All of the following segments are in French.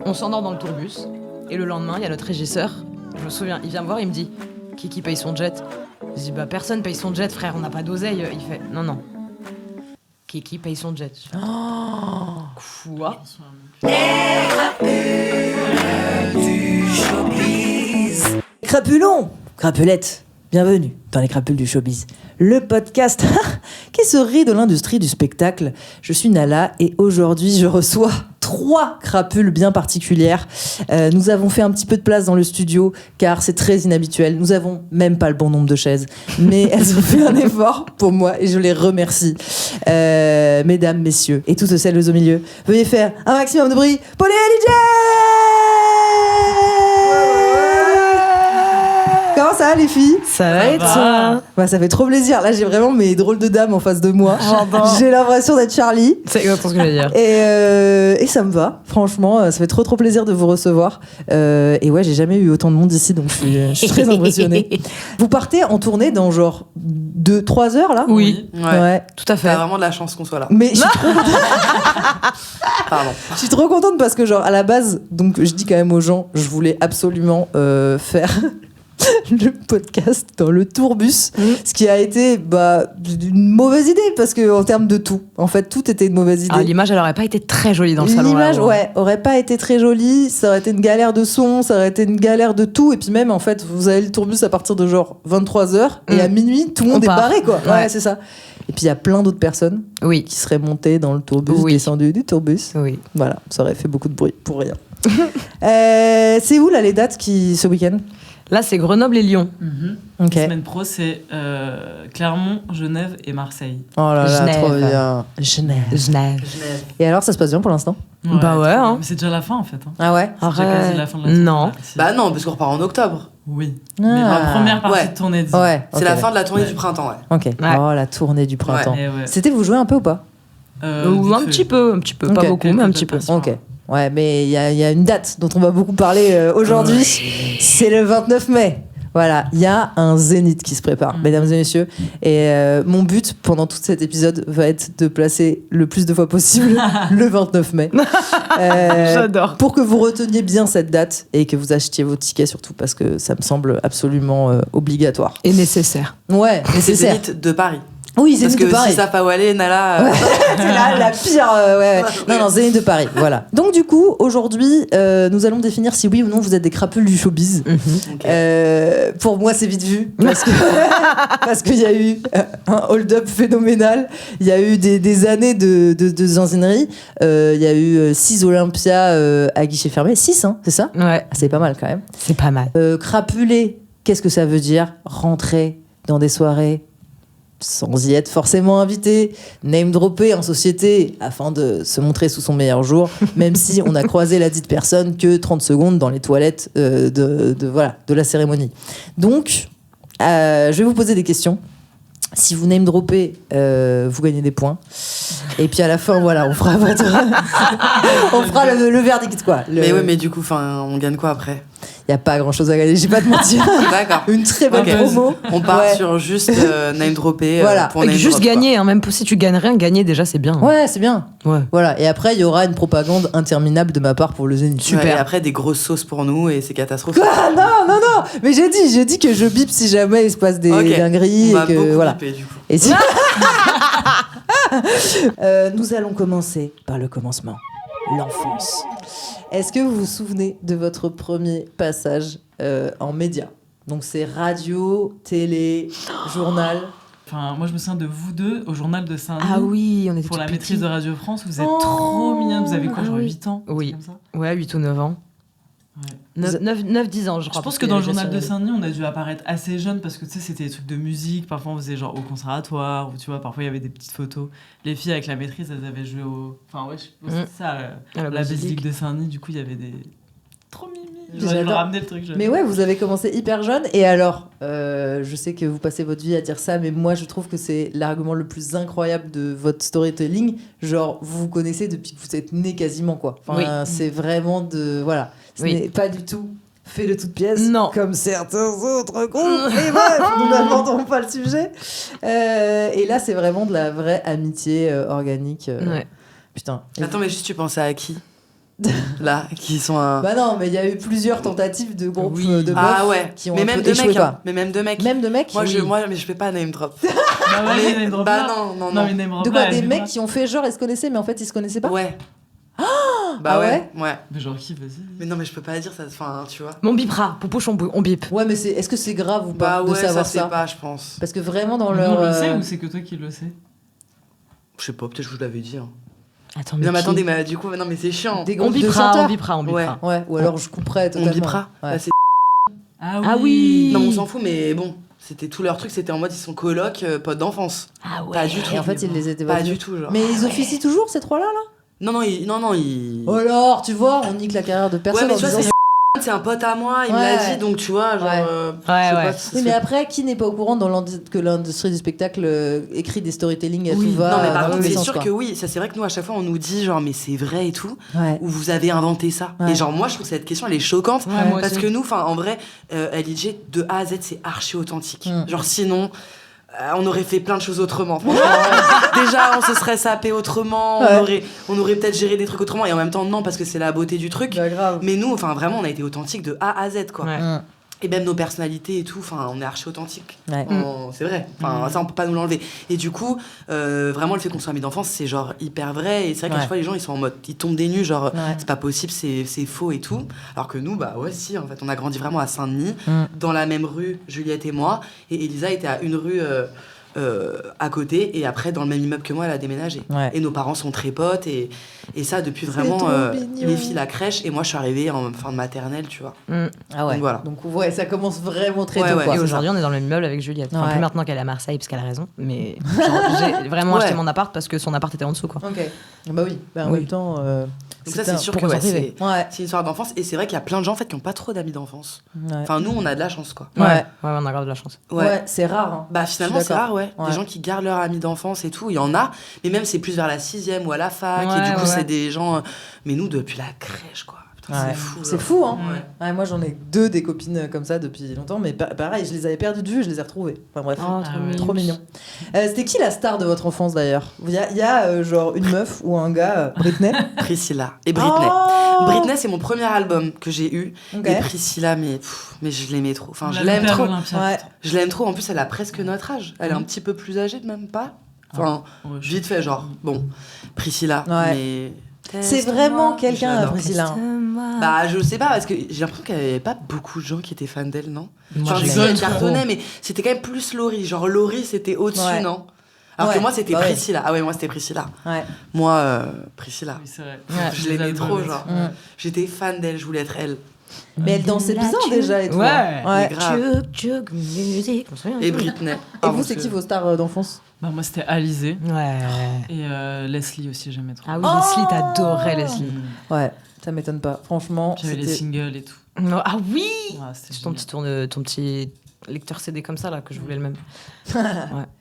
On s'endort dans le tourbus. Et le lendemain, il y a notre régisseur. Je me souviens, il vient me voir, il me dit « Qui paye son jet ?» Je dis « Bah personne paye son jet, frère, on n'a pas d'oseille. » Il fait « Non. Qui paye son jet ?» Je fais, Quoi ? Crapulons, crapulettes, bienvenue dans les crapules du showbiz, le podcast qui se rit de l'industrie du spectacle. Je suis Nala et aujourd'hui je reçois 3 crapules bien particulières. Nous avons fait un petit peu de place dans le studio car c'est très inhabituel. Nous avons même pas le bon nombre de chaises, mais elles ont fait un effort pour moi et je les remercie. Mesdames, messieurs et toutes celles au milieu, veuillez faire un maximum de bruit pour les DJ. Comment ça va les filles ? Ça va et toi ? Bah, ça fait trop plaisir. Là j'ai vraiment mes drôles de dames en face de moi. J'ai l'impression d'être Charlie. C'est exactement ce que je veux dire. Et ça me va. Franchement, ça fait trop plaisir de vous recevoir. Et ouais, j'ai jamais eu autant de monde ici, donc je suis très impressionnée. Vous partez en tournée dans genre 2-3 heures là ? Oui. Ouais. Tout à fait. T'as vraiment de la chance qu'on soit là. Mais je suis trop contente. Pardon. Je suis trop contente parce que genre à la base, donc je dis quand même aux gens, je voulais absolument faire le podcast dans le tourbus, ce qui a été une mauvaise idée parce que en termes de tout, en fait, tout était une mauvaise idée. L'image, elle aurait pas été très jolie dans le salon. L'image, là, ouais, aurait pas été très jolie. Ça aurait été une galère de son, ça aurait été une galère de tout. Et puis même, en fait, vous avez le tourbus à partir de genre 23h et à minuit, tout le monde est barré, quoi. Ouais, c'est ça. Et puis il y a plein d'autres personnes qui seraient montées dans le tourbus, descendues du tourbus. Oui. Voilà, ça aurait fait beaucoup de bruit pour rien. C'est où là les dates ce week-end ? Là, c'est Grenoble et Lyon. Ok. La semaine pro, c'est Clermont, Genève et Marseille. Oh là là, Genève. trop bien. Genève. Et alors, ça se passe bien pour l'instant ? Bah ouais, hein. Mais c'est déjà la fin, en fait. Hein. Ah ouais ? C'est déjà quasi la fin de la tournée. Non. Bah non, parce qu'on repart en octobre. Oui. Mais la première partie de tournée, disons. Ouais. C'est la fin de la tournée du printemps, ouais. Ok. Oh, la tournée du printemps. Ouais. C'était, vous jouez un peu ou pas ? Un petit peu. Okay. Pas beaucoup, mais un petit peu. Ok. Ouais, mais il y a une date dont on va beaucoup parler aujourd'hui. C'est le 29 mai. Voilà, il y a un zénith qui se prépare, mesdames et messieurs. Et mon but pendant tout cet épisode va être de placer le plus de fois possible le 29 mai. J'adore. Pour que vous reteniez bien cette date et que vous achetiez vos tickets surtout, parce que ça me semble absolument obligatoire. Et nécessaire. Ouais, C'est nécessaire. Zénith de Paris. Oui, Zénith de Parce que Paris. si ça pas où aller, Nala. C'est la pire. Ouais. Non, Zénith de Paris. Voilà. Donc, du coup, aujourd'hui, nous allons définir si oui ou non vous êtes des crapules du showbiz. Okay. Pour moi, c'est vite vu. Parce qu'il y a eu un hold-up phénoménal. Il y a eu des années de zanzinerie. Il y a eu 6 Olympia à guichet fermé. 6, hein, c'est ça ? Ouais. C'est pas mal quand même. C'est pas mal. Crapuler, qu'est-ce que ça veut dire ? Rentrer dans des soirées sans y être forcément invité, name dropper en société afin de se montrer sous son meilleur jour, même si on a croisé la dite personne que 30 secondes dans les toilettes de la cérémonie. Donc, je vais vous poser des questions. Si vous name droppez, vous gagnez des points. Et puis à la fin, voilà, on fera le verdict, quoi. Mais ouais, mais du coup, on gagne quoi après ? Il n'y a pas grand chose à gagner, je vais pas te mentir. D'accord. Une très belle promo. On part sur juste name dropper. Voilà. Pour name juste drop, gagner, hein, même si tu gagnes rien, gagner déjà c'est bien. Ouais, c'est bien. Ouais. Voilà. Et après, il y aura une propagande interminable de ma part pour le Zénith. Super. Et après, des grosses sauces pour nous et c'est catastrophique. Ah, non. Mais j'ai dit que je bip si jamais il se passe des dingueries. On va et que, beaucoup voilà. biper, du coup. Et si... nous allons commencer par le commencement. L'enfance. Est-ce que vous vous souvenez de votre premier passage en média ? Donc c'est radio, télé, journal. Enfin, moi, je me souviens de vous deux au journal de Saint-Denis. Ah oui, on était pour la tout maîtrise petits. de Radio France. Vous êtes trop mignonnes. Vous avez quoi, genre 8 ans ? Oui. Comme ça. Ouais, 8 ou 9 ans. Ouais. 9-10 ans, je crois. Je pense que dans le journal de Saint-Denis, on a dû apparaître assez jeune parce que tu sais, c'était des trucs de musique. Parfois, on faisait genre au conservatoire ou tu vois, parfois il y avait des petites photos. Les filles avec la maîtrise, elles avaient joué au. Enfin, ouais, c'est ça, la la basilique de Saint-Denis. Du coup, il y avait des. Trop mimi. J'adore. Je leur ramenais le truc. Mais ouais, vous avez commencé hyper jeune. Et alors, je sais que vous passez votre vie à dire ça, mais moi, je trouve que c'est l'argument le plus incroyable de votre storytelling. Genre, vous vous connaissez depuis que vous êtes nés quasiment, quoi. Enfin, c'est vraiment de... Voilà. Ce n'est pas du tout fait de toutes pièces, comme certains autres groupes. Et bref, nous n'abordons pas le sujet. Et là, c'est vraiment de la vraie amitié organique. Ouais. Putain. Attends, mais juste, tu pensais à qui ? là, qui sont un. Bah non, mais il y a eu plusieurs tentatives de groupes Oui. de meufs Ah ouais, qui ont mais un même peu de échoué, mecs, quoi. hein. Mais même de mecs. Même de mecs Moi, oui. mais je fais pas name drop. Bah ouais, Mais- name drop bah là. non. Non, mais name drop De quoi là, Des elle mecs est qui ont fait genre ils se connaissaient, mais en fait ils se connaissaient pas Ouais. Ah Bah ouais ouais. Mais genre qui, vas-y. Mais non, mais je peux pas dire ça. Enfin, tu vois. Mais on bipera, Poupouche, on bip. Ouais, mais est-ce que c'est grave ou pas Bah de ouais, ça savoir c'est ça pas, je pense. Parce que vraiment dans Mais leur. nous, on le sait ou c'est que toi qui le sais? Je sais pas, peut-être que je vous l'avais dit. Hein. Attends, Non, mais qui attendez, mais du coup, non, mais c'est chiant. Des On groupes de bipera, chanteurs. on bipera. Ouais, ou alors je couperais On totalement. bipera. Ouais. Bah, c'est- Ah oui. Non, on s'en fout, mais bon. C'était tout leur truc, c'était en mode ils sont colocs, potes d'enfance. Ah ouais. Pas du tout. Et en fait, ils les étaient Pas pas du tout, genre. Mais ils officient toujours ces trois-là là Non, ils. Oh alors, tu vois, on nique la carrière de Ouais, personne mais en tu vois, disant c'est un pote à moi, il me Ouais. l'a dit, donc tu vois, genre. Ouais. je sais Ouais. pas si Oui, c'est- mais après, qui n'est pas au courant que l'industrie du spectacle écrit des storytelling à Oui. tout va Non, mais dans par tous contre, les c'est sens, sûr quoi. que oui, ça c'est vrai que nous, à chaque fois, on nous dit, genre, mais c'est vrai et tout, Ouais. ou vous avez inventé ça. Ouais. Et genre, moi, je trouve que cette question, elle est choquante. Ouais, moi Parce aussi. que nous, enfin, en vrai, LIJ, de A à Z, c'est archi authentique. Mm. Genre, sinon, on aurait fait plein de choses autrement. Franchement, déjà, on se serait sapé autrement, Ouais. on aurait peut-être géré des trucs autrement, et en même temps, non, parce que c'est la beauté du truc. Bah, grave. Mais nous, enfin, vraiment, on a été authentique de A à Z, quoi. Ouais. Mm. Et même nos personnalités et tout, enfin, on est archi authentique. Ouais. C'est vrai, enfin, ça on peut pas nous l'enlever. Et du coup, vraiment le fait qu'on soit amis d'enfance, c'est genre hyper vrai. Et c'est vrai qu'à Ouais. chaque fois les gens ils sont en mode, ils tombent des nues, genre Ouais. c'est pas possible, c'est faux et tout. Alors que nous, bah ouais, si, en fait, on a grandi vraiment à Saint-Denis, Mm. dans la même rue, Juliette et moi. Et Elisa était à une rue à côté, et après dans le même immeuble que moi, elle a déménagé. Ouais. Et nos parents sont très potes, et ça depuis C'est vraiment trop mignon. les filles, la crèche, et moi je suis arrivée en fin de maternelle, tu vois. Ah ouais. Donc voilà. Donc ouais, ça commence vraiment très Ouais, tôt, ouais. quoi. Et c'est aujourd'hui, on est dans le même immeuble avec Juliette. Enfin, Ouais. plus maintenant qu'elle est à Marseille, parce qu'elle a raison. Mais genre, j'ai vraiment Ouais. acheté mon appart parce que son appart était en dessous, quoi. Ok. Bah oui. Bah, en Oui. même temps. Donc ça c'est sûr que pour ouais, s'en Ouais. c'est une histoire d'enfance, et c'est vrai qu'il y a plein de gens en fait qui ont pas trop d'amis d'enfance. Ouais. Enfin nous on a de la chance quoi. Ouais. Ouais, on a grave de la chance. Ouais, c'est rare. Hein. Bah Je suis finalement c'est d'accord. rare ouais. Ouais. Des gens qui gardent leur ami d'enfance et tout, il y en a. Mais même c'est plus vers la 6e ou à la fac, Ouais, et du coup ouais. c'est des gens. Mais nous depuis la crèche quoi. Putain, Ouais. c'est fou. C'est genre. fou, hein. Ouais. Ouais, moi j'en ai deux des copines comme ça depuis longtemps, mais pareil, je les avais perdues de vue, je les ai retrouvées. Enfin bref, Oh, trop mignon. trop mignon. C'était qui la star de votre enfance d'ailleurs? Il y a genre une meuf ou un gars, Britney. Priscilla et Britney. Oh Britney c'est mon premier album que j'ai eu. Ok. Et Priscilla mais je l'aimais trop. Enfin je La l'aime Père trop. Olympia. Ouais. Je l'aime trop. En plus elle a presque notre âge. Elle est un petit peu plus âgée même pas. Enfin Ouais, je- vite fait genre bon Priscilla Ouais. mais. C'est vraiment quelqu'un, Je l'adore. Priscilla. Bah, je sais pas, parce que j'ai l'impression qu'il y avait pas beaucoup de gens qui étaient fans d'elle, non? Moi, Enfin, je si, l'aime elle trop. cartonnait, mais c'était quand même plus Laurie. Genre, Laurie, c'était au-dessus, Ouais. non? Alors Ouais, que moi, c'était bah ouais. Priscilla. Ah ouais, moi, c'était Priscilla. Ouais. Moi, Priscilla. Oui, c'est vrai. Ouais, Je Les l'aimais albums trop, et genre. tout. Mm. J'étais fan d'elle, je voulais être elle. Mais elle dansait bien déjà et tout. Ouais. hein. Ouais. Mais grave. Tchuk, tchuk, musique. On se souvient, Et tout. Britney. Et Ah, vous, mon c'est Dieu. qui vos stars d'enfance? Bah, moi, c'était Alizé. Ouais. Et Leslie aussi, j'aimais trop. Ah oui, Oh Leslie, t'adorais Leslie. Mm. Ouais, ça m'étonne pas. Franchement, Puis il y avait les c'était. singles et tout. Ah oui. Ouais, c'était C'est ton génial. ton petit lecteur CD comme ça là que je voulais le même. Ouais.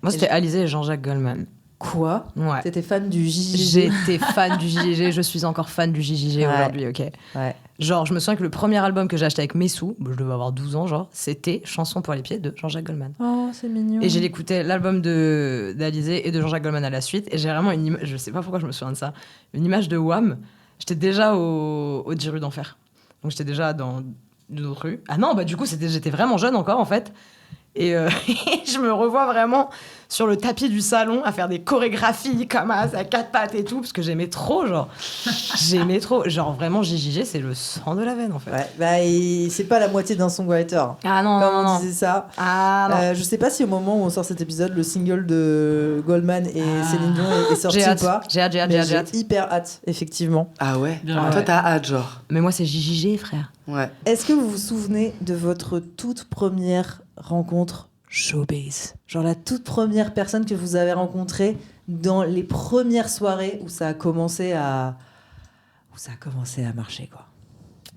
Moi c'était Alizé et Jean-Jacques Goldman. Quoi? Ouais. T'étais fan du JJJ? J'étais fan du JJG, je suis encore fan du JJG Ouais. aujourd'hui, ok. Ouais. Genre, je me souviens que le premier album que j'ai acheté avec mes sous, je devais avoir 12 ans, genre, c'était Chanson pour les pieds de Jean-Jacques Goldman. Oh, c'est mignon. Et j'ai écouté l'album d'Alizé et de Jean-Jacques Goldman à la suite, et j'ai vraiment une image, je sais pas pourquoi je me souviens de ça, une image de Wham. J'étais déjà au 10 rue d'Enfer. Donc j'étais déjà dans une autre rue. Ah non, bah du coup, j'étais vraiment jeune encore en fait. Et je me revois vraiment sur le tapis du salon à faire des chorégraphies comme ça, à quatre pattes et tout, parce que j'aimais trop, genre. J'aimais trop. Genre vraiment, JJG, c'est le sang de la veine en fait. Ouais, bah, c'est pas la moitié d'un songwriter. Ah non, Comme non, on non. disait ça. Ah non. Je sais pas si au moment où on sort cet épisode, le single de Goldman et Céline Dion est sorti J'ai ou hâte. pas. J'ai hâte, j'ai hâte, Mais j'ai hâte. j'ai hyper hâte, effectivement. Ah ouais? Bien, Toi, ouais. t'as hâte, genre. Mais moi, c'est JJG, frère. Ouais. Est-ce que vous vous souvenez de votre toute première rencontre showbiz? Genre la toute première personne que vous avez rencontrée dans les premières soirées où ça a commencé à marcher, quoi.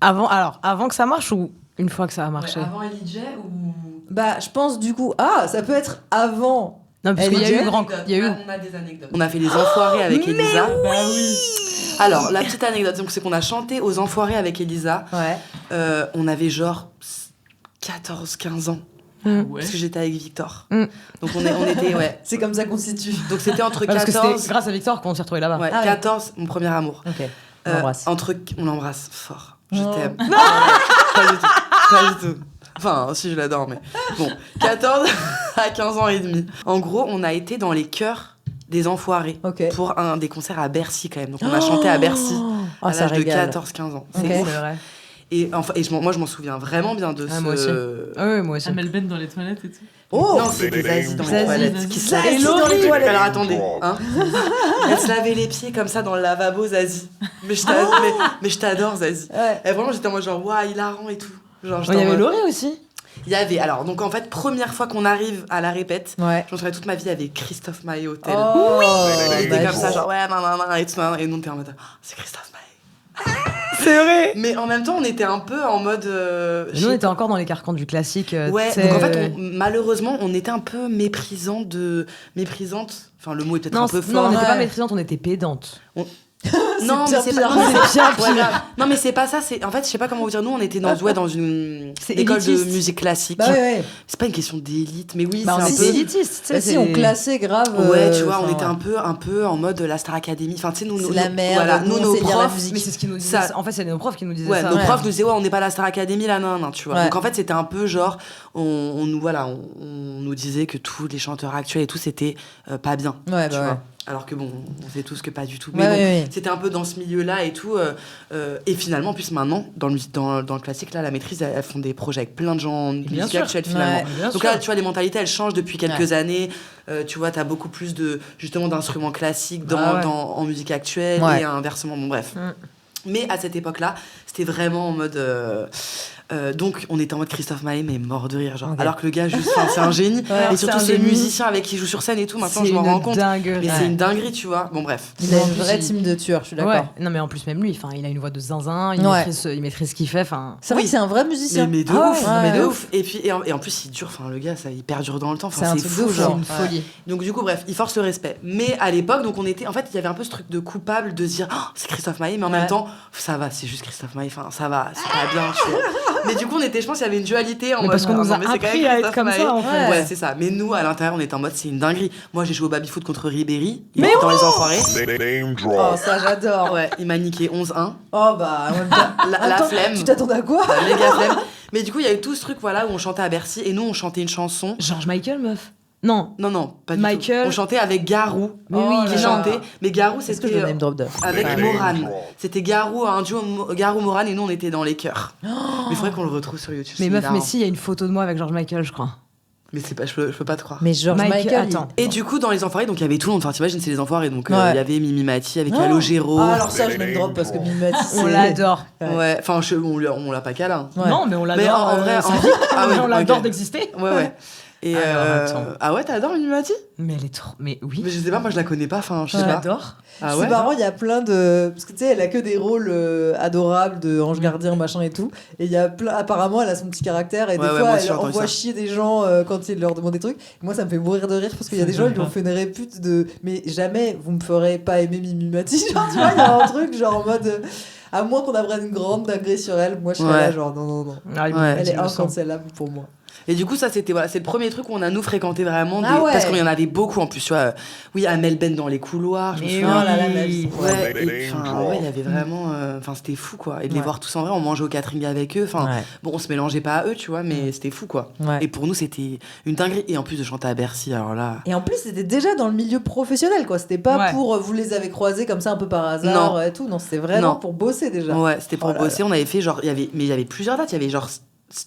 Avant que ça marche ou une fois que ça a marché? Avant LJ ou. Bah, je pense du coup, ça peut être avant. Non, parce qu'il y a LJ, eu grand. Il y a eu. On a des anecdotes. On a fait les enfoirés avec Elisa. Bah oui. Alors, la petite anecdote, donc, c'est qu'on a chanté aux enfoirés avec Elisa. Ouais. On avait genre 14-15 ans. Ouais. Parce que j'étais avec Victor. Mm. Donc on était, ouais. C'est comme ça qu'on se situe. Donc c'était entre Parce que 14. c'était grâce à Victor qu'on s'est retrouvés là-bas. Ouais, Ah ouais. 14, mon premier amour. Ok. On l'embrasse. On l'embrasse fort. Je Oh. t'aime. Pas du tout. Pas du tout. Enfin, si, je l'adore, mais... Bon, 14 à 15 ans et demi. En gros, on a été dans les chœurs des Enfoirés pour un des concerts à Bercy, quand même. Donc, on a chanté à Bercy à l'âge de 14-15 ans. C'est ouf. C'est vrai. Et moi, je m'en souviens vraiment bien de ce... Moi aussi. Oui, moi aussi. Amel Ben dans les toilettes et tout. Oh Non, c'est des Aziz dans les Zazie, toilettes. Zazie. Qui se Zazie lavaient dans les toilettes. Alors, attendez. Hein elle se lavait les pieds comme ça dans le lavabo, Zazie. Mais je t'adore, Zazie. Ouais. Et vraiment, j'étais en mode genre, waouh, hilarant et tout. Genre, Il y avait Laurie aussi. Il y avait, alors, donc en fait, première fois qu'on arrive à la répète, Ouais. je me souviens toute ma vie avec Christophe Maé au tel. Oh, Il était bah, comme ça, genre, ouais, et tout, et nous, on était en mode, oh, c'est Christophe Maé. C'est vrai. Mais en même temps, on était un peu en mode. Nous, on était encore dans les carcans du classique. Ouais, t'sais, donc en fait, malheureusement, on était un peu méprisante. Enfin, le mot est peut-être Non, un peu non, fort. on n'était Ouais. pas méprisante, on était pédante. Non, pire, mais c'est pire. pas. non, C'est pire, ouais, pire. grave. Non, mais c'est pas ça. C'est en fait, je sais pas comment vous dire. Nous, on était dans une C'est école de élitiste. musique classique. Bah ouais. C'est pas une question d'élite, mais oui, Bah, on c'est un était peu. élitiste, tu sais. Bah si, on classait grave. Ouais, tu vois, on enfin, était un peu en mode la Star Academy. Enfin, tu sais, nous, C'est la merde, Voilà, nous, on nos sait lire la profs. musique. Mais c'est ce qu'ils nous disaient. Ça- En fait, c'est nos profs qui nous disaient Ouais, ça. nos Ouais. profs nous disaient ouais, on n'est pas à la Star Academy là, non, tu vois. Ouais. Donc en fait, c'était un peu genre, on nous disait que tous les chanteurs actuels et tout, c'était pas bien. Ouais, tu bah vois. ouais. Alors que bon, on sait tous que pas du tout. Ouais, Mais bon, ouais. c'était un peu dans ce milieu-là et tout. Et finalement, en plus maintenant, dans le classique, là, la maîtrise, elles font des projets avec plein de gens de Bien musique sûr. actuelle finalement. Ouais. Bien Donc sûr. là, tu vois, les mentalités, elles changent depuis quelques années. Tu vois, t'as beaucoup plus justement d'instruments classiques Ah ouais. en musique actuelle Ouais. et inversement. Bon, bref. Mm. Mais à cette époque-là, c'était vraiment en mode. Donc, on était en mode Christophe Maé, mais mort de rire. Genre. Ok. Alors que le gars, juste, c'est un génie. Ouais, et surtout, c'est un ces génie. musiciens avec qui il joue sur scène et tout, maintenant, C'est je m'en une rends compte. dinguerie. Mais Ouais. c'est une dinguerie, tu vois. Bon, bref. Il a En une plus, vraie il- team de tueurs, je suis d'accord. Ouais. Non, mais en plus, même lui, enfin, il a une voix de zinzin, il Ouais. maîtrise ce qu'il fait. Enfin, C'est vrai Oui. que c'est un vrai musicien. Mais de Ah ouf, ouais, mais de ouais. ouf. Et puis et en plus il dure, enfin le gars ça il perdure dans le temps, C'est un enfin c'est truc fou de fou, c'est genre. une folie. Donc du coup bref, il force le respect. Mais à l'époque donc on était en fait il y avait un peu ce truc de coupable de se dire oh, c'est Christophe Maé mais en Ouais. même temps ça va, c'est juste Christophe Maé, enfin ça va, c'est pas bien, tu vois. Mais du coup on était je pense il y avait une dualité en Mais mode parce qu'on ah, nous non, a mais c'est quand appris même à être Christophe comme Maé. ça, en fait. Ouais, c'est ça. Mais nous à l'intérieur on était en mode c'est une dinguerie. Moi j'ai joué au baby-foot contre Ribéry, il était dans les Enfoirés. Name Oh, drop. ça, j'adore. Ouais, il m'a niqué 11-1. Oh, bah, en même temps. La Attends, flemme. Tu t'attendais à quoi La méga flemme. Mais du coup, il y a eu tout ce truc voilà où on chantait à Bercy et nous on chantait une chanson. George Michael, meuf. Non. Non, pas du Michael. tout. On chantait avec Garou. Mais Oh oui, là Qui là. chantait. Mais Garou, Est-ce que je c'était le name drop de avec Ouais. Morane. C'était Garou, un duo Garou Morane et nous on était dans les chœurs. Mais il faudrait qu'on le retrouve sur YouTube. Mais c'est meuf, hilarant. mais si, il y a une photo de moi avec George Michael, je crois. Mais c'est pas, je peux pas te croire. Mais George Mike, Michael. attends. Et du coup, dans les Enfoirés, donc il y avait tout le monde. Enfin, t'imagines, c'est les Enfoirés. Donc il Ouais. y avait Mimi Mati avec Oh. Calogero. Ah, alors ça, je name drop parce que Mimati, c'est. On l'adore. Ouais, enfin, on l'a pas câlin. Ouais. Non, mais on l'adore. Mais en vrai, sa en- vie. Ah oui, on l'adore ok. d'exister. Ouais. Et Alors, attends. ah ouais, t'adores Mimi Mati? Mais elle est trop. Mais oui. Mais je sais pas, moi je la connais pas. Enfin, je sais Je pas. l'adore. Ah C'est ouais. marrant, il y a plein de. Parce que tu sais, elle a que des rôles adorables de ange gardien, machin et tout. Et il y a plein. Apparemment, elle a son petit caractère et Ouais, des ouais, fois, moi aussi, elle j'ai entendu envoie ça. chier des gens quand il leur demande des trucs. Et moi, ça me fait mourir de rire parce qu'il y a des gens, ils lui ont fait une répute de. Mais jamais vous me ferez pas aimer Mimi Mati. Genre, tu vois, il y a un truc genre en mode. À moins qu'on apprenne une grande dinguerie sur elle, moi je serais Ouais. là, genre non. Ah, Ouais. Elle est je le sens. incancellable pour moi. Et du coup, ça, c'était voilà, c'est le premier truc où on a nous fréquenté vraiment. Ah ouais. Parce qu'il y en avait beaucoup en plus. Tu vois, oui, Amel Ben dans les couloirs. Je me Mais souviens. Oh là là, ma vie. Ouais, Ouais. et, enfin, ouais, il y avait vraiment. Enfin, c'était fou, quoi. Et de les Ouais. voir tous en vrai, on mangeait au catering avec eux. Enfin, Ouais. bon, on se mélangeait pas à eux, tu vois, mais c'était fou, quoi. Ouais. Et pour nous, c'était une dinguerie. Et en plus de chanter à Bercy, alors là. Et en plus, c'était déjà dans le milieu professionnel, quoi. C'était pas Ouais. pour vous les avez croisés comme ça un peu par hasard Non. et tout. Non, c'était vraiment Non. pour bosser déjà. Ouais, c'était pour Oh là bosser. On avait fait genre. Mais il y avait plusieurs dates. Il y avait genre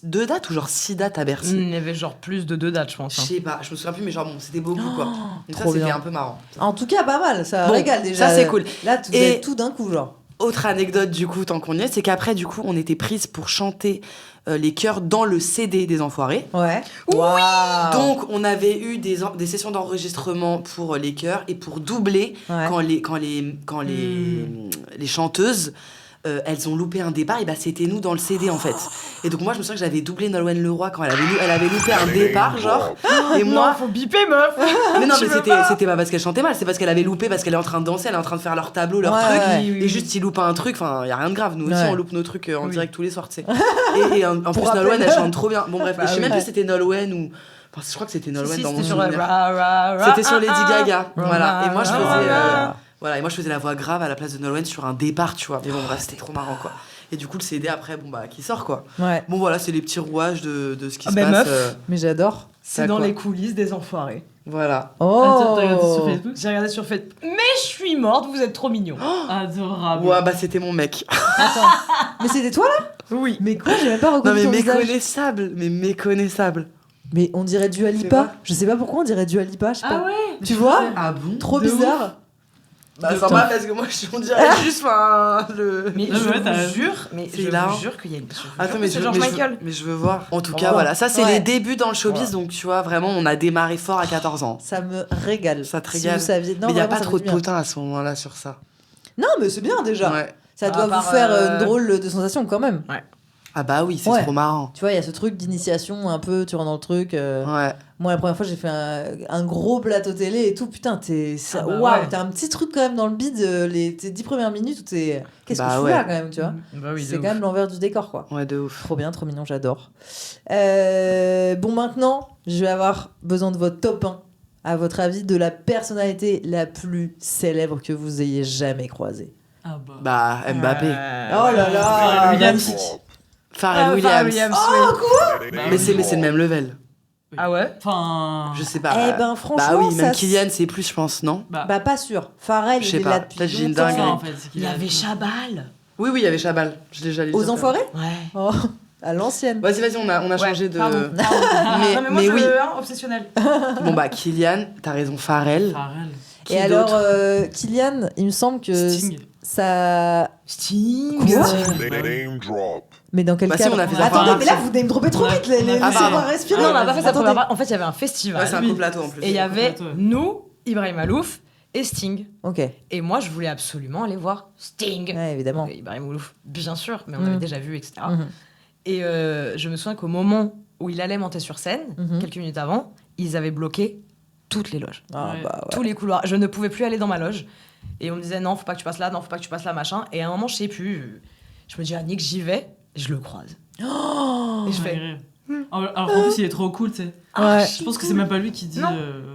2 dates ou genre 6 dates à Bercy. Il y avait genre plus de 2 dates, je pense. Je hein. sais pas, je me souviens plus, mais genre bon, c'était beaucoup, quoi. Donc ça, trop c'était bien. un peu marrant. En tout cas, pas mal. Ça Bon, régale déjà. ça, c'est cool. Là, tout, Et- tout d'un coup, genre. Autre anecdote du coup, tant qu'on y est, c'est qu'après du coup, on était prises pour chanter les chœurs dans le CD des Enfoirés. Ouais. Waouh. Donc on avait eu des sessions d'enregistrement pour les chœurs et pour doubler Ouais. quand les chanteuses elles ont loupé un départ, et bah c'était nous dans le CD en fait. Et donc moi je me souviens que j'avais doublé Nolwenn Leroy quand elle avait loupé un départ genre. Et moi faut biper, meuf. mais non, Tu mais veux c'était pas parce qu'elle chantait mal, c'est parce qu'elle avait loupé, parce qu'elle est en train de danser, elle est en train de faire leur tableau, leur Ouais, truc. ouais. Oui, oui, Et oui. juste, s'ils loupent un truc, enfin, y a rien de grave. Nous aussi, Ouais. on loupe nos trucs en Oui. direct tous les soirs, tu sais. Et en plus, rappel. Nolwenn, elle chante trop bien. Bon, bref, Bah je sais même oui. plus si c'était Nolwenn ou. Enfin, je crois que c'était Nolwenn Si, dans mon c'était sur souvenir. Ra, ra, ra, C'était sur Lady ah, Gaga. ah, Voilà. Et moi, je ra, faisais. ra, Voilà, et moi je faisais la voix grave à la place de Nolwenn sur un départ, tu vois. Mais bon, bref, c'était trop marrant, quoi. Et du coup, le CD après, qui sort, quoi. Ouais. Bon, voilà, c'est les petits rouages de ce qui se ben passe. meuf. Mais j'adore. C'est dans les coulisses des enfoirés. Voilà. Oh. T'as regardé sur Facebook? J'ai regardé sur Facebook. Mais je suis morte, vous êtes trop mignons. Adorable. Ouais, bah c'était mon mec. Attends. Mais c'était toi là? Oui. Mais quoi, j'ai même pas Non, reconnu mais ton visage. méconnaissable. Mais on dirait Dua C'est Lipa. vrai Je sais pas pourquoi on dirait Dua Lipa, je sais pas. Ah ouais. Tu vois? Ah bon? Trop De bizarre. Bah, ça va parce que moi, on dirait juste, le. Mais Non, je mais t'as- vous jure, mais C'est je hilarant. vous jure qu'il y a une. Attends, mais c'est je, George mais, je, Michael. mais je veux voir. En tout On cas, va voilà, voir. ça c'est Ouais. les débuts dans le showbiz, Voilà. donc tu vois, vraiment, on a démarré fort à 14 ans. Ça me régale. Ça te Si régale. vous saviez. Non, mais il n'y a vraiment, pas ça trop me de fait du bien. potins à ce moment-là sur ça. Non, mais c'est bien déjà. Ouais. Ça À doit part, vous faire une drôle de sensation quand même. Ah bah oui, c'est Ouais. trop marrant. Tu vois, il y a ce truc d'initiation un peu, tu rentres dans le truc. Ouais. Moi, la première fois, j'ai fait un gros plateau télé et tout. Putain, Ah bah waouh, ouais. t'as un petit truc quand même dans le bide, tes 10 premières minutes où t'es. Qu'est-ce que Bah je fous ouais. là quand même, tu vois? Bah oui, C'est quand même l'envers du décor, quoi. Ouais, de ouf. Trop bien, trop mignon, j'adore. Bon, maintenant, je vais avoir besoin de votre top 1. À votre avis, de la personnalité la plus célèbre que vous ayez jamais croisée. Ah bah. Bah, Mbappé. Oh là là, Williams. magnifique. Pharrell Williams. Oh, quoi? Mais c'est le même level. Ah ouais? Enfin. Je sais pas. Eh ben, franchement, Bah oui, même ça Kylian, c'est plus, je pense, non? Bah, Bah, pas sûr. Pharrell, Je il sais est pas. là depuis Peut-être j'ai une longtemps. c'est ça, dinguerie. en fait. c'est qu'il Il y a avait tout. Chabal. Oui, il y avait Chabal. Je l'ai déjà lu. Aux Enfoirés? Ouais. Oh, à l'ancienne. Vas-y, on a changé de. pardon. Mais, Non, moi, mais je oui. veux un obsessionnel. Bon, bah, Kylian, t'as raison, Pharrell. Pharrell. Qui Et alors, d'autre Kylian, il me semble que Sting. ça. Sting. Quoi Name drop. Mais dans quel Bah si, cadre? on a fait ça Attendez, pendant mais la là, vous name dropez trop on a- vite, les on a- laissez Ah, pardon. pas respirer. Non, on n'a pas fait sa Attendez. première part. En fait, il y avait un festival. Ouais, c'est un Oui. co-plateau en plus. Et il y avait plateau, ouais. nous, Ibrahim Malouf et Sting. Ok, Et moi, je voulais absolument aller voir Sting. ouais, évidemment. Donc, Ibrahim Malouf, bien sûr, mais on Mm. avait déjà vu, etc. Mhm. Et je me souviens qu'au moment où il allait monter sur scène, Mhm. quelques minutes avant, ils avaient bloqué toutes les loges. Ah, Ouais. bah ouais. Tous les couloirs. Je ne pouvais plus aller dans ma loge. Et on me disait non, faut pas que tu passes là, non, faut pas que tu passes là, machin. Et à un moment, je sais plus. Je me dis, ah, Nick, j'y vais. Et je le croise. Oh Et je fais. Malgré. Alors qu'en plus, il est trop cool, tu sais. Ouais. Je pense que c'est même pas lui qui dit. Non.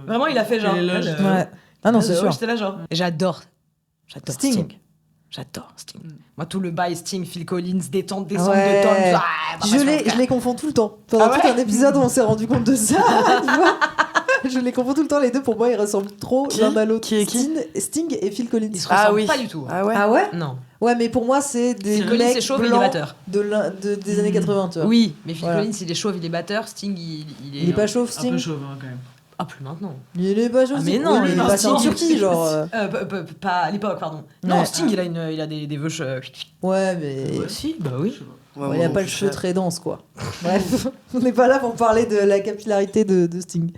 Vraiment, il a fait genre. quelle est loge, Ouais. Ah non, c'est sûr. J'étais là, genre. Et j'adore Sting. Sting. J'adore Sting. Mm. Moi, tout le bail Sting, Phil Collins, descente de tonnes. Ouais. Bah, Je les confonds tout le temps. Pendant Ah tout ouais un épisode, on s'est rendu compte de ça. Tu vois, je les confonds tout le temps, les deux. Pour moi, ils ressemblent trop Qui l'un à l'autre. Qui est qui Sting et Phil Collins. Ils se Ah ressemblent oui. pas du tout. Ah ouais. Ah ouais? Non. Ouais, mais pour moi, c'est des Phil Collins, mecs c'est chauve et il est blancs batteur. des années 80, tu vois. Oui, mais Phil Voilà. Collins, il est chauve, il est batteur. Sting, Il est pas chauve, Un Sting? peu chauve, hein, quand même. Ah, plus maintenant. Il est pas chauve, Ah, mais Sting. non, Oui, il est non, passé en Sting. Turquie, genre. Pas à l'époque, pardon. Non, Ouais. Sting, il a des vœux. Ouais, mais. Si, bah oui. Je sais pas. Ouais, Ouais, il moi a non pas plus, le cheveu ça. très dense, quoi. Bref, on n'est pas là pour parler de la capillarité de Sting.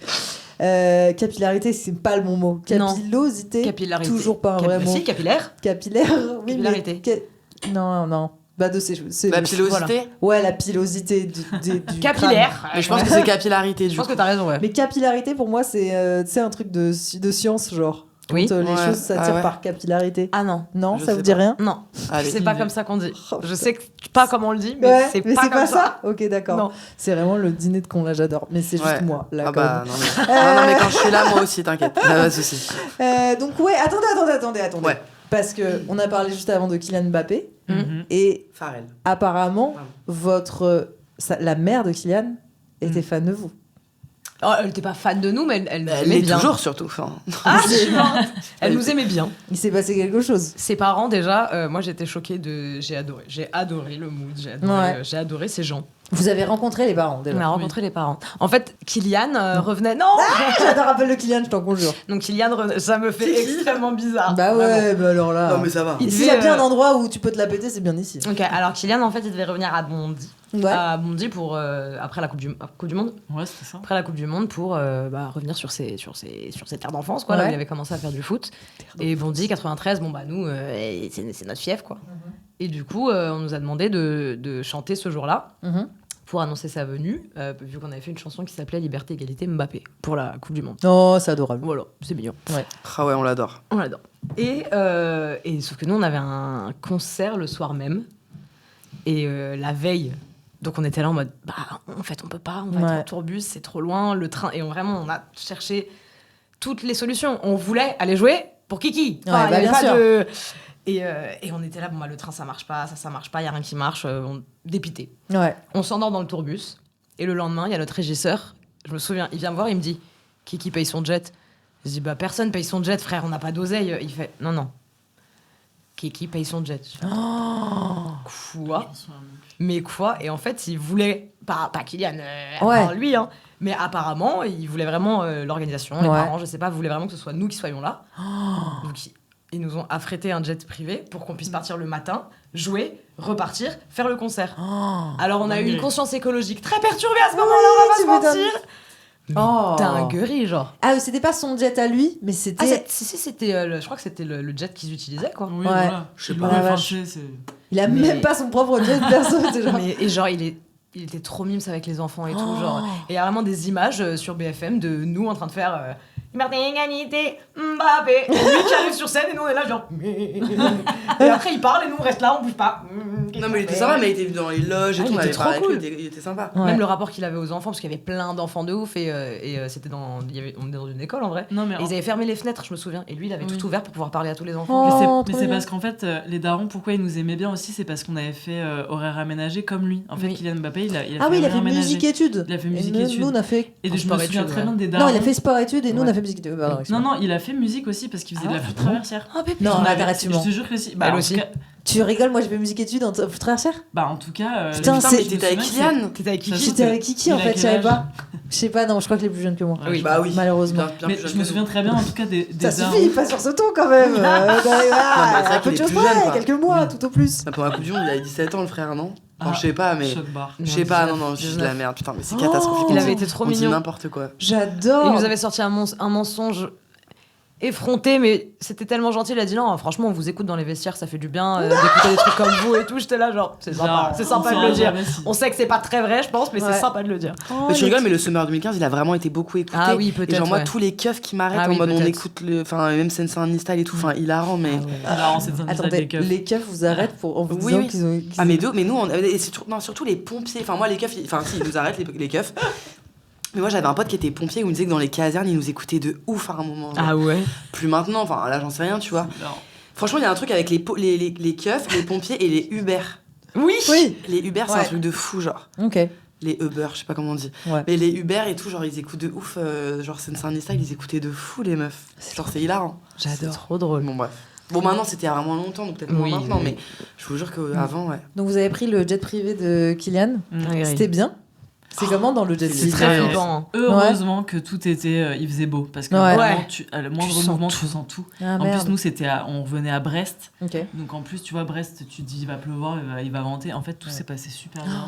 Capillarité, c'est pas le bon mot. Non. Capillosité, Capillarité. toujours pas un vrai mot. Si, capillaire. Capillaire, oui, Capillarité. mais... Non. Bah, de ses cheveux. La pilosité. Ouais, la pilosité du Capillaire. Mais je pense que c'est capillarité Je du pense coup. que t'as raison, ouais. Mais capillarité, pour moi, c'est un truc de science, genre. Oui. Quand, les Ouais. choses s'attirent Ah ouais. par capillarité. Ah non. Non, Je ça sais vous dit pas. rien? Non. Allez. C'est pas comme ça qu'on dit. Oh, Je putain. sais pas comment on le dit, mais Ouais, c'est mais pas c'est comme pas ça. ça? Ok, d'accord. Non. C'est vraiment le dîner de con, là, j'adore. Mais c'est juste Ouais. moi, là, Ah quand bah non mais... non mais quand je suis là moi aussi t'inquiète. Pas de soucis. Donc ouais, attendez. Ouais. Parce que on a parlé juste avant de Kylian Mbappé Mhm. et Pharrell. apparemment Pardon. la mère de Kylian était fan de vous. Oh, elle était pas fan de nous, mais elle nous Elle aimait l'est bien. toujours surtout. Enfin. Ah, je suis morte. Elle nous aimait bien. Il s'est passé quelque chose. Ses parents, déjà, moi j'étais choquée de. J'ai adoré le mood, Ouais. j'ai adoré ces gens. Vous avez rencontré les parents On déjà. a rencontré les parents. En fait, Kylian revenait. Non J'adore appel de Kylian, je t'en conjure. Donc Kylian, ça me fait extrêmement bizarre. Bah Vraiment. ouais, bah alors là. Non mais ça va. Il S'il y a devait, bien un endroit où tu peux te la péter, c'est bien ici. Ok, alors Kylian, en fait, il devait revenir à Bondy. Ouais. À Bondy pour, après la coupe du Monde. Ouais, c'était ça. Après la Coupe du Monde pour revenir sur ses terres d'enfance, quoi, là Ouais. où il avait commencé à faire du foot. Et Bondy, 93, bon bah nous, c'est notre fief, quoi. Et du coup, on nous a demandé de chanter ce jour-là Mhm. pour annoncer sa venue, vu qu'on avait fait une chanson qui s'appelait Liberté, Égalité, Mbappé pour la Coupe du Monde. Oh, c'est adorable. Voilà, c'est mignon. Ah ouais on l'adore. On l'adore. Et sauf que nous, on avait un concert le soir même. Et la veille, donc on était là en mode, bah en fait, on peut pas, on va Ouais. être en tourbus, c'est trop loin, le train. Et vraiment, on a cherché toutes les solutions. On voulait aller jouer, pour Kiki. Ouais, Enfin, il y avait bien pas sûr. de... Et on était là, bon, bah, le train, ça marche pas, il y a rien qui marche, dépité. Ouais. On s'endort dans le tourbus. Et le lendemain, il y a notre régisseur. Je me souviens, il vient me voir, il me dit qui paye son jet. Je dis bah personne paye son jet, frère, on n'a pas d'oseille. Il fait non. Qui paye son jet. Je fais, quoi? Mais quoi? Et en fait, il voulait pas Kylian, enfin, lui, hein. Mais apparemment, il voulait vraiment l'organisation, les parents, je sais pas, voulaient vraiment que ce soit nous qui soyons là. Donc ils nous ont affrété un jet privé pour qu'on puisse partir le matin, jouer, repartir, faire le concert. Alors on a eu une conscience écologique très perturbée à ce moment-là, on va pas se mentir. Dinguerie, genre. Ah, c'était pas son jet à lui, mais c'était... C'était, je crois que c'était le jet qu'ils utilisaient, quoi. Oui, Ouais. voilà. Je sais Il pas. l'aurait La vache. fâché, c'est... Il a même pas son propre jet perso, c'est genre... Et genre, il était trop mimes avec les enfants et tout, genre. Et il y a vraiment des images sur BFM de nous en train de faire... Martin Égalité, Mbappé. Et lui qui arrive sur scène et nous on est là genre. Et après il parle et nous on reste là, on bouge pas. Non, mais il était sympa, mais il était dans les loges et tout, il on était avait trop parlé avec cool. lui, il était sympa. Ouais. Même le rapport qu'il avait aux enfants, parce qu'il y avait plein d'enfants de ouf et c'était on était dans une école en vrai. Non, mais Et ils avaient fermé les fenêtres, je me souviens. Et lui il avait Oui. tout ouvert pour pouvoir parler à tous les enfants. Oh, Mais trop c'est bien. parce qu'en fait, les darons, pourquoi ils nous aimaient bien aussi, c'est parce qu'on avait fait horaire aménagé comme lui. En fait, Oui. Kylian Mbappé, il a fait Ah oui, il a horaire fait aménagé. musique-études. Il a fait Et musique-études. nous, on a fait... Et je me sport-études, souviens très ouais. bien des darons. Non, il a fait sport-études et nous, on a Ouais. fait musique-études. Pardon, Non, excuse-moi. non, il a fait musique aussi parce qu'il faisait de la flûte traversière. Ah, Non, On mais avait- arrête, tu Je mens. te jure que si. Elle en tout aussi. cas- Tu rigoles, moi j'ai fait musique-études en flûte traversière. Bah, en tout cas. Putain, Putain, c'est- mais t'étais avec Kylian. T'étais avec Kiki. J'étais avec Kiki en Il a fait, je quel savais âge pas. Je sais pas, non, je crois qu'il est plus jeune que moi. Oui. Bah oui. Malheureusement. Bien Mais plus jeune je me que souviens nous. très bien, en tout cas, des Ça darons. suffit, pas sur ce ton quand même. c'est vrai Un peu qu'il de est choses plus jeune, près, quoi. quelques mois, tout au plus. Pour la Coupe du Monde, il avait 17 ans, le frère, non? Enfin, Ah, je sais pas, mais. Choc bar. Je sais pas, non, 19, je dis de la merde, putain, mais c'est Oh. catastrophique. Il avait été trop On dit mignon. n'importe quoi. J'adore. Il nous avait sorti un mensonge effronté, mais c'était tellement gentil. Il a dit non, franchement, on vous écoute dans les vestiaires, ça fait du bien d'écouter des trucs comme vous et tout. J'étais là, genre, c'est sympa, Genre, c'est sympa on de le saura dire. jamais si- On sait que c'est pas très vrai, je pense, mais Ouais. c'est sympa de le dire. Oh, Mais tu les rigoles, petits- mais le Summer 2015, il a vraiment été beaucoup écouté. Ah oui, Et peut-être. genre, moi, ouais. tous les keufs qui m'arrêtent Ah en oui, mode on peut-être. écoute le. Enfin, même Sense style et tout, enfin, hilarant, mais. Alors, c'est un Attendez, des keufs. les keufs vous arrêtent pour en vous Oui, disant oui. qu'ils ont. Ah, mais nous, et surtout les pompiers. Enfin, moi, les keufs, enfin, si, ils nous arrêtent, les keufs. Mais moi, j'avais un pote qui était pompier, où il me disait que dans les casernes, il nous écoutait de ouf à un moment. genre. Ah ouais. Plus maintenant, enfin, là, j'en sais rien, tu vois. Non. Franchement, il y a un truc avec les keufs, les pompiers et les Uber. Oui. Oui. Les Uber, c'est Ouais. un truc de fou, genre. Ok. Les Uber, je sais pas comment on dit. Ouais. Mais les Uber et tout, genre, ils écoutent de ouf. Genre, Sense style, ils écoutaient de fou, les meufs. Genre, c'est hilarant. J'adore. Trop drôle. Bon, bref. Bon, maintenant, c'était il y a vraiment longtemps, donc peut-être moins Oui, maintenant, oui. mais je vous jure qu'avant, ouais. Donc vous avez pris le jet privé de Kylian. Oui. C'était bien. C'est comment dans le jet c'est privé Très très flippant. Heureusement que tout était. Il faisait beau. Parce que Ouais. vraiment, Ouais. le moindre sens mouvement, tout. tu sens tout. Ah En merde. plus, nous, on revenait à Brest. Ok. Donc en plus, tu vois, Brest, tu te dis il va pleuvoir, il va venter. En fait, tout Ouais. s'est passé super bien.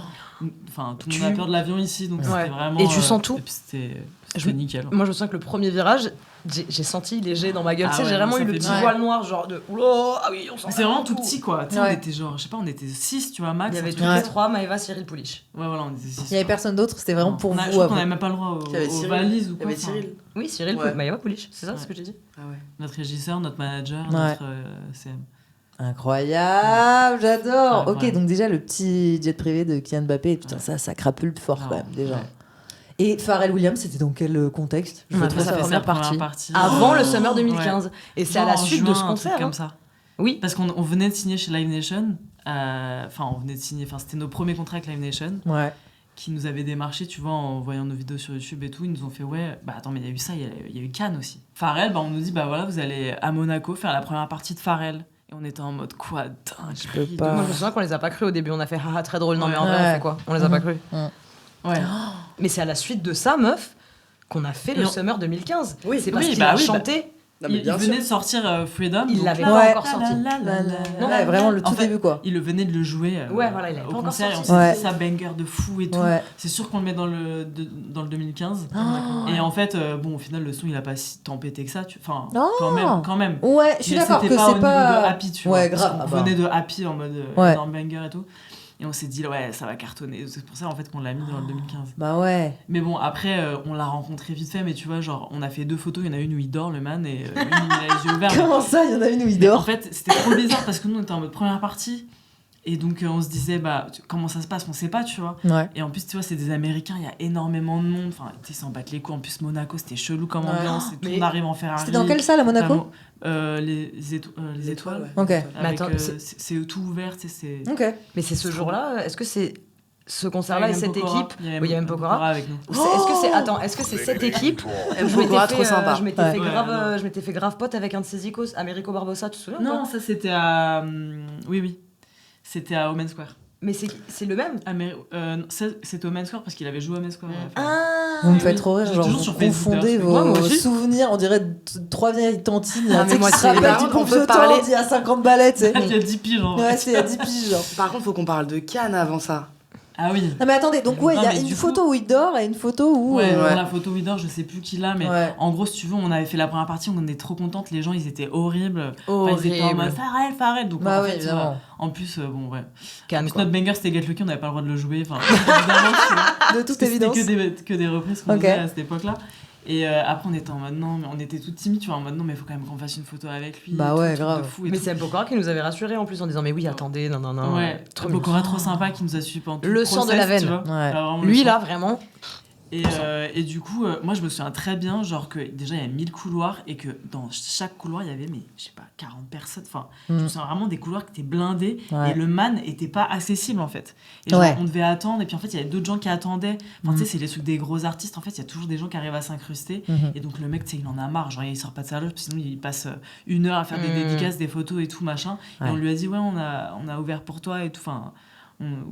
Enfin, tout le Tu- monde a peur de l'avion ici, donc Ouais. c'était vraiment. Et tu sens tout. Et puis c'était Je- nickel. Moi, je me souviens que le premier virage, j'ai senti léger dans ma gueule. Ah Tu sais, ouais, j'ai vraiment ça eu le fait petit bien. voile noir, genre de. Oh, ah oui, on sent. Mais c'est vraiment tout petit, quoi. Tu sais, Ouais. on était genre, je sais pas, on était 6, tu vois, max. Il y avait un tous truc Ouais. les comme ça. trois, Maëva, Cyril, Poulich. Ouais, voilà, on était 6. Il y avait personne d'autre, c'était vraiment pour Je vous. crois qu'on après. avait même pas le droit Il y avait aux Cyril. valises ou Il y quoi. avait enfin, Cyril. Oui, Cyril, Ouais. Maëva, Poulich. C'est ça Ouais. ce que j'ai dit. Ah ouais. Notre régisseur, notre manager, Ouais. notre CM. Incroyable, j'adore. Ouais, Ok, ouais. donc déjà le petit jet privé de Kylian Mbappé, putain, ça crapule fort quand même déjà. Ouais. Et Pharrell Williams, c'était dans quel contexte Je On veux a trop fait sa savoir. première partie. partie. Avant le Oh, Summer ouais. 2015. Et c'est à Genre la en suite de juin, ce un truc concert. comme hein. ça. Oui. Parce qu'on venait de signer chez Live Nation. Enfin, on venait de signer. Enfin, c'était nos premiers contrats avec Live Nation. Ouais. Qui nous avaient démarché, tu vois, en voyant nos vidéos sur YouTube et tout. Ils nous ont fait, ouais, bah attends, mais il y a eu ça, il y a eu Cannes aussi. Pharrell, bah on nous dit, bah voilà, vous allez à Monaco faire la première partie de Pharrell. Et on était en mode, quoi, dingue, Je peux pas. Moi, je me souviens qu'on les a pas cru au début. On a fait haha, très drôle. Non, mais en Ouais. vrai, on fait quoi? On les a pas cru. Ouais. Mais c'est à la suite de ça, meuf, qu'on a fait Et le on- Summer 2015. Oui, C'est parce oui, qu'il bah a oui, chanté. Non, mais Il bien sûr. venait de sortir Freedom. Il donc l'avait là, pas Ouais. encore sorti. Ouais, vraiment le En tout fait, début quoi. Il venait de le jouer Ouais, voilà, il avait au pas encore concert. Et on sorti. s'est Ouais. dit, ça banger de fou et tout. Ouais. C'est sûr qu'on le met dans le 2015. Ah. Et en fait, bon, au final, le son, il a pas si tant pété que ça. Enfin, Ah. quand même. Ouais, je suis Mais d'accord que c'était pas au c'est niveau pas. de Happy, tu Ouais, vois. grave. On Ah bah. venait de Happy en mode Ouais. énorme banger et tout. Et on s'est dit, ouais, ça va cartonner. C'est pour ça, en fait, qu'on l'a mis dans le 2015. Bah ouais. Mais bon, après, on l'a rencontré vite fait, mais tu vois, genre, on a fait 2 photos. Il y en a une où il dort, le man, et une où il a les yeux ouverts. Comment ça, il y en a une où il Mais en dort fait, c'était trop bizarre parce que nous, on était en mode première partie. Et donc, on se disait, comment ça se passe, on sait pas, tu vois. Ouais. Et en plus, tu vois, c'est des Américains, il y a énormément de monde. Enfin, ils s'en battent les couilles. En plus, Monaco, c'était chelou comme ambiance. Et tout le monde arrive en Ferrari. C'était dans quelle salle à Monaco? Les étoiles. Ouais. Ok. Avec, Mais attends, c'est tout ouvert, tu sais, c'est... Ok. Mais c'est ce jour-là, est-ce que c'est ce concert-là Ah, et cette équipe? Il y a Oui, il y a même Pokora avec nous. Est-ce que c'est cette équipe? Pokora, trop sympa. Je m'étais fait grave pote avec un de ses icos, Américo Barbosa, tu te souviens? Non, ça c'était à... Oui. C'était à Omen Square. Mais c'est le même? C'était Omen Square parce qu'il avait joué à Omen Square. Vous me faites trop rire, J'ai genre toujours vous sur Facebook, confondez Moi vos aussi. souvenirs, on dirait 3 vieilles tantines Ah, tu sais, mais moi, qui se c'est- rappellent par du contre, on groupe peut de parler- temps d'il y a 50 balais, tu sais. Il y a 10 piges, en vrai. Ouais, c'est il y a 10 piges, genre. Par contre, faut qu'on parle de Cannes avant ça. Ah oui. Non mais attendez, donc ouais, il y a mais une du photo où il dort et une photo où... Ouais, ouais. la photo Widor, je sais plus qui l'a, mais Ouais. en gros, si tu veux, on avait fait la première partie, on était trop contentes, les gens, ils étaient horribles. Enfin, ils étaient en mode Pharrell. Donc, Bah en oui, fait, évidemment. en plus, bon, ouais. Cannes, Parce que quoi. notre banger, c'était Get Lucky, on n'avait pas le droit de le jouer. Enfin, évidemment, tu vois. De toute C'était évidence. que des reprises qu'on Ok. faisait à cette époque-là. Et après, on était en mode non, mais on était toutes timides, tu vois, en mode non, mais il faut quand même qu'on fasse une photo avec lui. Bah tout, ouais, truc grave. de fou et Mais tout. c'est Pokora qui nous avait rassurés en plus en disant mais oui, attendez, non. Ouais, trop Pokora trop sympa qui nous a suivi pendant tout Le sang de la process, tu veine. vois. Ouais. Alors, vraiment, le Lui sang. là, vraiment. Et du coup, moi je me souviens très bien, genre que déjà il y a 1000 couloirs et que dans chaque couloir il y avait, mais je sais pas, 40 personnes. Enfin, je me souviens vraiment des couloirs qui étaient blindés Ouais. et le man était pas accessible en fait. Et genre, Ouais. on devait attendre, et puis en fait il y avait d'autres gens qui attendaient. Enfin, tu sais, c'est les trucs des gros artistes, en fait il y a toujours des gens qui arrivent à s'incruster. Mhm. Et donc le mec, tu sais, il en a marre, genre il sort pas de sa loge, sinon il passe 1 heure à faire des dédicaces, des photos et tout machin. Ouais. Et on lui a dit, ouais, on a ouvert pour toi et tout. Enfin,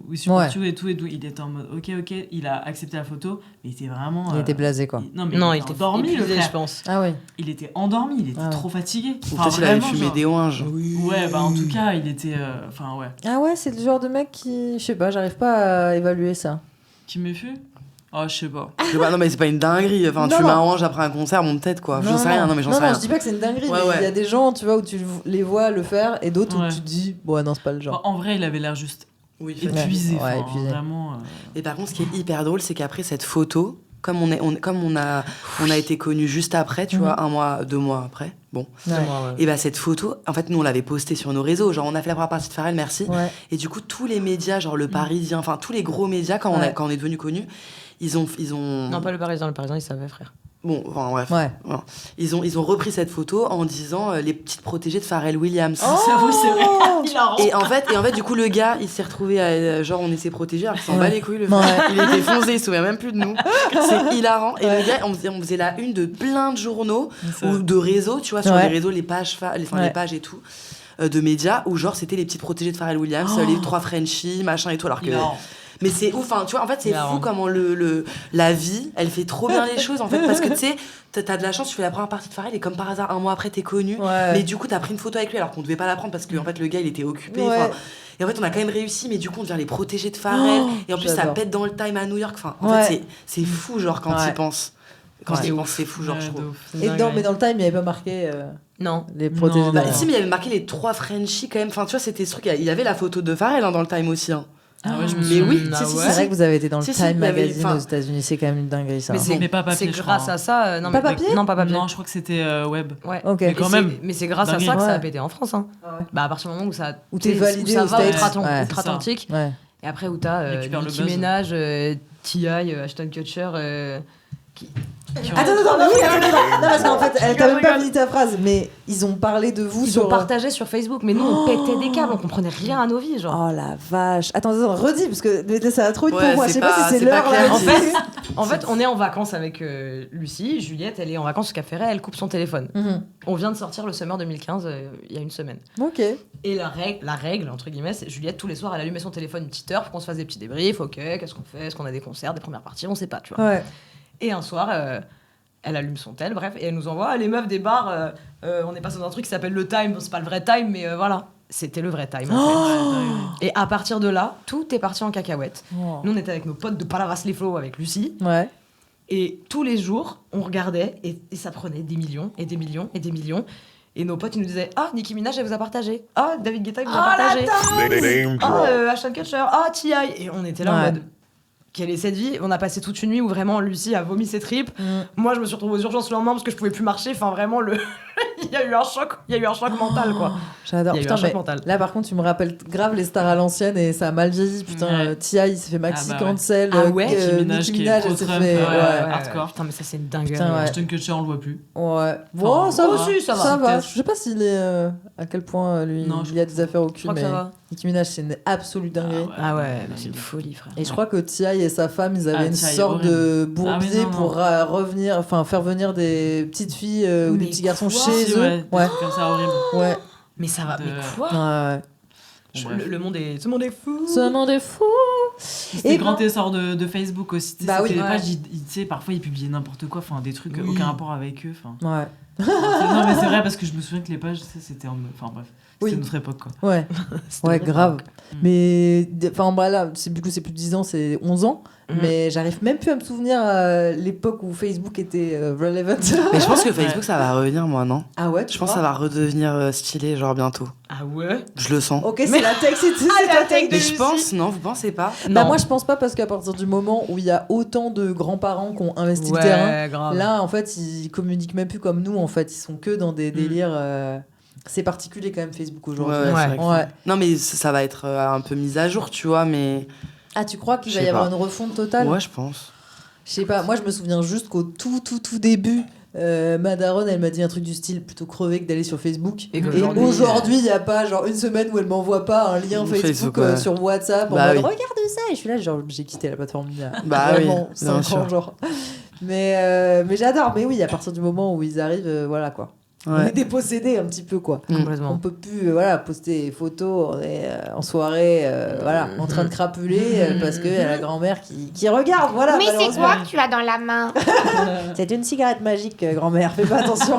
we support Ouais. you et tout. Il était en mode, ok, il a accepté la photo, mais il était vraiment. Il était blasé, quoi. Non, mais Non, il il était était endormi, le épuisé, frère. je pense. Ah oui. Il était endormi, il était Ah ouais. trop fatigué. Ou Enfin, peut-être il avait vraiment, fumé genre- des ouinges. Ouais, bah en tout cas, il était. Enfin, ouais. Ah ouais, c'est le genre de mec qui... Je sais pas, j'arrive pas à évaluer ça. Qui me fut Oh, je sais pas. Je sais pas, non, mais c'est pas une dinguerie. Enfin, Non, tu non. m'arranges après un concert, bon, peut-être quoi. J'en sais rien, non, mais j'en sais rien. je dis pas que c'est une dinguerie, Ouais, mais il y a ouais. des gens, tu vois, où tu les vois le faire et d'autres Ouais. où tu te dis, bon, non, c'est pas le genre. En vrai, il avait l'air juste Oui, épuisé. Ouais, enfin, épuisé. Vraiment. Et par contre, ce qui est hyper drôle, c'est qu'après cette photo, comme on a été connus juste après, tu Mhm. vois, 1 mois, 2 mois après, bon. Ouais. Et bah cette photo, en fait, nous on l'avait postée sur nos réseaux, genre on a fait la première partie de Pharrell, merci. Ouais. Et du coup, tous les médias, genre le Parisien, enfin tous les gros médias, quand on est devenu connus, ils ont. Non, pas le Parisien, il savait, frère. Bon, enfin bref. Ouais. Voilà. Ils ont repris cette photo en disant les petites protégées de Pharrell Williams. J'avoue, c'est vrai. Il a Et en fait, du coup, le gars, il s'est retrouvé à genre on est ses protégés, alors qu'il s'en Ouais. bat les couilles, le Ouais. frère. Il était foncé, il se souvient même plus de nous. C'est hilarant. Et le gars, on faisait la une de plein de journaux ou de réseaux, tu vois, sur Ouais. les réseaux, les pages, Ouais. les pages et tout, de médias, où genre c'était les petites protégées de Pharrell Williams, les 3 Frenchies, machin et tout, alors que. Hilarant. Mais c'est ouf, hein, tu vois, en fait, c'est Hilarant. fou comment la vie, elle fait trop bien les choses, en fait, parce que tu sais, t'as de la chance, tu fais la première partie de Pharrell et comme par hasard, 1 mois après, t'es connu. Ouais. Mais du coup, t'as pris une photo avec lui alors qu'on devait pas la prendre parce que en fait, le gars, il était occupé. Ouais. enfin, Et en fait, on a quand même réussi, mais du coup, on devient les protégés de Pharrell. Oh, et en plus, ça j'adore. pète dans le Time à New York. Enfin, en Ouais. fait, c'est fou, genre, quand Ouais. tu penses. Quand Ouais. tu penses, c'est fou, genre, Ouais, je de trouve. ouf. Et mais dans le time, il n'y avait pas marqué Non. les protégés Non, de Bah, la- si, mais il y avait marqué les 3 Frenchies quand même. Enfin, tu vois, c'était ce truc. Il y avait la photo de Pharrell hein, dans le Time aussi. Hein. Ah ouais, je me Mais souviens. oui, Ah si, si, ouais. C'est vrai que vous avez été dans le Si, si, Time il y avait- Magazine enfin- aux États-Unis, c'est quand même une dinguerie ça. Mais hein. c'est Mais pas papier, c'est je grâce crois. à ça. Non, Pas mais- papier Non, pas papier. Non, je crois que c'était web. Ouais. Ok. Mais quand même. Mais c'est grâce à Dinguerie. ça que ça a Ouais. pété en France. Hein. Ah ouais. Bah, à partir du moment où ça. Où t'es tu sais, validé ça aux va States. outre-Atlant- Ouais. outre-Atlantique. Ouais. Et après, où t'as Récupère le Nicki buzz. Minaj, T.I., Ashton Kutcher. Attends, mais oui, attends. Non, parce qu'en fait, elle t'a même pas fini ta phrase, mais ils ont parlé de vous Ils sur. ont partagé sur Facebook, mais nous, on pétait des câbles, on comprenait rien à nos vies, genre. Oh la vache. Attends, redis, parce que mais là, ça va trop vite Ouais, pour moi. Je c'est sais pas pas- si c'est c'est l'heure pas là. clair. En fait, on est en vacances avec Lucie. Juliette, elle est en vacances au Cap Ferret, elle coupe son téléphone. Mhm. On vient de sortir le Summer 2015 il y a une semaine. Ok. Et la règle, entre guillemets, c'est Juliette, tous les soirs, elle allumait son téléphone une petite heure pour qu'on se fasse des petits débriefs. Ok, qu'est-ce qu'on fait? Est-ce qu'on a des concerts, des premières parties? On sait pas, tu vois. Ouais. Et un soir, elle allume son tel, bref, et elle nous envoie les meufs des bars. On est passé dans un truc qui s'appelle le Time. Bon, c'est pas le vrai Time, mais voilà. C'était le vrai Time, en fait. Et à partir de là, tout est parti en cacahuète. Oh. Nous, on était avec nos potes de Palavas les Flots, avec Lucie. Ouais. Et tous les jours, on regardait et ça prenait des millions et des millions et des millions. Et nos potes, ils nous disaient: ah, Nicki Minaj, elle vous a partagé. Ah, David Guetta, il vous a partagé. Ah, Ashton Kutcher. Ah, T.I. Et on était là en Ouais. mode: quelle est cette vie. On a passé toute une nuit où vraiment Lucie a vomi ses tripes. Moi, je me suis retrouvée aux urgences le lendemain parce que je pouvais plus marcher. Enfin, vraiment, il y a eu un choc mental, quoi. J'adore. Il y a eu Putain, un choc mais mental. là, par contre, tu me rappelles grave les stars à l'ancienne et ça a mal vieilli. Putain, T.I. il s'est fait maxi Ah bah ouais. cancel. Ah ouais, Nicki Minaj, elle s'est pro-Trump, fait. ouais. Hardcore. Putain, mais ça, c'est une dinguerie. Putain, ouais. Ashton Kutcher, on le voit plus. Ouais. Bon, Enfin, ça va. aussi, ça va. Ça va. Peut-être. Je sais pas s'il est. À quel point lui, Non, il y a des affaires au cul, Je crois que mais ça va. Nicki Minaj, c'est une absolue dinguerie. Ah ouais, c'est une folie, frère. Et je crois que T.I. et sa femme, ils avaient une T.I. sorte de horrible. bourbier Ah oui, non, pour revenir, enfin faire venir des petites filles ou Mais des petits garçons quoi chez Si, eux. ouais, des Ouais. trucs comme ça horrible. Ouais. Mais ça va, De- mais quoi Ouais. Le monde est fou. Ce monde est fou. C'était Et le grand ben- essor de Facebook aussi. Bah oui. C'était les Ouais. pages, tu sais, parfois ils publiaient n'importe quoi, enfin des trucs Oui. aucun rapport avec eux. Enfin. Ouais. Non mais c'est vrai parce que je me souviens que les pages, c'était en mode. Enfin bref, Oui. c'était notre époque quoi. Ouais. C'était Ouais, bon. grave. Mm. Mais enfin voilà, du coup c'est plus de 10 ans, c'est 11 ans. Mhm. Mais j'arrive même plus à me souvenir l'époque où Facebook était relevant. Mais je pense que Facebook, ça va revenir, moi, non? Ah ouais, Je pense que ça va redevenir stylé, genre bientôt. Ah ouais Je le sens. Ok, c'est la tech, c'est la la tech. tech de Mais je Lucie. pense, non, vous pensez pas? Bah Non. moi je pense pas parce qu'à partir du moment où il y a autant de grands-parents qui ont investi Ouais, le terrain, grave. là en fait ils communiquent même plus comme nous en fait, ils sont que dans des délires. C'est particulier quand même Facebook aujourd'hui. Ouais, c'est Ouais. vrai que- Ouais. Non, mais ça va être un peu mis à jour, tu vois, mais. Ah tu crois qu'il Je va y sais avoir pas. une refonte totale? Ouais, je pense. Je sais pas, moi je me souviens juste qu'au tout début, ma daronne elle m'a dit un truc du style plutôt crevé que d'aller sur Facebook. Et Et qu'aujourd'hui, aujourd'hui, il y a pas genre une semaine où elle m'envoie pas un lien Facebook, Facebook, ouais. sur WhatsApp en Bah mode oui. regarde ça. Et je suis là, genre j'ai quitté la plateforme il y a Bah vraiment oui, 5 bien ans, sûr. genre. Mais j'adore, mais oui, à partir du moment où ils arrivent, voilà quoi. On est Ouais. dépossédés un petit peu quoi. On Complètement. peut plus voilà, poster des photos, on est en soirée, voilà, en train de crapuler parce qu'il y a la grand-mère qui regarde, voilà. Mais c'est malheureusement. quoi que tu as dans la main? C'est une cigarette magique, grand-mère, fais pas attention.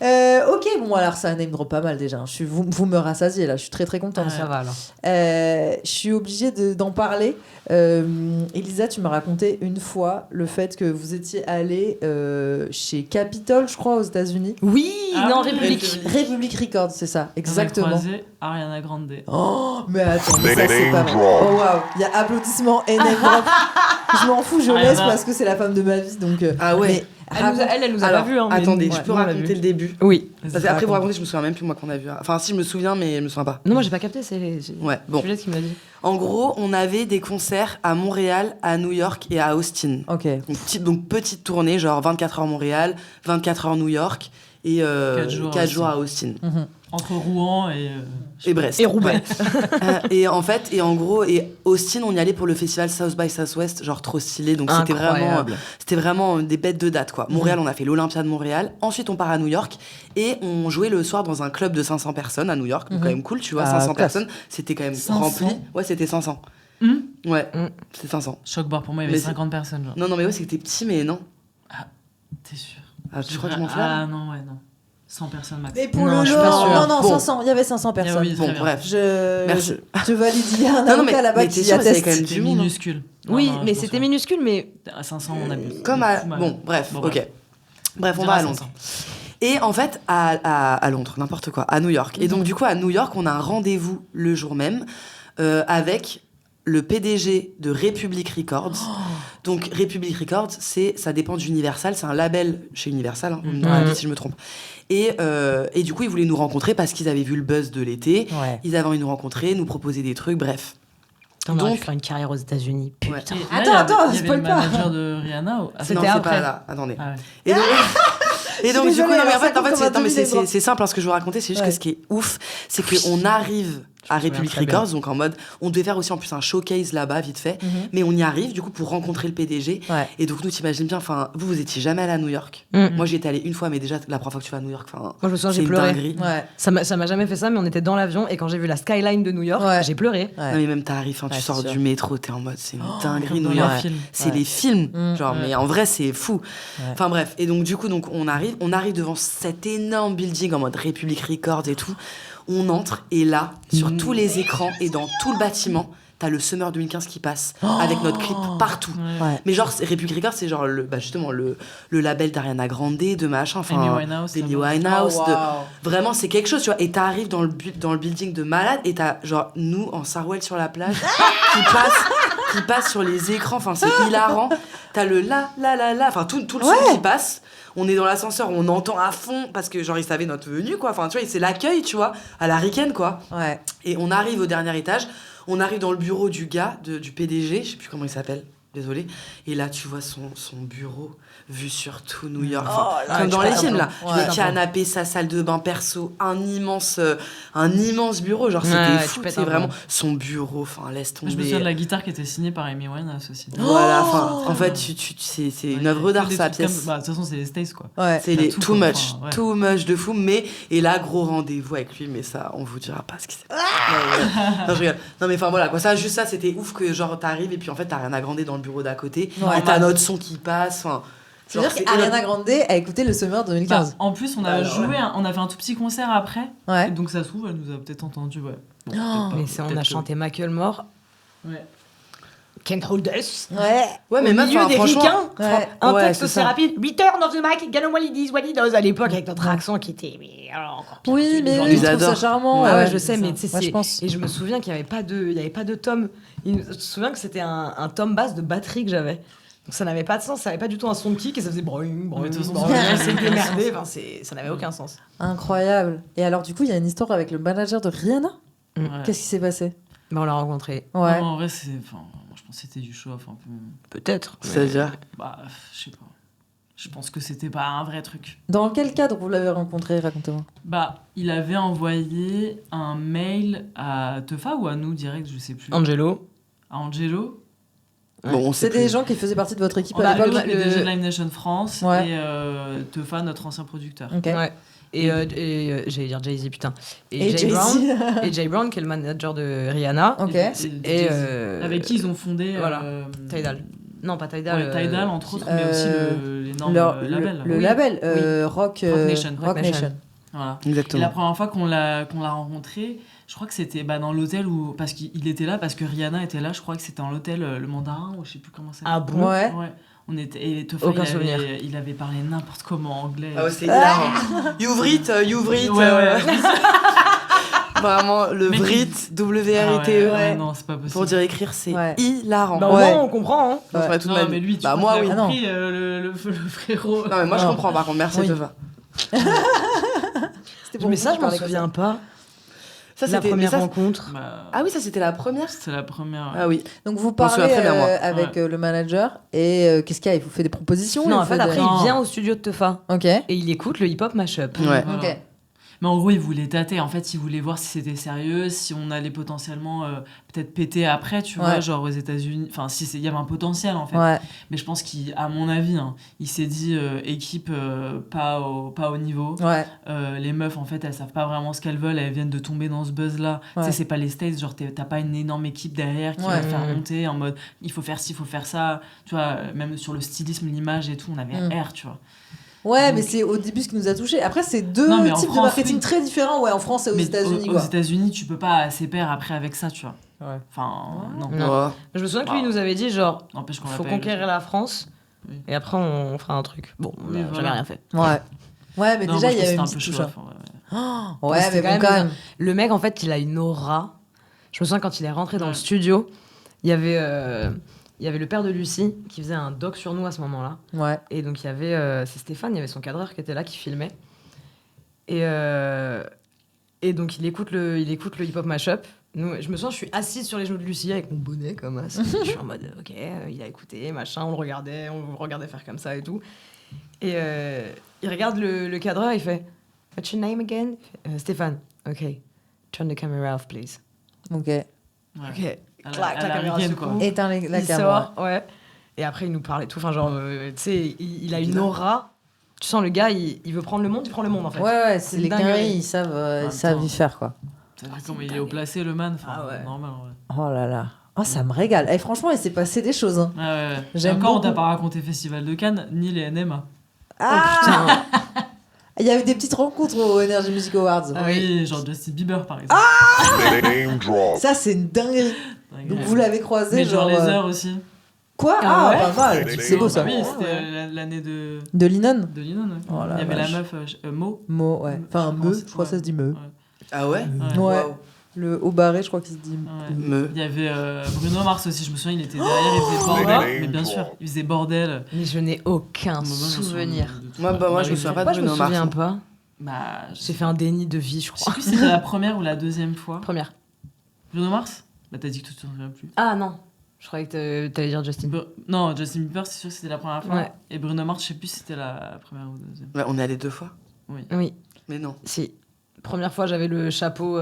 Ok, bon, alors ça name drop pas mal déjà. Vous me rassasiez là, je suis très très contente. Ça va alors. Je suis obligée d'en parler. Elisa, tu m'as raconté une fois le fait que vous étiez allée chez Capitol, je crois, aux États-Unis. Oui, Ah non, oui, République. République Records, c'est ça, On a exactement. croisé Ariana Grande. Oh, mais attends, mais ça c'est pas vrai. Oh waouh, il y a applaudissements et name drop. Je m'en fous, je Ariana. laisse parce que c'est la femme de ma vie, donc. Ah ouais. mais Elle nous a Alors, pas vu. Hein, mais attendez, nous, je ouais, peux nous, on l'a raconter vu. le début. Oui. Parce que après, vous racontez, je me souviens même plus moi qu'on a vu. Enfin, si, je me souviens, mais je me souviens pas. Non, moi j'ai pas capté, c'est Ouais, bon. Juliette qui me l'a dit. En gros, on avait des concerts à Montréal, à New York et à Austin. Ok. Donc petite tournée, genre 24 heures Montréal, 24 heures New York et 4 jours à Austin. Mhm. Entre Rouen et. Brest. Et Roubaix. Et en fait, et en gros, et Austin, on y allait pour le festival South by Southwest, genre trop stylé. Donc Incroyable. c'était vraiment des bêtes de date, quoi. Montréal, on a fait l'Olympia de Montréal. Ensuite, on part à New York et on jouait le soir dans un club de 500 personnes à New York. Donc quand même cool, tu vois, Ah, 500 classe. personnes. C'était quand même 500. rempli. Ouais, c'était 500. Ouais, c'était 500. Choc bar pour moi, il y avait Mais c'est- 50 personnes. Genre. Non, non, mais ouais, c'était petit, mais non. T'es sûr? Ah, tu crois que je m'en fais Ah non, ouais, non. 100 personnes max. Et pour Non, le je suis pas Nord, sûre. non, Bon. 500, il y avait 500 personnes. oui, Bon, très bien. bref. Je valide, il y a un Non, non, mais- avocat là-bas mais qui t'es sûr, c'est atteste. quand même C'était du monde, hein. minuscule. Oui, Non, non, mais je c'était pense minuscule, mais pas. À 500, on abuse. Comme à. Fou, mal. Bon, bref, Bon, ok. Bref, on dira va à Londres. 500. Et en fait, à Londres, n'importe quoi, à New York. Et donc, du coup, à New York, on a un rendez-vous le jour même avec le PDG de Republic Records. Donc, Republic Records, ça dépend d'Universal, c'est un label chez Universal, hein, vous me direz si je me trompe. Et du coup, ils voulaient nous rencontrer parce qu'ils avaient vu le buzz de l'été. Ouais. Ils avaient envie de nous rencontrer, nous proposer des trucs, bref. on aurait Donc- pu faire une carrière aux États-Unis. Ouais. Putain. Et là, Attends, il y avait- attends, il y avait spoil le pas. manager de Rihanna. C'était Non, c'est après. pas là, attendez. Ah ouais. Et donc, et donc, du désolée, coup, non, mais en alors, fait, ça compte comme un non, mais demi-débat. c'est simple, hein, ce que je vous racontais, c'est juste Ouais. que ce qui est ouf, c'est qu'on arrive à me souviens Republic très bien. Records, donc en mode, on devait faire aussi en plus un showcase là-bas, vite fait, Mhm. mais on y arrive, du coup, pour rencontrer le PDG. Ouais. Et donc, nous, t'imagines bien, enfin, vous étiez jamais allé à New York. Mm. Moi, j'y étais allée une fois, mais déjà, la première fois que tu vas à New York, enfin, Moi, je me souviens, c'est j'ai une pleuré. dinguerie. Ouais. Ça m'a jamais fait ça, mais on était dans l'avion et quand j'ai vu la skyline de New York, Ouais. j'ai pleuré. Ouais. Non, mais même t'arrives, hein, Ouais, tu c'est sors sûr. du métro, t'es en mode, c'est une dinguerie, Comme New dans York. les films. C'est Ouais. les films, Mm. genre, Ouais. mais en vrai, c'est fou. Ouais. Enfin bref, et donc du coup, on arrive devant cet énorme building en mode Republic Records et tout. On entre et là, sur tous les écrans et dans tout le bâtiment, t'as le Summer 2015 qui passe avec notre clip partout. Ouais. Ouais. Mais genre, Republic Records, c'est genre justement le label d'Ariana Grande, de machin, Amy enfin, Winehouse, d'Amy là-bas. Winehouse, Oh, de- wow. Vraiment, c'est quelque chose, tu vois. Et t'arrives dans le building de malade et t'as genre nous en Sarwell sur la plage qui passe qui passe sur les écrans, enfin c'est hilarant. T'as le la, enfin tout le son qui passe. On est dans l'ascenseur, on entend à fond, parce que genre ils savaient notre venue, quoi. Enfin, tu vois, c'est l'accueil, tu vois, à la ricaine, quoi. Ouais. Et on arrive au dernier étage, on arrive dans le bureau du gars, du PDG, je sais plus comment il s'appelle, désolé. Et là, tu vois son bureau vu sur tout New York. Enfin, comme dans les films, là. Ouais. Le canapé, sa salle de bain perso, un immense bureau. Genre, c'était fou, c'est vraiment son bureau. Enfin, laisse tomber. Je me souviens de la guitare qui était signée par Amy Winehouse aussi. Voilà, enfin, en fait, c'est une œuvre d'art, sa pièce. De toute façon, c'est les States, quoi. Ouais. C'est les too much de fou, et là, gros rendez-vous avec lui, mais ça, on vous dira pas ce qui s'est passé. Non, je rigole. Non, mais enfin, voilà, quoi, juste ça, c'était ouf que, genre, t'arrives, et puis en fait, t'as Ariana Grande dans le bureau d'à côté, et t'as notre son qui passe, enfin... C'est-à-dire qu'Ariana Grande a écouté le Summer 2015. En plus, on a on a fait un tout petit concert après, ouais. donc ça se trouve, elle nous a peut-être entendu, ouais. Bon, mais on a chanté Macklemore. Ouais. Can't Hold Us. Ouais, mais au milieu des franchement, ricains, un texte aussi rapide. Return of the Mac, Gonna what it is, what it does, à l'époque, avec notre accent qui était encore pire. Oui, mais ils je trouve ça adorent. charmant. Ouais, je sais, mais tu sais, je pense. et je me souviens qu'il n'y avait pas de tome. Je me souviens que c'était un tome basse de batterie que j'avais. Donc ça n'avait pas de sens, ça n'avait pas du tout un son de kick et ça faisait broing, Mais de toute façon, c'est démerdé, enfin, ça n'avait aucun sens. Incroyable. Et alors, du coup, il y a une histoire avec le manager de Rihanna. Ouais. Qu'est-ce qui s'est passé? On l'a rencontré. Ouais. Non, en vrai, je pense que c'était du show-off un peu. Peut-être. C'est-à-dire Bah, je sais pas. Je pense que c'était pas un vrai truc. Dans quel cadre vous l'avez rencontré? Racontez-moi. Bah, il avait envoyé un mail à Teufa ou à nous direct, je sais plus. Angelo. À Angelo. Bon, C'est des gens qui faisaient partie de votre équipe à Le l'époque. PDG de Live Nation France Ouais. et Teufa, notre ancien producteur. Ok. Ouais. Et j'allais dire Jay-Z, putain. Et Jay Jay-Z. Brown. Et Jay Brown, qui est le manager de Rihanna. Ok. Et avec qui ils ont fondé voilà. Tidal. Non, pas Tidal. Ouais, Tidal, entre autres, mais aussi l'énorme label. Le Oui. label, Oui. Rock Nation. Rock Nation. Voilà. Exactement. Et la première fois qu'on l'a rencontré, je crois que c'était dans l'hôtel où parce qu'il était là, parce que Rihanna était là. Je crois que c'était dans l'hôtel Le Mandarin ou je sais plus comment ça. Ah bon? Ouais. On était et Teufa, Aucun souvenir. il avait parlé n'importe comment anglais. Ah ouais, c'est hilarant. You've it. Ouais. Vraiment, le Mais Vrit, W-R-I-T-E. ouais, non, c'est pas possible. Pour dire écrire, c'est Ouais. hilarant. Bah, au moins, on comprend, hein. Non, c'est pas toute Non, ma vie. mais lui, tu Bah, crois moi, qu'il oui. a compris, le frérot. Non, mais moi, je Non. comprends, par contre. Merci, Oui. Teufa. C'était Mais vous ça, qui je m'en parlez comme souviens pas. Ça, La c'était première ça, rencontre. Bah, Ah oui, ça, c'était la première. c'était la première. Ah oui. Donc vous m'en parlez souviens très bien, moi. avec le manager et qu'est-ce qu'il y a? Il vous fait des propositions? Non, il en vous fait, fait après, des- il vient au studio de Teufa. Ok. Et il écoute le hip-hop mashup. Ouais. Voilà. Ok. Mais en gros, il voulait tâter. En fait, il voulait voir si c'était sérieux, si on allait potentiellement peut-être péter après, tu vois, Ouais. genre aux États-Unis. Enfin, il y avait un potentiel en fait. Ouais. Mais je pense qu'à mon avis, il s'est dit équipe pas au niveau. Ouais. Les meufs, en fait, elles savent pas vraiment ce qu'elles veulent. Elles viennent de tomber dans ce buzz-là. Ouais. Tu sais, c'est pas les States. Genre, t'as pas une énorme équipe derrière qui va te faire monter en mode il faut faire ci, il faut faire ça. Tu vois, même sur le stylisme, l'image et tout, on avait un air, tu vois. Ouais, Donc- mais c'est au début ce qui nous a touchés. Après, c'est deux Non, mais en types de France, marketing oui. très différents, ouais, en France et aux Mais États-Unis, aux quoi. États-Unis, tu peux pas assez pair après avec ça, tu vois. Ouais. Enfin, non. Non. Ouais. Je me souviens que lui, il nous avait dit, genre, N'empêche qu'on faut l'appelle. conquérir la France. Oui. Et après, on fera un truc. Bon, Oui, j'avais voilà. rien fait. Ouais. Ouais, mais Non, déjà, moi, il y je avait pense une que petite c'était un touche. peu chaud, hein. Mais Ouais, c'était mais bon, quand même. Le mec, en fait, il a une aura. Je me souviens quand il est rentré dans Ouais. le studio, il y avait le père de Lucie qui faisait un doc sur nous à ce moment-là. Ouais. Et donc, il y avait... c'est Stéphane, il y avait son cadreur qui était là, qui filmait. Et donc, il écoute le hip-hop mashup. Nous, je me souviens, je suis assise sur les genoux de Lucie avec mon bonnet comme ça. Je suis en mode, ok, il a écouté, machin, on le regardait faire comme ça et tout. Et il regarde le cadreur, il fait What's your name again? Stéphane. Ok. Turn the camera off, please. Ok. Ouais. Ok. À Clac, la la caméra week-end, se quoi. coupe. Éteins la Il caméra. sort, ouais. Et après, il nous parle et tout. Enfin, genre, tu sais, il a une aura. Tu sens le gars, il veut prendre le monde, il prend le monde en fait. Ouais, ouais, c'est une les dinguerie. quinries, ils savent y faire, quoi. T'as vu comment il est haut placé, le man? Enfin, Ah ouais. normal, en vrai. Oh là là. Oh, ça me régale. Et franchement, il s'est passé des choses. Hein. Ouais, ouais. J'aime Encore, on t'a beaucoup. pas raconté Festival de Cannes, ni les NMA. Ah Il y a eu des petites rencontres aux Energy Music Awards. Ah oui, genre Justin Bieber, par exemple. Name drop. Ça, c'est une dinguerie. Donc, vous l'avez croisé, Mais genre les euh, heures aussi. Quoi? Ah Ah, ouais pas mal. C'est beau, ça. Oui, Ouais, c'était ouais. l'année de De Linon Linon. Ouais. Oh la Il y avait vache. la meuf Mo. Mo, ouais. Enfin, Je me, pense, je crois que ça se dit me. Ah ouais? Ouais. Waouh. Le haut barré, je crois qu'il se dit. Ouais. Il y avait Bruno Mars aussi, je me souviens, il était derrière, il faisait bordel. Mais bien sûr, il faisait bordel. Mais je n'ai aucun souvenir. Moi, je me souviens pas de Bruno Mars. Je me souviens pas. Bah, j'ai fait un déni de vie, je Je sais crois. plus si c'était la première ou la deuxième fois. Première. Bruno Mars ? Bah t'as dit que tu te souviens plus. Ah non, je croyais que t'allais dire Justin. Non, Justin Bieber, c'est sûr que c'était la première fois. Ouais. Et Bruno Mars, je sais plus si c'était la première ou la deuxième. Ouais, on est allé 2 fois. Oui. Mais non. Si. Première fois, j'avais le chapeau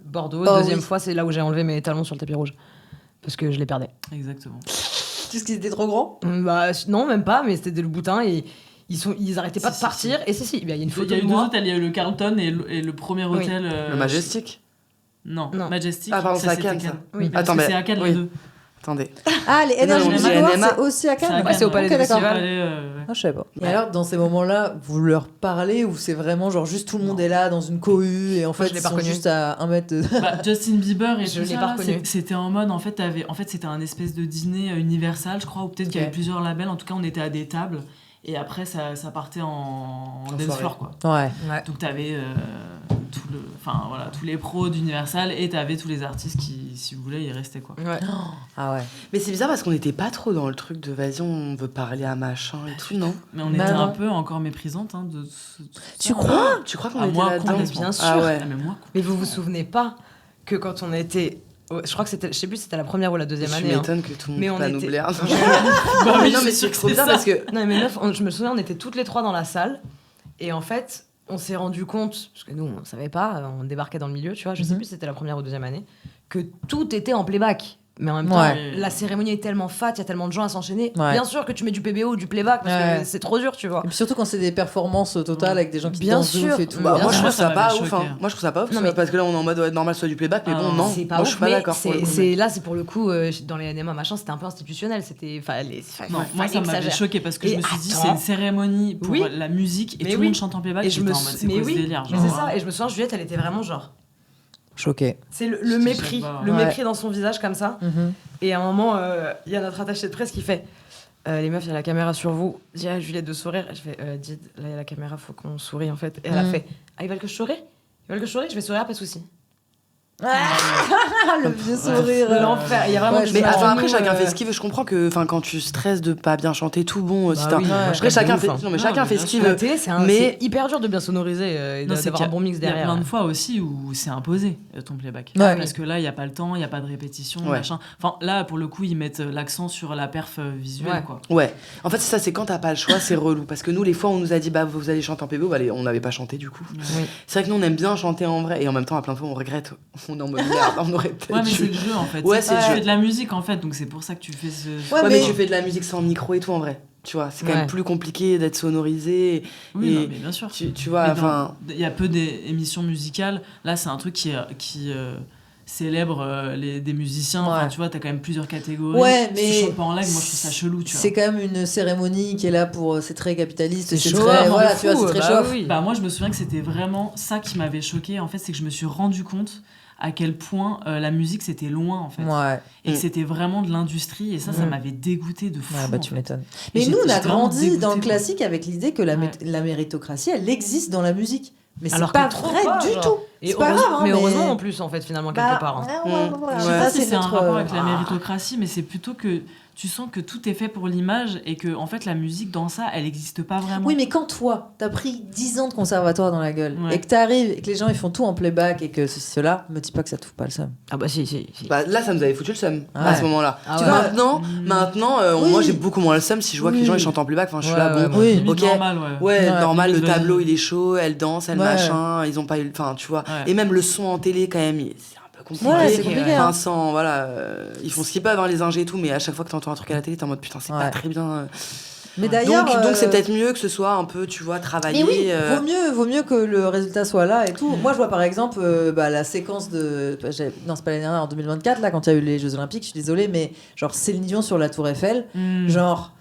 Bordeaux. Deuxième fois, c'est là où j'ai enlevé mes talons sur le tapis rouge. Parce que je les perdais. Exactement. Parce qu'ils étaient trop grands ? Bah non, même pas, mais c'était le boutin et ils arrêtaient pas de partir. Et si, il y a une photo Il y a eu de deux moi. hôtels, il y a eu le Carlton et le premier hôtel. Le Majestic. Non, Non. Majestic. Ah, pardon, c'est à c'était Cannes, ça. Oui. Attends, mais c'est à Cannes les deux. Attendez. Ah, les Energy Non, Music les Awards, NMA. c'est aussi à Cannes. Ouais, c'est au Palais Ok, des d'accord. Festivals. Ah, je sais pas. Et alors, dans ces moments-là, vous leur parlez ou c'est vraiment genre juste tout le monde est là dans une cohue et en fait je l'ai ils pas sont reconnu. juste à 1 mètre de... Bah, Justin Bieber et Je tout l'ai ça, pas là, reconnu. c'était en mode, en fait, c'était un espèce de dîner Universal, je crois, ou peut-être qu'il y avait plusieurs labels. En tout cas, on était à des tables. Et après, ça partait en dance floor, quoi. Ouais. Donc t'avais tous les pros d'Universal et t'avais tous les artistes qui, si vous voulez, y restaient, quoi. Ouais. Ah ouais. Mais c'est bizarre parce qu'on n'était pas trop dans le truc de vas-y, on veut parler à machin et tout, non? Mais on était Bah, un non. peu encore méprisante de Tu crois? Tu crois qu'on Ah, était moi, là-dedans? complètement. Bien sûr. Ah ouais. Ah, mais moi, Mais vous vous souvenez pas que quand on était. Je crois que c'était. Je sais plus si c'était la première ou la deuxième Tu année. hein. m'étonnes que tout le Mais monde on va nous était- blaire. Bah oui, non, mais c'est sûr c'est que trop c'est bizarre ça. parce que. Non, mais meuf, je me souviens, on était toutes les trois dans la salle. Et en fait, on s'est rendu compte, parce que nous, on savait pas, on débarquait dans le milieu, tu vois, je sais plus si c'était la première ou deuxième année, que tout était en playback. Mais en même temps, Ouais. la cérémonie est tellement fat, il y a tellement de gens à s'enchaîner. Ouais. Bien sûr que tu mets du PBO ou du playback, parce Ouais. que c'est trop dur, tu vois. Et puis surtout quand c'est des performances totales avec des gens qui Bien dansent de sûr. ouf et tout. Bah, Bien moi, je sûr, trouve ça ça pas m'avait ouf. choqué. Moi, je trouve ça pas ouf. Non, mais- Parce que là, on est en mode normal, soit du playback. Mais Ah, bon, non, non. C'est pas Moi, je ouf, suis pas mais d'accord. pour le coup, mais- là, c'est pour le coup, dans les NMA, machin, c'était un peu institutionnel. C'était. Non, moi ça m'avait gère. choqué parce que Et je me suis dit attends. c'est une cérémonie pour Oui. la musique et Mais tout le oui. monde chante en playback Et et je j'étais me en mode c'est mais quoi ce oui, délire mais genre, c'est ça. Et je me souviens, Juliette, elle était vraiment genre. Choqué. C'est le Je mépris, sais pas. le Ouais. mépris dans son visage comme ça. Et à un moment, il y a notre attaché de presse qui fait les meufs, il y a la caméra sur vous. Dis à Juliette de sourire. Je fais Did, là il y a la caméra, faut qu'on sourie en fait. Et elle a fait ils veulent que je sourie. Ils veulent que je sourie, je vais sourire, pas de souci. Le vieux sourire. L'enfer. Il y a vraiment. Ouais, du Mais mal. attends, après, Nous, chacun fait ce qu'il veut. Je comprends que quand tu stresses de pas bien chanter, tout bon. Si Bah t'as- oui, moi, je Après, rêve chacun de fait ouf, hein. non, mais Non, chacun mais fait bien ce qu'il La veut. télé, c'est Mais- hyper dur de bien sonoriser et Non, c'est d'avoir un qu'il y a- bon mix Il y a derrière. plein de fois aussi où c'est imposé ton playback. Ouais. Parce que là, il n'y a pas le temps, il n'y a pas de répétition, Ouais. machin. Enfin, là, pour le coup, ils mettent l'accent sur la perf visuelle, Ouais. quoi. Ouais. En fait, c'est ça, c'est quand t'as pas le choix, c'est relou. Parce que nous, les fois, on nous a dit, bah, vous allez chanter en PBO, bah, on n'avait pas chanté du coup. Oui. C'est vrai que nous, on aime bien chanter en vrai. Et en même temps, à plein de fois, on regrette. On est en mode merde, on aurait peut-être. Ouais, mais c'est dû. le jeu en fait. Ouais, Tu c'est le jeu. fais de la musique en fait, donc c'est pour ça que tu fais ce. Ouais, Ouais, mais- mais tu fais de la musique sans micro et tout en vrai. Tu vois, c'est quand Ouais. même plus compliqué d'être sonorisé. Oui, et non, mais bien sûr. tu vois, Mais enfin. il y a peu d'émissions musicales. Là, c'est un truc qui célèbre des musiciens. Enfin, Ouais. tu vois, t'as quand même plusieurs catégories. Ouais, Si mais tu chantes pas en live, moi je trouve ça chelou, tu vois. C'est quand même une cérémonie qui est là pour. C'est très capitaliste, c'est chaud, très. on Voilà, s'en tu vois, fout, c'est très bah chaud. oui. Bah moi je me souviens que c'était vraiment ça qui m'avait choqué en fait, c'est que je me suis rendu compte à quel point la musique c'était loin en fait Ouais. et que c'était vraiment de l'industrie et ça m'avait dégoûté de fou. Ouais, bah en tu fait. m'étonnes. Et Mais nous, on a j'étais vraiment grandi dégoûtée, dans le quoi. classique avec l'idée que Ouais. la méritocratie, elle existe dans la musique. Mais c'est Alors pas que trop vrai pas, du genre. tout. Et C'est pas heureusement- grave, hein, mais mais- heureusement en plus, en fait, finalement, quelque Bah, part. hein. ouais, ouais, ouais, Ouais. Je sais ça, pas si c'est un notre, rapport avec la méritocratie, mais c'est plutôt que tu sens que tout est fait pour l'image et que en fait la musique dans ça, elle n'existe pas vraiment. Oui, mais quand toi, t'as pris 10 ans de conservatoire dans la gueule Ouais. et que t'arrives et que les gens ils font tout en playback et que ceci, cela, me dis pas que ça te fout pas le seum. Ah bah si. Bah, là, ça nous avait foutu le seum Ouais. à ce moment-là. Ah Tu ouais. vois, maintenant Oui. moi j'ai beaucoup moins le seum si je vois que les gens ils chantent en playback. Enfin, je suis Ouais, là, ouais, bon, oui. Limite ok. normal, ouais. Ouais, Ouais, normal, le limite, tableau vas-y. il est chaud, elle danse, elle Ouais. machin, ils ont pas eu. Enfin, tu vois. Ouais. Et même le son en télé, quand même, c'est un peu compliqué. Ouais, c'est compliqué. Enfin, hein. sans, voilà, ils font ce qu'ils peuvent, hein, les ingés et tout, mais à chaque fois que t'entends un truc à la télé, t'es en mode putain, c'est Ouais. pas très bien. Mais d'ailleurs. Donc c'est peut-être mieux que ce soit un peu, tu vois, travaillé. Mais oui, vaut mieux que le résultat soit là et tout. Moi, je vois par exemple la séquence de. Non, c'est pas l'année dernière, en 2024, là, quand il y a eu les Jeux Olympiques, je suis désolée, mais genre Céline Dion sur la Tour Eiffel, genre.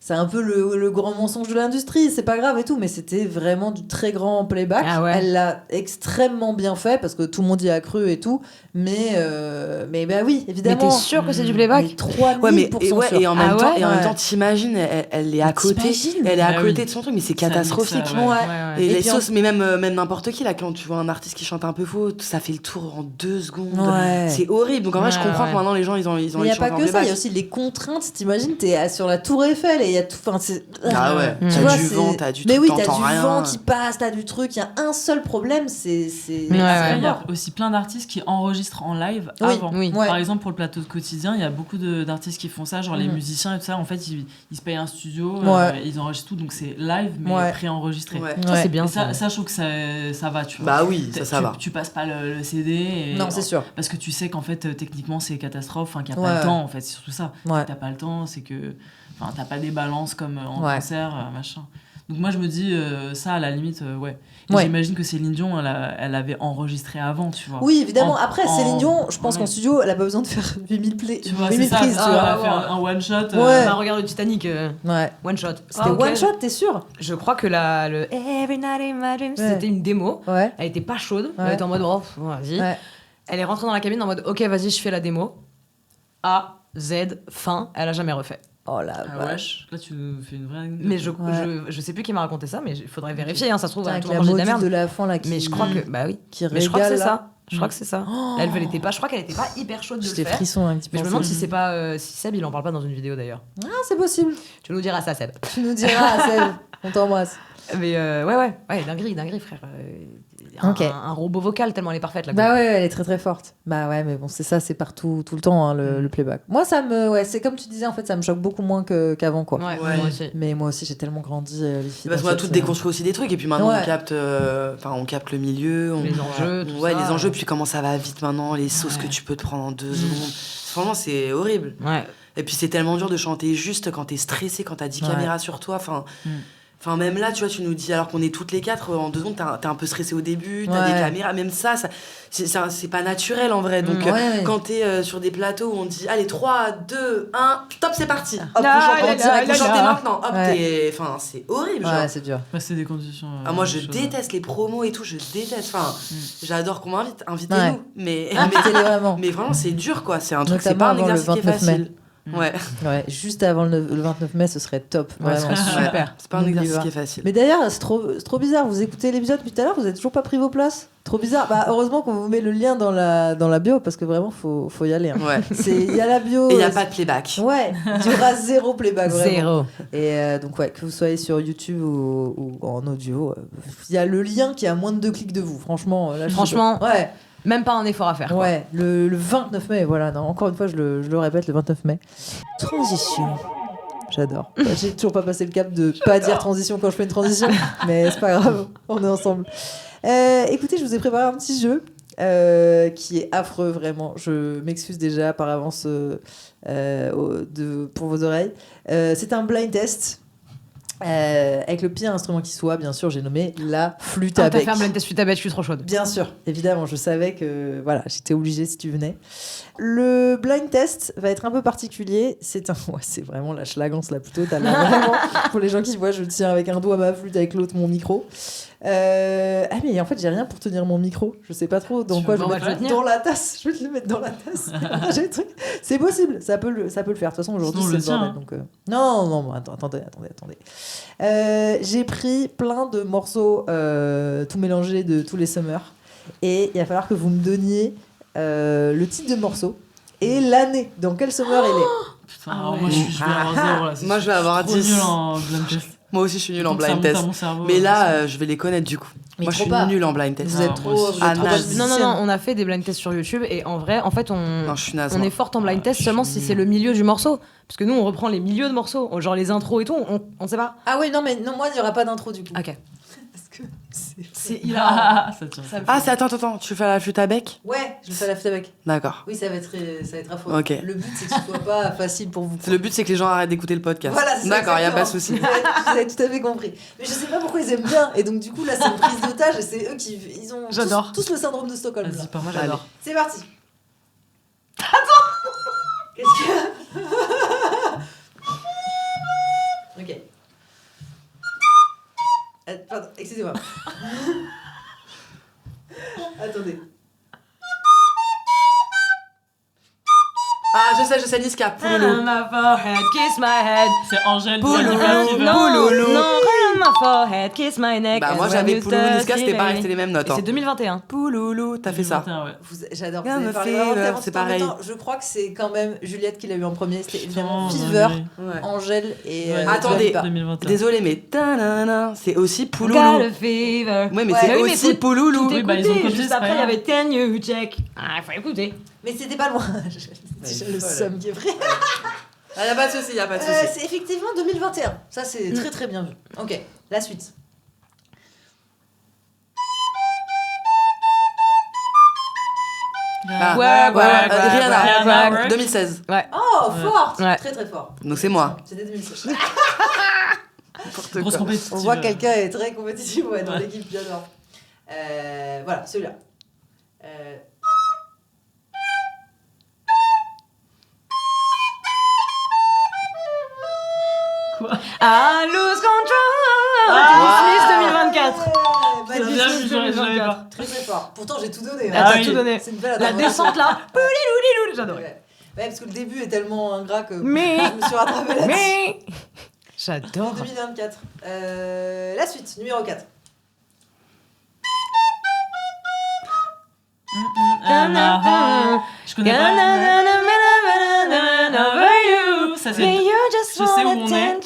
c'est un peu le grand mensonge de l'industrie, c'est pas grave et tout, mais c'était vraiment du très grand playback. Ah ouais. Elle l'a extrêmement bien fait parce que tout le monde y a cru et tout, mais bah oui, évidemment. Mais t'es sûr que c'est du playback? 3000%. Ouais, mais sûr. et en même temps, Ouais. t'imagines, elle est à côté, T'imagines elle est à Ah côté oui. de son truc, mais c'est Ça catastrophique. mixe, Ouais. Ouais. Et, Et les puis sauces, mais même n'importe qui là, quand tu vois un artiste qui chante un peu faux, ça fait le tour en 2 secondes. Ouais. C'est horrible. Donc en vrai, je Ouais, comprends ouais. que maintenant les gens ils ont Mais envie il n'y de a pas chanter en que ça, il y a playback. aussi les contraintes. T'imagines, t'es sur la Tour Eiffel et il y a tout. Enfin, c'est. Ah ouais, Tu t'as vois, du c'est- vent, t'as du Mais truc, oui, t'as t'entends du rien. vent qui passe, t'as du truc. Il y a un seul problème, c'est. Ouais, Après, ouais. il y a aussi plein d'artistes qui enregistrent en live Oui, avant. oui. Ouais. Par exemple, pour le plateau de quotidien, il y a beaucoup d'artistes qui font ça, genre les Mhm. musiciens et tout ça. En fait, ils se payent un studio, Ouais. ils enregistrent tout, donc c'est live mais Ouais. préenregistré. Ouais. Ça, c'est bien. Et ça, je trouve que ça va, tu vois. Bah oui, ça va. Tu passes pas le CD. Et Non, c'est sûr. Parce que tu sais qu'en fait, techniquement, c'est catastrophe, qu'il n'y a Ouais. pas le temps, en fait, c'est surtout ça. Ouais. Si t'as pas le temps, c'est que. Enfin, t'as pas des balances comme en Ouais. concert, machin. Donc moi, je me dis, ça, à la limite, ouais. Et Ouais. j'imagine que Céline Dion, elle avait enregistré avant, tu vois. Oui, évidemment. En- Après, en- Céline Dion, je pense ouais. qu'en studio, elle a pas besoin de faire 8000 Tu vois, c'est 8000 ça, prises, c'est tu ça, vois. elle a fait un one shot. Ouais. Bah, regarde le Titanic, Ouais. one shot. C'était Ok. one shot, t'es sûr? Je crois que le Every Night in My Dreams, Ouais. c'était une démo. Ouais. Elle était pas chaude. Ouais. Elle était en mode, oh, vas-y. Ouais. Elle est rentrée dans la cabine en mode, ok, vas-y, je fais la démo. A, Z, fin. Elle a jamais refait. Oh la Ah ouais, vache. là tu nous fais une vraie anecdote. Mais Ouais. je sais plus qui m'a raconté ça, mais il faudrait vérifier, hein, ça se trouve, Putain, elle a avec tout la mangé de la module merde. de la fin là qui. Mais je crois que, bah oui. Qui Mais je crois que c'est régale, là. ça. Je crois que c'est ça. Elle était pas, je crois qu'elle était pas hyper chaude de J'ai le des faire. frissons un petit peu. Mais je me demande si c'est pas, si Seb il en parle pas dans une vidéo d'ailleurs. Ah, c'est possible. Tu nous diras ça, Seb. Tu nous diras, Seb. On t'embrasse. Mais ouais, dinguerie, frère. Ok. Un robot vocal tellement elle est parfaite là. Bah ouais, elle est très très forte. Bah ouais, mais bon, c'est ça, c'est partout, tout le temps, hein, le playback. Moi, c'est comme tu disais, en fait, ça me choque beaucoup moins qu'avant, quoi. Ouais, Ouais. moi aussi. Mais moi aussi, j'ai tellement grandi, les filles. Parce qu'on a toutes déconstruit aussi des trucs et puis maintenant Ouais. on capte le milieu, Les enjeux, tout ouais, ça. les enjeux, puis comment ça va vite maintenant, les sauces Ouais. que tu peux te prendre en 2 secondes. Franchement, c'est horrible. Ouais. Et puis c'est tellement dur de chanter juste quand t'es stressé, quand t'as 10 Ouais. caméras sur toi. Enfin, même là, tu vois, tu nous dis, alors qu'on est toutes les 4, en 2 secondes, t'es un peu stressé au début, t'as Ouais. des caméras, même ça c'est pas naturel en vrai. Donc, Ouais. quand t'es sur des plateaux où on dit, allez, 3, 2, 1, top, c'est parti. Hop, Là, vous chantez, là, là, vous là, chantez là. maintenant. Hop, Ouais. enfin, c'est horrible, genre. Ouais, c'est dur. Bah, c'est des conditions. Moi, je choses. déteste les promos et tout, je déteste. Enfin, j'adore qu'on m'invite, invitez-nous. Ouais. Mais, Invitez-les vraiment. mais vraiment, c'est dur, quoi. C'est un truc, c'est Notamment pas un avant le exercice qui est 29 mai. facile. Ouais, Ouais, juste avant le 29 mai, ce serait top. Ouais, ce Vraiment. serait super. Ouais. C'est pas un N'oubliez exercice pas. qui est facile. Mais d'ailleurs, c'est trop bizarre. Vous écoutez l'épisode depuis tout à l'heure, vous avez toujours pas pris vos places. Trop bizarre. Bah, heureusement qu'on vous met le lien dans la bio parce que vraiment, faut y aller. Hein. Ouais. Il y a la bio. Et il n'y a pas de playback. Ouais, il y aura zéro playback. Vraiment. Zéro. Et donc, ouais, que vous soyez sur YouTube ou en audio, il y a le lien qui est à moins de 2 clics de vous. Franchement, là, Franchement, ouais. même pas un effort à faire. quoi. Ouais, le 29 mai, voilà. Non, encore une fois, je le répète, le 29 mai. Transition. J'adore. J'ai toujours pas passé le cap de pas dire transition quand je fais une transition, mais c'est pas grave, on est ensemble. Écoutez, je vous ai préparé un petit jeu qui est affreux, vraiment. Je m'excuse déjà par avance pour vos oreilles. C'est un blind test. Avec le pire instrument qui soit, bien sûr, j'ai nommé la flûte à Ah, t'as bec. fait un blind test flûte à bec, je suis trop chaude. Bien sûr, évidemment, je savais que voilà, j'étais obligée si tu venais. Le blind test va être un peu particulier. C'est vraiment la schlagance là plutôt. T'as là, vraiment, pour les gens qui voient, je tiens avec un doigt ma flûte, avec l'autre mon micro. Ah mais en fait j'ai rien pour tenir mon micro. Je sais pas trop dans Tu quoi veux je vais voir, mettre je vais tenir. dans la tasse. Je vais te le mettre dans la tasse. J'ai le truc. C'est possible, ça peut le faire. De toute façon aujourd'hui Sinon, c'est on le le bordel. tient, Donc non, attendez. J'ai pris plein de morceaux tout mélangés de tous les summers et il va falloir que vous me donniez le titre de morceau et l'année dans quel summer il est. Putain, Ah alors ouais. moi je vais avoir 0 là. c'est Moi, je vais avoir trop 10. nul en blind test. Moi aussi, je suis nulle en Donc, ça blind monte à test. mon cerveau, Mais là, c'est- je vais les connaître du coup. Mais Moi, je trop suis pas. nulle en blind test. Vous êtes moi trop, aussi. vous êtes Ah, trop naze. bonne Non, musicienne. on a fait des blind tests sur YouTube et en vrai, en fait, Non, je suis naze. on moi. est forte en blind Ah, test je seulement suis si c'est le milieu du morceau. Parce que nous, on reprend les milieux de morceaux, genre les intros et tout, on sait pas. Ah oui, non, mais non, moi, il n'y aura pas d'intro du coup. Ok. Parce que C'est Ah, ça tient. Ah, c'est attends, tu fais la flûte à bec? Ouais, je fais la flûte avec. D'accord. Oui, ça va être affreux. Ok. Le but, c'est que ce soit pas facile pour vous. Le but, c'est que les gens arrêtent d'écouter le podcast. Voilà, c'est ça, D'accord, il a pas de exactement. souci. Vous avez tout à fait compris. Mais je sais pas pourquoi ils aiment bien. Et donc, du coup, là, c'est une prise d'otage et c'est eux qui. Ils ont J'adore. tous le syndrome de Stockholm. Là. Vas-y, par moi Moi, j'adore. C'est parti. Attends. Qu'est-ce qu'il y a? Ok. excusez-moi. Attendez. Ah, je sais, Niska. Pouloulou. My forehead, kiss my head. C'est Angèle. Pouloulou. Non, my forehead, kiss my neck. Bah, and moi, when j'avais you Pouloulou, touch Niska, c'était me, pareil, baby. c'était les mêmes notes. Et c'est 2021. Pouloulou, t'as fait ça. 2021, ouais. J'adore. Bien Vous avez me parlé fait, vraiment tellement c'est tout en même pareil. temps. Je crois que c'est quand même Juliette qui l'a eu en premier. C'était évidemment Putain, Fever, ouais. Angèle et. Ouais, Attendez. Dua Lipa. 2021. Désolé, mais ta-na-na, c'est aussi Got Pouloulou. a fever. Ouais, mais Ouais. c'est Oui, mais aussi faut Pouloulou. Tout Oui, bah, ils ont écouter. copié, Juste c'est pas après, il y grave. avait Ten You Check. Ah, faut écouter. Mais c'était pas loin. J'ai le somme qui est vrai. Ah, y a pas de souci, y a pas de souci. C'est effectivement 2021. Ça, c'est très très bien vu. Ok, la suite. Ah, Work, voilà, work, Rihanna, work. 2016. Oh, Ouais. forte. Ouais. Très très fort. Donc c'est moi. C'était 2016. N'importe Grosse quoi. compétitive. On voit que quelqu'un est très compétitif ouais, dans l'équipe, j'adore. Voilà, celui-là. Quoi? I lose control. Ah. Dismiss 2024. Bah, Bien vu, j'avais pas. très très fort. Pourtant, j'ai tout donné. Ah, hein. t'as oui. tout donné. C'est une belle La adaptation. descente là. Pouliloulilou, j'adorais. Ouais, parce que le début est tellement ingrat que Mais- je me suis rattrapée là-dessus. Mais. J'adore. 2024. La suite, numéro 4. Je connais pas. Ça, c'est Je sais où on est.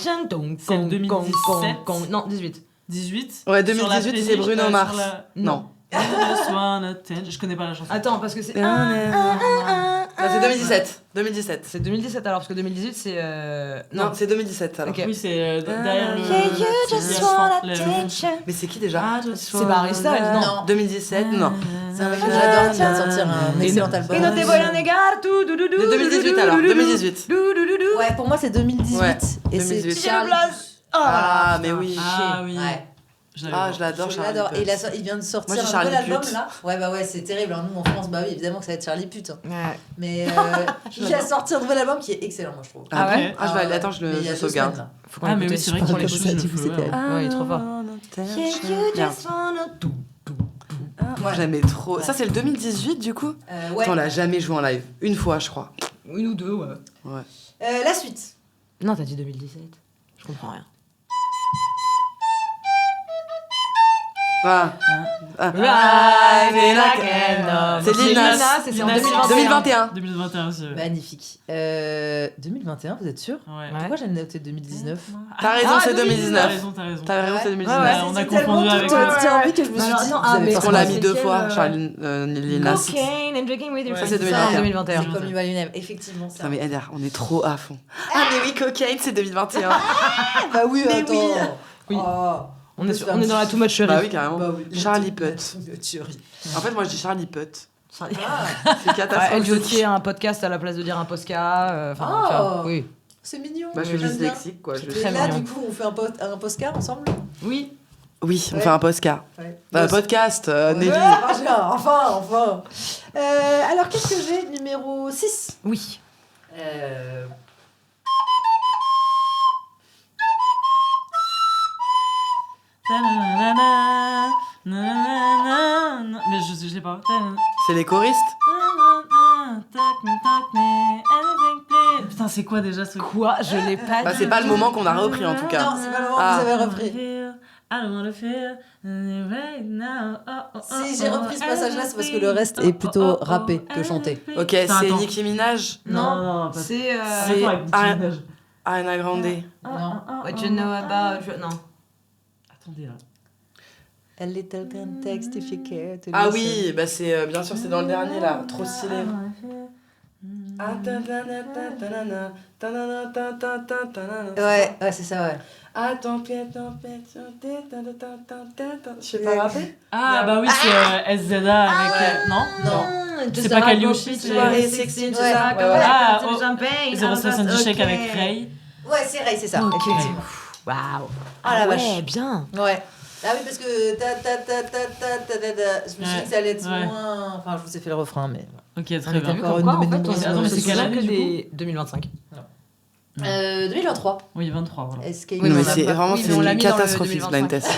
C'est le 2017. Non, 18. 18. Ouais, Sur la 2018, c'est playlist, Bruno sur Mars. la- Non. Just wanna tell- Je connais pas la chanson. Attends, parce que c'est. Ah, c'est 2017. 2017. C'est 2017 alors, parce que 2018 c'est. Non, c'est 2017 alors. Ok. Oui, c'est derrière le. Yeah, you just want le- attention. Mais c'est qui déjà C'est pas Harry Styles, non. Non. 2017, non. C'est un mec que j'adore qui vient de sortir un excellent album. Et no te voy a negar, tout, dou, dou, dou, De 2018 alors, 2018. Dou, dou, dou, dou. Ouais, pour moi, c'est 2018. Ouais, Et c'est 2018. Michel Blas. Ah, mais oui. Ah oui. Ouais. Je l'avais Ah, pas. je l'adore, Je Charlie l'adore. Puth. Et il vient de sortir Moi, j'ai un Charlie nouvel album Puth. là. Ouais, bah ouais, c'est terrible. Hein. Nous en France, bah oui, évidemment que ça va être Charlie Puth. Hein. Ouais. Mais il a sorti un nouvel album qui est excellent, moi je trouve. Ah ouais Ok. Ah, je vais aller, attends, je Mais il y le a 2 sauvegarde. semaines, là. Faut qu'on Ah, mais écoute. oui, c'est vrai Je qu'il parle y a comme des ça, choses, du coup, je c'était- peux- Ouais, il est trop fort. Bien. Moi, j'aimais trop. Ça, c'est le 2018 du coup Ouais. On l'a jamais joué en live. Une fois, je crois. Une ou deux, ouais. Ouais. La suite. Non, t'as dit 2017. Je comprends rien. Ah. Right in a can of- C'est Lil Nas. c'est en Lil Nas. 2021. 2021 aussi. Ouais. Magnifique. 2021, vous êtes sûr Ouais. Pourquoi j'ai noté 2019 T'as raison, Ah, c'est oui, T'as 2019. raison, t'as raison. T'as raison, c'est Ouais, 2019. ouais. On a C'est confondu tellement avec. tout envie que je me suis Alors, dit. non, vous ah, avez mais pas Parce qu'on l'a c'est mis deux quel, fois, Charlie Lil Nas. Cocaine and drinking with your Ouais, friends. c'est Ça, 2021. en 2021. C'est comme You Are Your Name, effectivement ça. Non mais Eder, on est trop à fond. Ah mais oui, Cocaine, c'est 2021. Bah oui, Mais attends. oui. Oui. Oh. On est dans la too much chérie. Bah oui, carrément. Bah oui. Charlie Puth. Chérie. En fait, moi je dis Charlie Puth. Ah. C'est Ouais, elle catastrophique. dit aussi un podcast à la place de dire un posca. Enfin, Oh. tu vois, oui. C'est mignon. Bah je suis j'aime bien. dyslexique quoi. Et Très là, mignon. du coup, on fait un postcard ensemble Oui. Oui, on Ouais. fait un podcast. Ouais. Podcast, Nelly. Ouais, enfin. Alors, qu'est-ce que j'ai Numéro 6. Oui. Mais je l'ai pas. C'est les choristes. Putain, c'est quoi déjà ce Quoi Je l'ai pas Bah dit. c'est pas le moment qu'on a repris en tout cas. Non, c'est pas le moment Ah. que vous avez repris. I don't wanna feel right now. Si j'ai repris ce passage-là, c'est parce que le reste est plutôt rappé que chanté. Ok, Putain, c'est attends. Nicki Minaj. Non, pas C'est. C'est Ah, Ariana Grande. Non. What you know about. Non. Attendez là. A little context if you care to Ah listen. oui, bah c'est bien sûr, c'est dans le dernier là, trop stylé. Ouais, c'est ça, ouais. Je sais pas rapper. Ah bah oui, c'est SZA avec. Non. C'est pas Kaliushi, c'est. Ouais. Ah, oh, champagne. 070 chèques avec Ray. Ouais, c'est Ray, c'est ça. Ok. Effectivement. Waouh. Ah la vache. Ouais, bien. Ouais. Ah oui, parce que je me suis dit que ça allait être Ouais. moins. Enfin, je vous ai fait le refrain, mais. Ok, T'as très bien. vu Encore comme quoi, une en de mes fait, on nombreuses Attends, mais se c'est quelle souvient année, que du des 2025. 2023. Oui, 23, voilà. Escape. Oui, Non mais on a c'est pas- vraiment oui, c'est mais on l'a une mis dans le catastrophe ce 2025. blind test.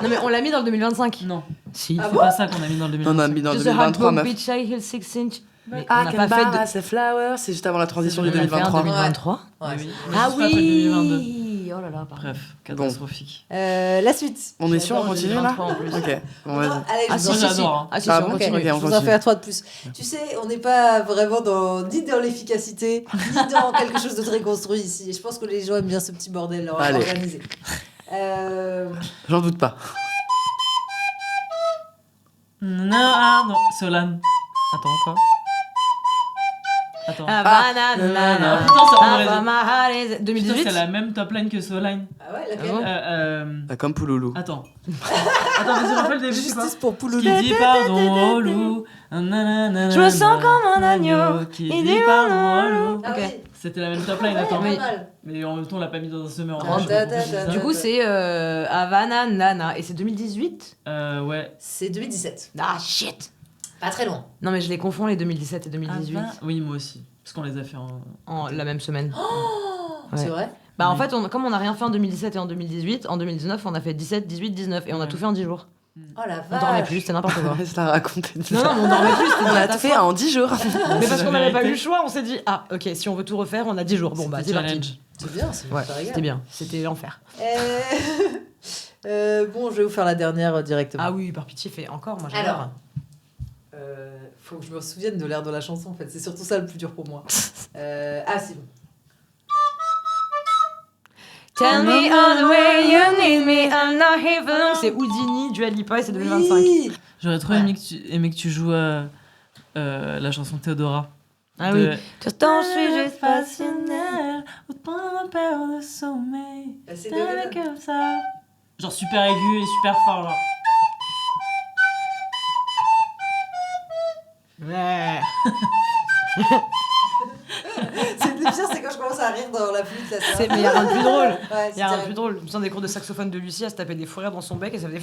Non mais on l'a mis dans le 2025. Non, Si. Ah c'est bon pas ça qu'on a mis dans le On 2025. a mis dans le Just a 2023, hot meuf. beach high heel 6 inch. Mais Ah, on n'a pas fait de... c'est Flower, c'est juste avant la transition du On l'a fait en 2023. 2023. Mais Ouais. oui. Mais Ah juste pas fait le 2022. oui. Oh là là, pardon. Bref, catastrophique. La suite. On est sûr, on J'adore continue là 2023 en plus. Ok, bon, vas-y. Allez, Ah je si, vous si, en- si. j'adore, hein. Ah si, Ah si, on bon continue. Ok, je on vous en continue. fais 3 de plus. Tu sais, on n'est pas vraiment ni dans l'efficacité, ni dans quelque chose de très construit ici. Et je pense que les gens aiment bien ce petit bordel Allez. organisé. J'en doute pas. Non, ah non, Solane. Attends, quoi Attends. Havana, Putain, ça m'aurait dit. Havana, Putain, 2018. c'est la même top line que Solane. Ah ouais, Ah bon laquelle Bah, comme Pouloulou. Attends. Attends, vas-y, refais le début, c'est quoi Justice pour Pouloulou. Qui dit pardon au loup. Nanana, Je me sens comme un agneau. Qui Il dit dit pardon au loup. Ah Ok. oui. C'était la même top line, Ouais, attends. pas Oui. mal. Mais en même temps, on l'a pas mis dans un summer. Ah, je sais da, pas pourquoi da, je dis da, ça. Du coup, c'est Havana Nana. Et c'est 2018. Ouais. C'est 2017. Ah shit. Pas très loin. Non mais je les confonds les 2017 et 2018 Oui, moi aussi. Parce qu'on les a fait en. en la même semaine. C'est Ouais. vrai Bah en Oui. fait, comme on n'a rien fait en 2017 et en 2018, en 2019 on a fait 17, 18, 19 et on a Ouais. tout fait en 10 jours. Oh la On dormait vache. plus, c'était n'importe quoi. Je la raconté. Non, non, mais on dormait plus, c'était On une l'a tout fait catastrophe. en 10 jours. Mais parce C'est qu'on la n'avait pas eu vérité. le choix, on s'est dit, ah ok, si on veut tout refaire, on a 10 jours. Bon bah c'est C'était parti. challenge. C'est bien, c'est Ouais, ça régale. c'était bien, c'était l'enfer. Bon, je vais vous faire la dernière directement. Ah oui, par pitié, fais encore, moi j'adore. Alors, faut que je me souvienne de l'air de la chanson en fait. C'est surtout ça le plus dur pour moi. C'est bon. Tell me all the way you need me, I'm not here for long. C'est Houdini, Dua Lipa et c'est 2025. Oui. J'aurais trop Ouais. aimé que tu joues la chanson Théodora. Ah de- oui. Just don't suis juste passionnel. Au point de perdre le sommeil. C'est T'es de- comme ça. Genre super aigu et super fort, genre. Ouais. C'est le pire, c'est quand je commence à rire dans la flûte là. ça. Mais il y a rien de plus drôle. Ouais, Il y a rien de terrible. plus drôle. Je me souviens des cours de saxophone de Lucie, elle se tapait des fous rires dans son bec et ça faisait.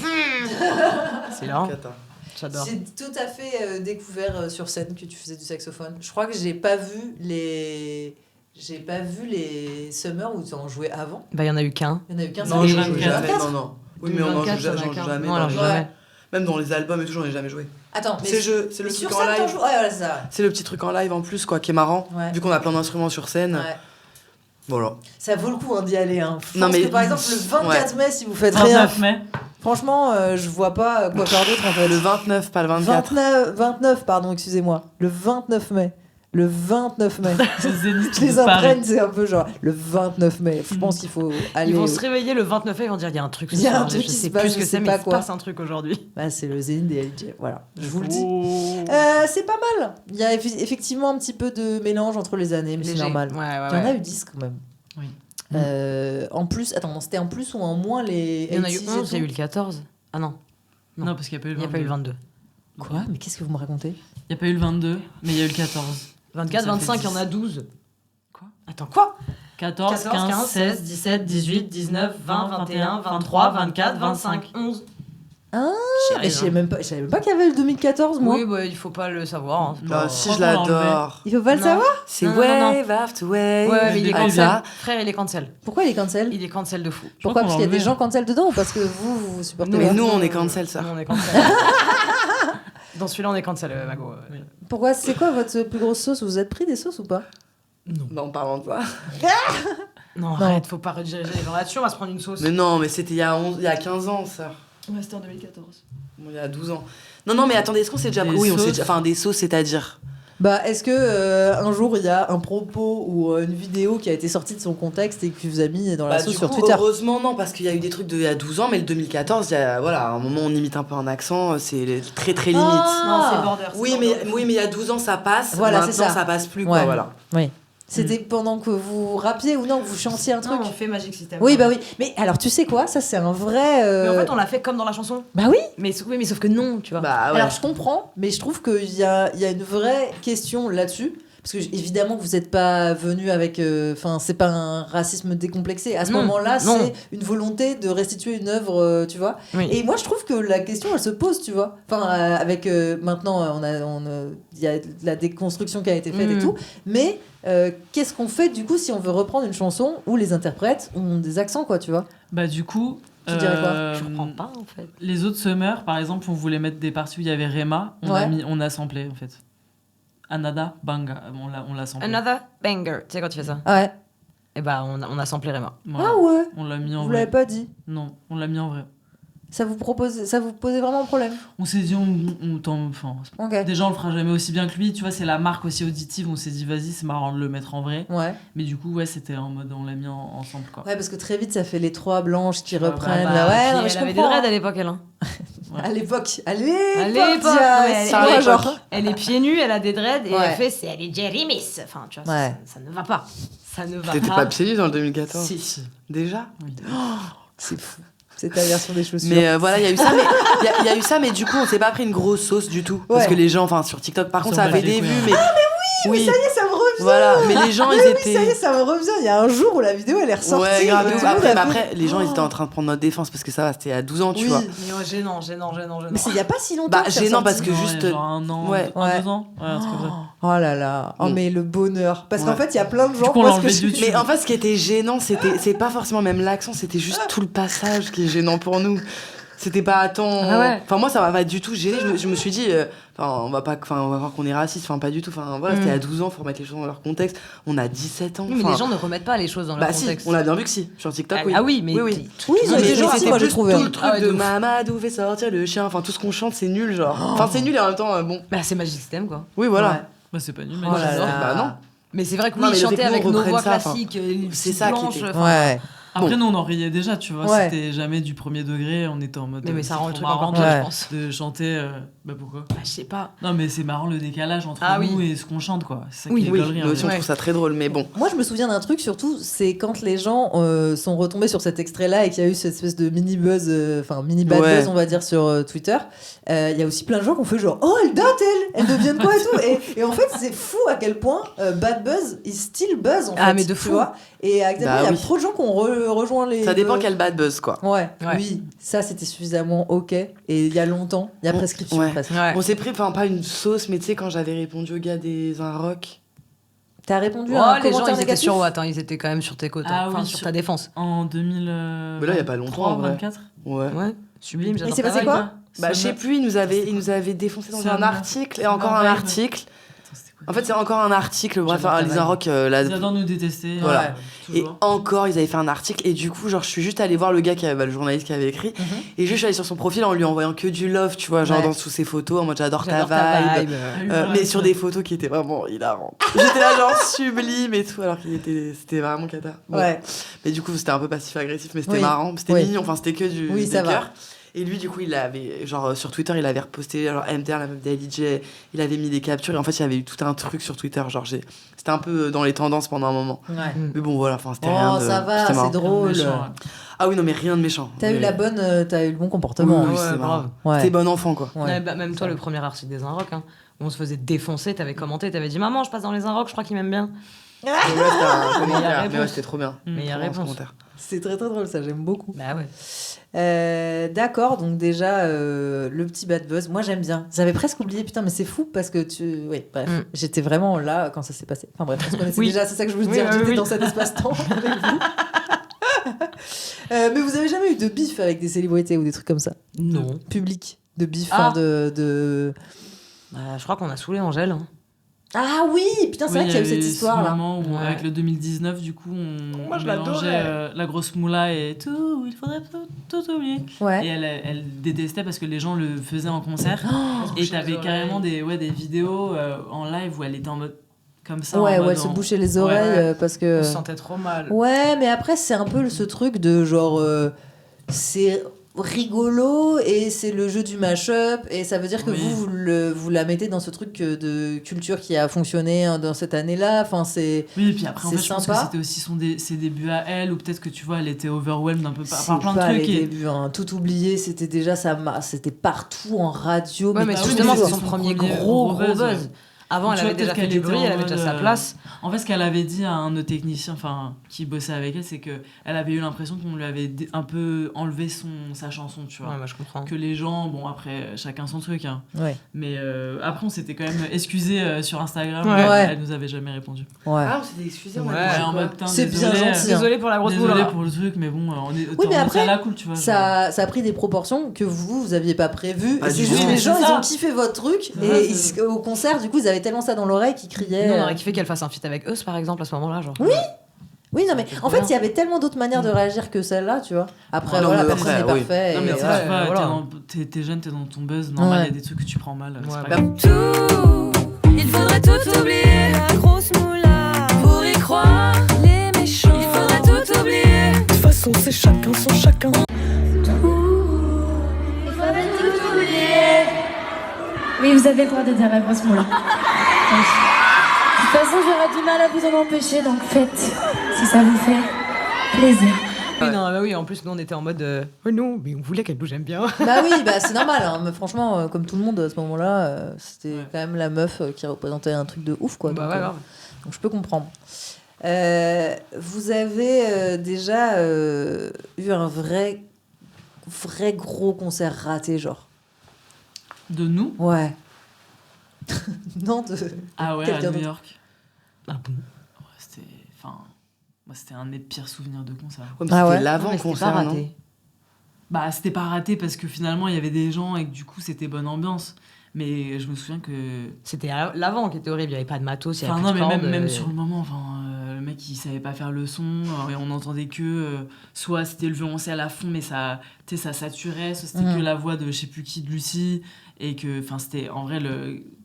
C'est là. Cata. J'adore. J'ai tout à fait découvert sur scène que tu faisais du saxophone. Je crois que j'ai pas vu les summers où tu en jouais avant. Bah, il y en a eu qu'un. Il y en a eu qu'un Non, seul. je j'en joue joue 24. jamais. Non, non. Oui, mais on en 24, joue il y en a j'en joue qu'un. jamais. Non, dans alors les- jamais. Même dans les albums et tout, j'en ai jamais joué. Attends, mais C'est c'est le mais truc sur en scène, t'en live. joues. Ouais, voilà, c'est ça. C'est le petit truc en live en plus, quoi, qui est marrant. Ouais. Vu qu'on a plein d'instruments sur scène. Ouais. Voilà. Ça vaut le coup d'y aller. Hein. Je Non, pense mais- que, par exemple, le 24 mai, si vous faites rien, 29 mai. franchement, je vois pas quoi faire d'autre en fait. Le 29, pas le 24. 29, pardon, excusez-moi. Le 29 mai. Le 29 mai. C'est Zénith Je les de Paris. entraîne, c'est un peu genre le 29 mai. Je pense qu'il faut aller. Ils vont au- se réveiller le 29 mai, ils vont dire il y a un truc. ce Il y a un soir, truc je qui sais se passe, plus ce je que sais c'est, mais pas il se quoi. passe un truc aujourd'hui. Bah, c'est le Zénith des LJ. Voilà, je vous le dis. Oh. C'est pas mal. Il y a effectivement un petit peu de mélange entre les années, mais c'est Léger. normal. Ouais, ouais, Il y en a ouais. eu 10 quand même. Oui. En plus, attends, c'était en plus ou en moins les. Il y en a eu 80s et 11, il y a tout eu le 14. Ah non, Non, parce qu'il n'y a pas eu il le n'y a pas eu le 22. 22. Quoi? Mais qu'est-ce que vous me racontez? Il n'y a pas eu le 22, mais il y a eu le 14. 24, Ça fait 25, il y en a 10. 12. Quoi? Attends, quoi 14, 15, 16, 17, 18, 19, 20, 21, 23, 24, 25. 11. Ah, Chérie, mais je savais même pas qu'il y avait le 2014, moi. Oui, bah, il faut pas le savoir. hein, c'est Ah, pas- si, je Franchement, on l'a l'adore. Il faut pas le Non. savoir? C'est Non, non, non, Wave After Wave. Ouais, mais il est Avec cancel. ça. Frère, il est cancel. Pourquoi il est cancel? Il est cancel de fou. Pourquoi? qu'on Parce qu'il y a l'a des enlevé. gens cancel dedans ou parce que vous supportez Mais pas? nous, on est cancel, ça. Nous, on est cancel. Dans celui-là, on est cancel, Mago. Oui. Pourquoi? C'est quoi votre plus grosse sauce? Vous êtes pris des sauces ou pas? Non, en parlant de ça. Non, arrête, faut pas rediriger les gens là-dessus, on va se prendre une sauce. Mais non, mais c'était il y a 15 ans, ça. Ouais, c'était en 2014. Bon, il y a 12 ans. Non, mais attendez, est-ce qu'on s'est déjà Des pris? Oui, on s'est sauces. déjà. Enfin, des sauces, c'est-à-dire. Bah, est-ce que un jour il y a un propos ou une vidéo qui a été sortie de son contexte et qui vous a mis dans la Bah, sauce du sur coup, Twitter? heureusement, non, parce qu'il y a eu des trucs il y a 12 ans, mais le 2014, il y a, voilà, à un moment, on imite un peu un accent, c'est très très limite. Non, c'est border. Oui, mais il y a 12 ans, ça passe. Voilà, Maintenant, c'est ça. ça passe plus, quoi, Ouais. voilà. Oui. C'était pendant que vous rappiez ou non, que vous chantiez un truc? Non, on fait Magic System. Oui, bah oui. Mais alors, tu sais quoi? Ça, c'est un vrai. Mais en fait, on l'a fait comme dans la chanson. Bah oui! Mais, oui, mais sauf que non, tu vois. Bah ouais. Alors, je comprends, mais je trouve qu'il y a une vraie question là-dessus. Parce que, évidemment, vous n'êtes pas venu avec. Enfin, c'est pas un racisme décomplexé. À ce Non, moment-là, non. c'est une volonté de restituer une œuvre, tu vois. Oui. Et moi, je trouve que la question, elle se pose, tu vois. Enfin, avec. Maintenant, il y a de la déconstruction qui a été faite et Mm. tout. Mais qu'est-ce qu'on fait, du coup, si on veut reprendre une chanson où les interprètes ont des accents, quoi, tu vois? Bah, du coup, Tu dirais quoi? Je comprends pas en fait. Les autres Summer, par exemple, on voulait mettre des parties où il y avait Rema, on a samplé en fait. Another Banga, on l'a samplé. Another banger, tu sais quand tu fais ça. Ouais. Et bah on a samplé Rema. Voilà. Ah ouais. On l'a mis en Vous vrai. l'avez pas dit. Non, on l'a mis en vrai. Ça vous posait vraiment un problème? On s'est dit, enfin, Ok. déjà on le fera jamais aussi bien que lui, tu vois, c'est la marque aussi auditive, on s'est dit vas-y c'est marrant de le mettre en vrai. Ouais. Mais du coup ouais c'était en mode on l'a mis ensemble quoi. Ouais, parce que très vite ça fait les trois blanches qui Ouais, reprennent. Bah, ouais, puis non, mais je elle avait des comprends. dreads à l'époque elle. Hein. À l'époque. À l'époque, Dia, non, mais elle- c'est à moi, l'époque. genre. Elle est pieds nus, elle a des dreads et Ouais. elle fait elle est Jerry Miss. Enfin tu vois Ouais. ça ne va pas. Ça ne va T'étais pas. pas pieds nus dans le 2014? Si. Déjà? Oui. C'est fou. C'est ta version des chaussures. Mais voilà, il y a eu ça, mais il y a eu ça, mais du coup, on s'est pas pris une grosse sauce du tout. Parce Ouais. que les gens, enfin, sur TikTok, par contre, s'en ça avait bat les des couilles, vues, hein. mais. Oui, Ça y est, ça me revient. voilà. Mais les gens, ils Oui, ça y est, étaient. ça me revient. Il y a un jour où la vidéo elle est ressortie. Ouais, grave. et tout le Après, monde a mais fait- après, les gens, ils étaient en train de prendre notre défense parce que ça va, c'était à 12 ans, tu Oui. vois. Mais ouais, gênant. Mais c'est il y a pas si longtemps. Bah, que c'est gênant ressorti. parce que Non, juste- ouais, genre un an, ouais. Ouais. 2 ans, ouais, un truc comme ça. Oh là là. Oh Bon. mais le bonheur. Parce Ouais. qu'en fait, il y a plein de gens. Du coup, on moi, l'a ce que enlevé je- du dessus. Mais en fait, ce qui était gênant, c'est pas forcément même l'accent, c'était juste tout le passage qui est gênant pour nous. C'était pas attends. Ah ouais. Enfin, moi, ça m'a pas du tout gêné. Je me suis dit, enfin, on va voir qu'on est raciste. Enfin, pas du tout. Enfin, voilà, c'était à 12 ans, faut remettre les choses dans leur contexte. On a 17 ans. Oui, mais enfin, les gens ne remettent pas les choses dans leur Bah, si, contexte. on l'a bien vu que si. Sur TikTok, oui. Ah oui, mais Oui. Oui, ils ont Mais été genre, gentils, c'était moi j'ai plus trouvé. tout le truc Ah ouais, de de ouf. Mamadou fait sortir le chien. Enfin, tout ce qu'on chante, c'est nul, genre. Enfin, c'est nul et en même temps, bon. Bah c'est Magic System quoi. Oui, voilà. Ouais. Bah c'est pas nul, mais Oh là j'adore. là. Bah, non. Mais c'est vrai que Non, oui, mais ils le fait chantaient que nous, avec on nos reprenne voix ça, enfin, classiques, c'est ça qui blanches. était- enfin, Ouais. Après, Bon. nous, on en riait déjà, tu vois. Ouais. C'était jamais du premier degré. On était en mode. Mais ça c'est rend le trop truc marrant encore pire, Ouais. je pense. de chanter. Bah pourquoi Bah, je sais pas. Non, mais c'est marrant le décalage entre Ah nous oui. et ce qu'on chante, quoi. C'est ça Oui, qui est Oui, gaulerie, nous hein. aussi, on trouve ça très drôle, mais bon. Moi, je me souviens d'un truc surtout, c'est quand les gens sont retombés sur cet extrait-là et qu'il y a eu cette espèce de mini buzz, enfin mini bad Ouais. buzz, on va dire, sur Twitter. Il y a aussi plein de gens qui ont fait genre, oh, elle date, elle devienne quoi et tout. Et en fait, c'est fou à quel point bad buzz is still buzz, en fait. Ah, mais de tu fou. vois. Et exactement, Bah il y a oui. trop de gens qui ont rejoint les. Ça dépend quel bad buzz, quoi. Ouais, Ouais. oui, ça c'était suffisamment ok. Et il y a longtemps, il y a On- prescription ouais. presque. Ouais. On s'est pris, enfin, pas une sauce, mais tu sais, quand j'avais répondu au gars des Un Rock. T'as répondu Oh, à un les gens commentaire ils étaient négatif sur Watt, hein, ils étaient quand même sur tes côtes, Ah enfin oui, sur sur- ta défense. En 2000. Mais là, il y a pas longtemps, en vrai. 24 Ouais. Ouais, sublime, Mais j'adore c'est ta passé vibe. quoi Bah, je sais plus, il nous avait défoncé dans un Summer. article et encore Summer un Vibe. article. Attends, c'était quoi En fait, c'est encore un article. Bref, J'adore ta les vibe. Un Rock, là. Ils adorent nous détester. Voilà. Et toujours. encore, ils avaient fait un article. Et du coup, genre, je suis juste allée voir le gars, le journaliste qui avait écrit. Mhm. Et juste, je suis allée sur son profil en lui envoyant que du love, tu vois, genre Ouais. dans sous ses photos, en mode j'adore ta J'adore ta vibe. vibe. Ah oui, Mais voilà, sur ça. des photos qui étaient vraiment hilarantes. J'étais là, genre sublime et tout, alors c'était vraiment cata. Bon. Ouais. Mais du coup, c'était un peu passif-agressif, mais c'était Oui. marrant. C'était Oui. mignon, enfin, c'était que du Oui, des ça va. cœurs. Et lui, du coup, il avait, genre, sur Twitter, il avait reposté, genre, MDR, la meuf d'LJ, il avait mis des captures, et en fait, il y avait eu tout un truc sur Twitter, genre, c'était un peu dans les tendances pendant un moment. Ouais. Mais bon, voilà, enfin, c'était rien Oh, de. ça va, c'était c'est marrant. drôle. Méchant, ouais. Ah oui, non, mais rien de méchant. T'as eu Mais- la bonne, t'as eu le bon comportement. Oui, oui, Ouais, c'est marrant. grave. Ouais. T'es bon enfant, quoi. Ouais. Ouais, bah, même toi, le premier article des Inrocks, hein, où on se faisait défoncer, t'avais commenté, t'avais dit maman, je passe dans les Inrocks, je crois qu'ils m'aiment bien. Mais ouais, c'était un commentaire. Mais réponse. ouais, c'était trop bien. Mais il y a Trop bien, ce réponse. commentaire. C'est très très drôle ça, j'aime beaucoup. Bah ouais. D'accord, donc déjà le petit bad buzz, moi j'aime bien. J'avais presque oublié, putain, mais c'est fou parce que tu. Oui, bref, Mm. j'étais vraiment là quand ça s'est passé. Enfin bref, on se connaissait Oui. déjà, c'est ça que je voulais Oui, dire, oui, j'étais oui. dans cet espace-temps avec vous. Mais vous avez jamais eu de bif avec des célébrités ou des trucs comme ça? Non. Public, de bif, Ah. hein, de. Bah, je crois qu'on a saoulé Angèle. Hein. Ah oui, putain, c'est vrai qu'il y a eu cette histoire là. Moment où, Ouais. avec le 2019, du coup, on Moi, je mélangeait l'adorais. la grosse moula et tout, il faudrait tout oublier. Et Ouais. elle détestait parce que les gens le faisaient en concert. se Et boucher t'avais les carrément oreilles. des vidéos en live où elle était en mode comme ça. Ouais, en mode ouais, se en- boucher les oreilles Ouais. parce que. On se sentait trop mal. Ouais, mais après, c'est un peu ce truc de genre. C'est rigolo et c'est le jeu du mash-up et ça veut dire que Oui. vous la mettez dans ce truc de culture qui a fonctionné hein, dans cette année-là. Enfin, c'est. Oui, et puis après, en C'est fait, je pense que sympa. c'était aussi ses débuts à elle, ou peut-être que tu vois, elle était overwhelmed un peu par C'est plein de pas trucs. les Et... débuts, hein. Tout oublié, c'était déjà c'était partout en radio. Ouais, mais bah oui, justement, mais c'est c'est son son premier premier gros gros buzz, buzz. ouais. Avant, elle Tu vois, avait déjà peut-être fait du qu'elle bruit, était elle en avait déjà mode, sa place. En fait, ce qu'elle avait dit à un de nos techniciens, qui bossait avec elle, c'est que elle avait eu l'impression qu'on lui avait un peu enlevé sa chanson, tu vois. Ouais, moi je comprends. Que les gens, bon après, chacun son truc, hein. Ouais. Mais après, on s'était quand même excusé sur Instagram. Ouais. Elle nous avait jamais répondu. Ouais. Ah, on s'était excusé, on a Ouais, dit en quoi mode, putain, C'est bien désolé, gentil, hein. Désolée pour la grosse boule. Désolé pour le truc, mais bon, on est Oui, mais après, à la cool, tu vois. Ça a pris des proportions que vous aviez pas prévues. Ah, Et c'est du juste tout. les gens, C'est ils ça. ont kiffé votre truc. Ouais, Et au concert, du coup, ils avaient tellement ça dans l'oreille qu'ils criaient. Nous, on aurait kiffé qu'elle fasse un feat avec eux, par exemple, à ce moment-là. Genre. Oui. Oui, non, mais C'était en trop fait, bien. il y avait tellement d'autres manières de réagir que celle-là, tu vois. Après, Non, voilà, mais personne après, n'est oui. parfait. Non, mais et tu sais, voilà. voilà. t'es jeune, t'es dans ton buzz, normal, il y a des trucs que tu prends mal. c'est Ouais, pas bah, grave. Tout, il faudrait tout oublier. La grosse moula, pour y croire. Les méchants, il faudrait tout oublier. De toute façon, c'est chacun son chacun. Il faudrait tout oublier. Oui, vous avez le droit de dire la grosse moula. Oui. De toute façon, j'aurais du mal à vous en empêcher, donc faites, si ça vous fait plaisir. Oui, non, bah oui, en plus, nous, on était en mode. Oh non, mais on voulait qu'elle bouge, j'aime bien. Bah oui, bah c'est normal. Hein. Mais franchement, comme tout le monde à ce moment-là, c'était quand même la meuf qui représentait un truc de ouf, quoi. Bah donc, ouais, grave. donc je peux comprendre. Vous avez déjà eu un vrai gros concert raté, genre. De nous Ouais. Non, de. Ah ouais, à quelqu'un New d'autre. York. Ah bon. Ouais, c'était. Moi, c'était un de mes pires souvenirs de concert. Ouais, mais Ah c'était ouais. Non, mais c'était l'avant-concert, pas non raté. Bah, c'était pas raté parce que finalement, il y avait des gens et que du coup, c'était bonne ambiance. Mais je me souviens que. C'était l'avant qui était horrible, il n'y avait pas de matos, il y avait Enfin, plus non, de mais cordes, même sur le moment, le mec, il savait pas faire le son. Et on entendait que. Soit c'était le violoncelle à fond, mais ça saturait. Soit c'était que la voix de je sais plus qui, de Lucie. Et que, c'était. En vrai,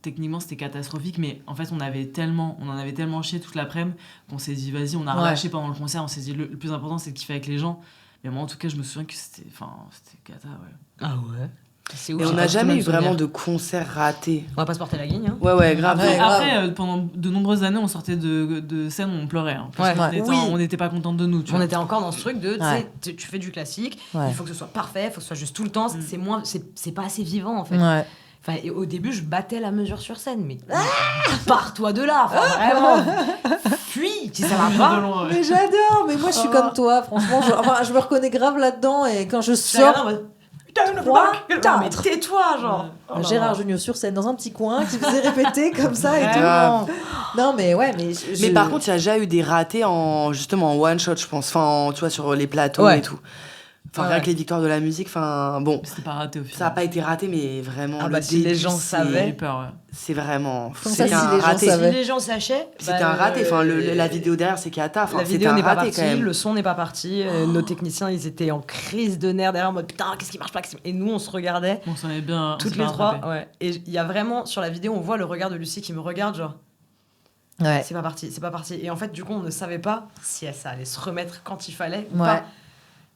techniquement, c'était catastrophique. Mais en fait, on en avait tellement chié toute l'après-midi qu'on s'est dit, vas-y, on a relâché pendant le concert. On s'est dit, le plus important, c'est de kiffer avec les gens. Mais moi, en tout cas, je me souviens que c'était cata, ouais. Ah ouais. C'est ouf. Et j'ai on pas n'a du tout jamais le eu même vraiment souvenir. de concert raté. On va pas se porter la guigne, hein. Ouais, grave. Ouais, grave. Après, pendant de nombreuses années, on sortait de scène où on pleurait. Hein, parce Ouais. qu'on on n'était pas contente de nous. Tu On vois. était encore dans ce truc de, tu Ouais. sais, tu fais du classique, Ouais. il faut que ce soit parfait, il faut que ce soit juste tout le temps, c'est pas assez vivant en fait. Ouais. Enfin, et au début, je battais la mesure sur scène, mais pars-toi de là, enfin, vraiment. Fuis, si ça va pas. De loin, ouais. Mais j'adore, mais moi je suis comme toi, franchement, je me reconnais grave là-dedans et quand je sors, Putain, Trois, mais quatre. tais-toi, genre. Oh là Gérard là. Junior sur scène dans un petit coin qui faisait répéter comme ça et tout. Grave. Non mais ouais, mais Mais par contre, il y a déjà eu des ratés justement en one shot, je pense. Enfin, tu vois, sur les plateaux Ouais. et tout. Enfin, Ouais, rien ouais. que les victoires de la musique, bon, C'était pas raté au final. ça n'a pas été raté, mais vraiment, Ah le bah, si les début, gens c'est- savaient. J'ai eu peur, ouais. C'est vraiment. Comment ça, C'était si un les gens raté. savaient Si les gens sachaient, C'était un raté. Enfin, la vidéo derrière, c'est cata. Enfin, la c'était vidéo un n'est pas raté partie, quand même. le son n'est pas parti. Nos techniciens, ils étaient en crise de nerfs derrière en mode putain, qu'est-ce qui marche pas Et nous, on se regardait On s'en est bien. on toutes s'est les bien trois. rattrapés. Ouais. Et il y a vraiment sur la vidéo, on voit le regard de Lucie qui me regarde, genre Ouais. c'est pas parti, c'est pas parti. Et en fait, du coup, on ne savait pas si ça allait se remettre quand il fallait ou Ouais. pas.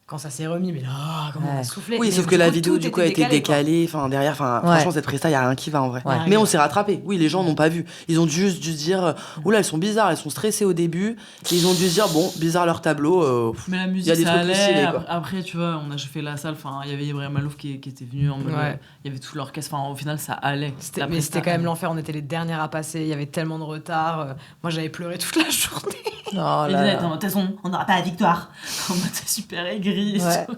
Quand ça s'est remis, mais là, comment on Ouais. a soufflé. Oui, Mais sauf que la vidéo, tout du coup, était a été quoi. décalée. Enfin, derrière, franchement, cette presta, il n'y a rien qui va en vrai. Ouais. Mais on s'est rattrapé. Oui, les gens n'ont pas vu. Ils ont juste dû se dire, oula, elles sont bizarres, elles sont stressées au début. Et ils ont dû se dire, bon, bizarre leur tableau. Mais la Il y musique, a des ça trucs plus allait. stylés, quoi. Après, tu vois, on a chauffé la salle. Enfin, il y avait Ibrahim Malouf qui était venu en mode. Ouais. Il y avait tout l'orchestre. Enfin, au final, ça allait. La Mais presta c'était quand même allait. l'enfer, on était les dernières à passer, il y avait tellement de retard. Moi, j'avais pleuré toute la journée. Oh Et là Lisa là. était en mode, de toute façon, on n'aura pas la victoire. En mode super aigri. et Ouais. tout.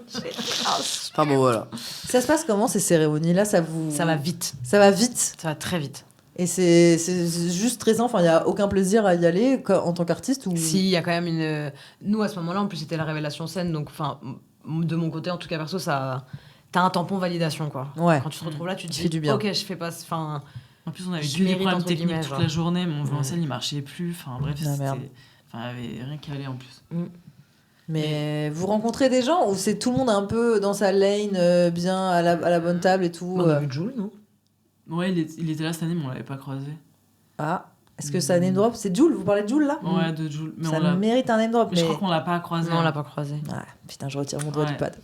Enfin, bon, voilà. Ça se passe comment ces cérémonies là, ça Ça va vite, Ça va vite. ça va très vite. Et c'est juste stressant, enfin il y a aucun plaisir à y aller en tant qu'artiste ou Si, il y a quand même une. Nous, à ce moment-là, en plus, c'était la révélation scène, donc, enfin, de mon côté, en tout cas perso, ça. T'as un tampon validation, quoi. Ouais. Quand tu te retrouves là, tu te Qui dis, fait du bien. ok, je fais pas. Enfin, En plus, on avait Je que des mérite, problèmes entre techniques guillemets, toute genre. la journée. Mon violoncelle, il marchait plus. Enfin, bref, Ah, merde. c'était. Enfin, il y avait rien qui allait en plus. Mais vous rencontrez des gens ou c'est tout le monde un peu dans sa lane, bien à la bonne table et tout on a vu Jules, non Ouais, il était là cette année, mais on l'avait pas croisé. Ah, est-ce que ça name drop C'est Jules, vous parlez de Jules là Ouais, de Jules. Mais Ça on l'a. mérite un name drop, Mais je crois qu'on l'a pas croisé. Non, on l'a pas croisé. Ah, putain, je retire mon doigt Ouais. du pad.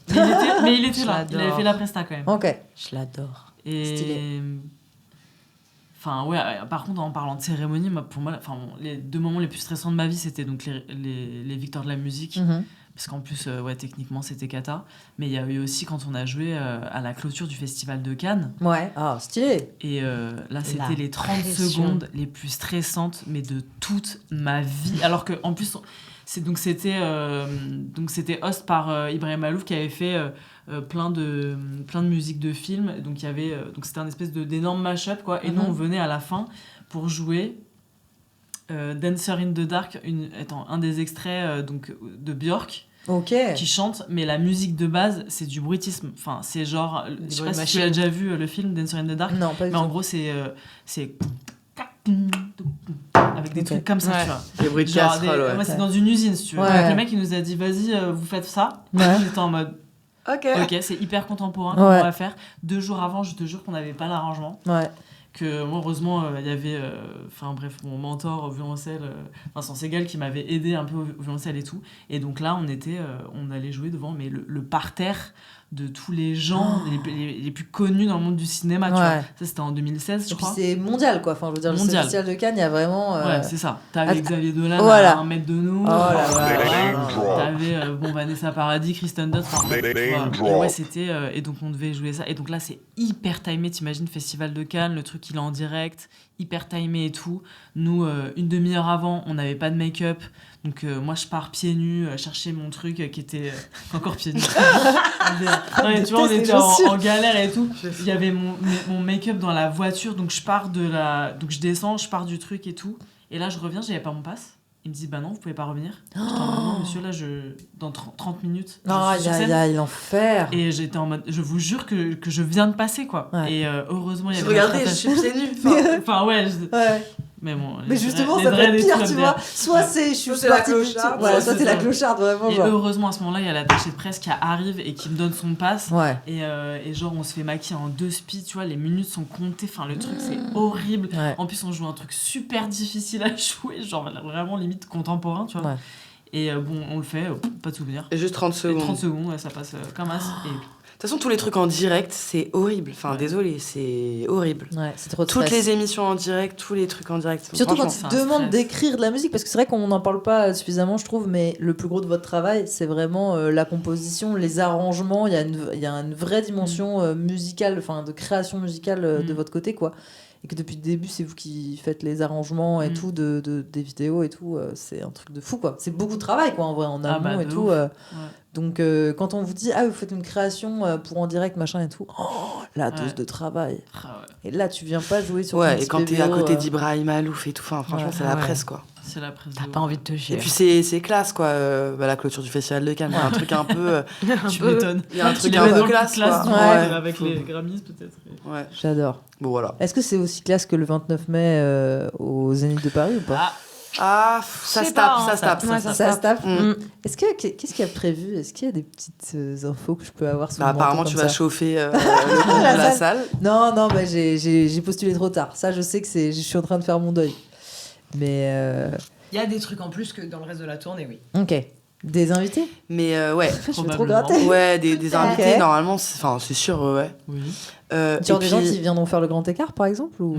Mais il était Je là. Il avait l'adore. fait la presta quand même. Ok. Je l'adore. Et... Stylé. Enfin, ouais, par contre, en parlant de cérémonie, pour moi, les 2 moments les plus stressants de ma vie, c'était donc les victoires de la musique. Mhm. parce qu'en plus, techniquement, c'était cata. Mais il y a eu aussi quand on a joué à la clôture du Festival de Cannes. Ouais, stylé. Et là, c'était les 30 secondes les plus stressantes, mais de toute ma vie. Alors qu'en plus, c'était host par Ibrahim Malouf qui avait fait plein de musiques de films. Donc, donc c'était un espèce d'énorme mash-up, quoi. Et nous, on venait à la fin pour jouer Dancer in the Dark, un des extraits de Björk. Qui chante, mais la musique de base c'est du bruitisme, enfin c'est genre, je sais pas si tu as déjà vu le film Dancer in the Dark, non, pas du mais tout. en gros c'est avec des trucs comme ça, tu vois, des bruits de casserole, c'est dans une usine si tu veux. Donc le mec il nous a dit vas-y vous faites ça, j'étais en mode ok c'est hyper contemporain, comment on va faire. 2 jours avant je te jure qu'on n'avait pas l'arrangement, que moi heureusement il y avait mon mentor au violoncelle, Vincent Segal, qui m'avait aidé un peu au violoncelle et tout, et donc là on allait jouer devant le parterre de tous les gens les plus connus dans le monde du cinéma, tu vois. Ça c'était en 2016 je crois. Et puis c'est mondial quoi, enfin je veux dire mondial. Le Festival de Cannes il y a vraiment c'est ça, t'avais Xavier Dolan à 1 mètre de nous, t'avais Vanessa Paradis, Kristen Dunst, c'était et donc on devait jouer ça, et donc là c'est hyper timé, t'imagines Festival de Cannes, le truc il est en direct, hyper timé et tout. Nous, une demi-heure avant, on n'avait pas de make-up. Donc moi, je pars pieds nus chercher mon truc qui était encore pieds nus. Tu vois, on était en galère et tout. Il y avait mon make-up dans la voiture. Donc donc je descends, je pars du truc et tout. Et là, je reviens, j'avais pas mon pass. Il me dit, bah non, vous pouvez pas revenir. J'étais en mode, non, monsieur, là, dans 30 minutes. L'enfer. Et j'étais en mode, je vous jure que je viens de passer, quoi. Et heureusement, il y avait. Regardez, je suis pieds nus. Enfin, Mais bon. Mais justement, ça peut être pire, tu vois. Soit je suis la clocharde. Soit c'est la clocharde, vraiment. Et heureusement, à ce moment-là, il y a l'attaché de presse qui arrive et qui me donne son pass. Et genre, on se fait maquiller en 2 speeds, tu vois, les minutes sont comptées. Enfin, le truc, c'est horrible. En plus, on joue un truc super difficile à jouer, genre vraiment limite contemporain, tu vois. Et on le fait, pas de souvenir. Et juste 30 secondes. 30 secondes, ça passe comme as. De toute façon, tous les trucs en direct, c'est horrible. Enfin, désolé, c'est horrible. C'est trop de stress. Toutes les émissions en direct, tous les trucs en direct. Surtout quand tu demandes d'écrire de la musique, parce que c'est vrai qu'on n'en parle pas suffisamment, je trouve, mais le plus gros de votre travail, c'est vraiment la composition, les arrangements. Il y a une vraie dimension musicale, enfin de création musicale de votre côté, quoi. Et que depuis le début, c'est vous qui faites les arrangements et tout, des vidéos et tout. C'est un truc de fou, quoi. C'est beaucoup de travail, quoi, en vrai, en amont et tout. Donc, quand on vous dit, vous faites une création pour en direct, machin et tout, la dose de travail. Et là, tu viens pas jouer sur et quand t'es à côté d'Ibrahim Malouf et tout, franchement, c'est la presse, quoi. C'est la presse. T'as pas envie de te chier. Et puis c'est classe, quoi. La clôture du Festival de Cannes, il y a un truc un peu. Tu m'étonnes. Il y a un truc un peu classe, quoi. Avec les Grammys, peut-être. Ouais. J'adore. Bon, voilà. Est-ce que c'est aussi classe que le 29 mai au Zénith de Paris ou pas? Ça se tape. Est-ce que qu'est-ce qu'il y a prévu? Est-ce qu'il y a des petites infos que je peux avoir sur le apparemment tu vas chauffer le compte de la salle. Non, j'ai postulé trop tard. Ça, je sais que je suis en train de faire mon deuil. Mais il y a des trucs en plus que dans le reste de la tournée, oui. Ok. Des invités? Mais je vais trop gratter. Ouais, des invités normalement, c'est sûr, ouais. Oui. Genre des gens qui viendront faire le grand écart, par exemple, ou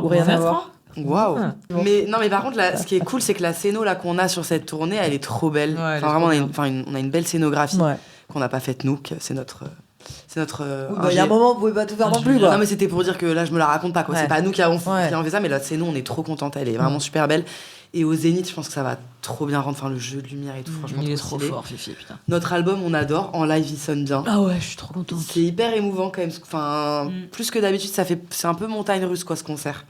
rien à voir. Waouh. Mais par contre là, ce qui est cool, c'est que la scéno là qu'on a sur cette tournée, elle est trop belle. Vraiment, on a une belle scénographie qu'on n'a pas faite nous, que c'est notre. Il y a un moment, vous pouvez pas tout faire non plus, quoi. Non, mais c'était pour dire que là, je me la raconte pas, quoi. C'est pas nous qui avons fait ça, mais la scéno, on est trop contente. Elle est vraiment super belle. Et au Zénith, je pense que ça va trop bien rendre. Enfin, le jeu de lumière et tout, franchement. Il est trop fort, Fifi, putain. Notre album, on adore. En live, il sonne bien. Ah ouais, je suis trop contente. C'est hyper émouvant quand même. Enfin, plus que d'habitude, c'est un peu montagne russe, quoi, ce concert.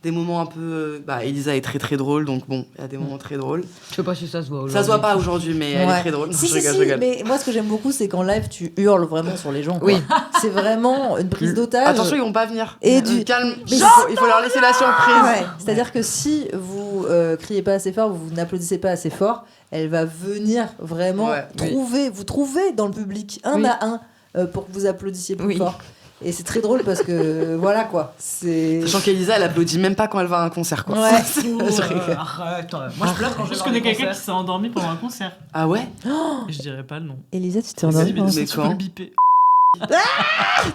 Des moments un peu. Elisa est très très drôle, donc bon, il y a des moments très drôles. Je sais pas si ça se voit aujourd'hui. Ça se voit pas aujourd'hui, mais elle est très drôle. Si, je rigole. Mais moi, ce que j'aime beaucoup, c'est qu'en live, tu hurles vraiment sur les gens. Quoi. Oui. C'est vraiment une prise d'otage. Attention, ils vont pas venir. Et calme. Il faut leur laisser la surprise. Ouais. C'est-à-dire que si vous criez pas assez fort, vous n'applaudissez pas assez fort, elle va venir vraiment vous trouver dans le public un à un pour que vous applaudissiez plus fort. Et c'est très drôle parce que voilà quoi. Sachant qu'Elisa, elle applaudit même pas quand elle va à un concert, quoi. Ouais. Arrête, moi je pleure quand je connais quelqu'un qui s'est endormi pendant un concert. Ah ouais? Je dirais pas le nom. Elisa, tu t'es endormie pendant mais tu peux le biper.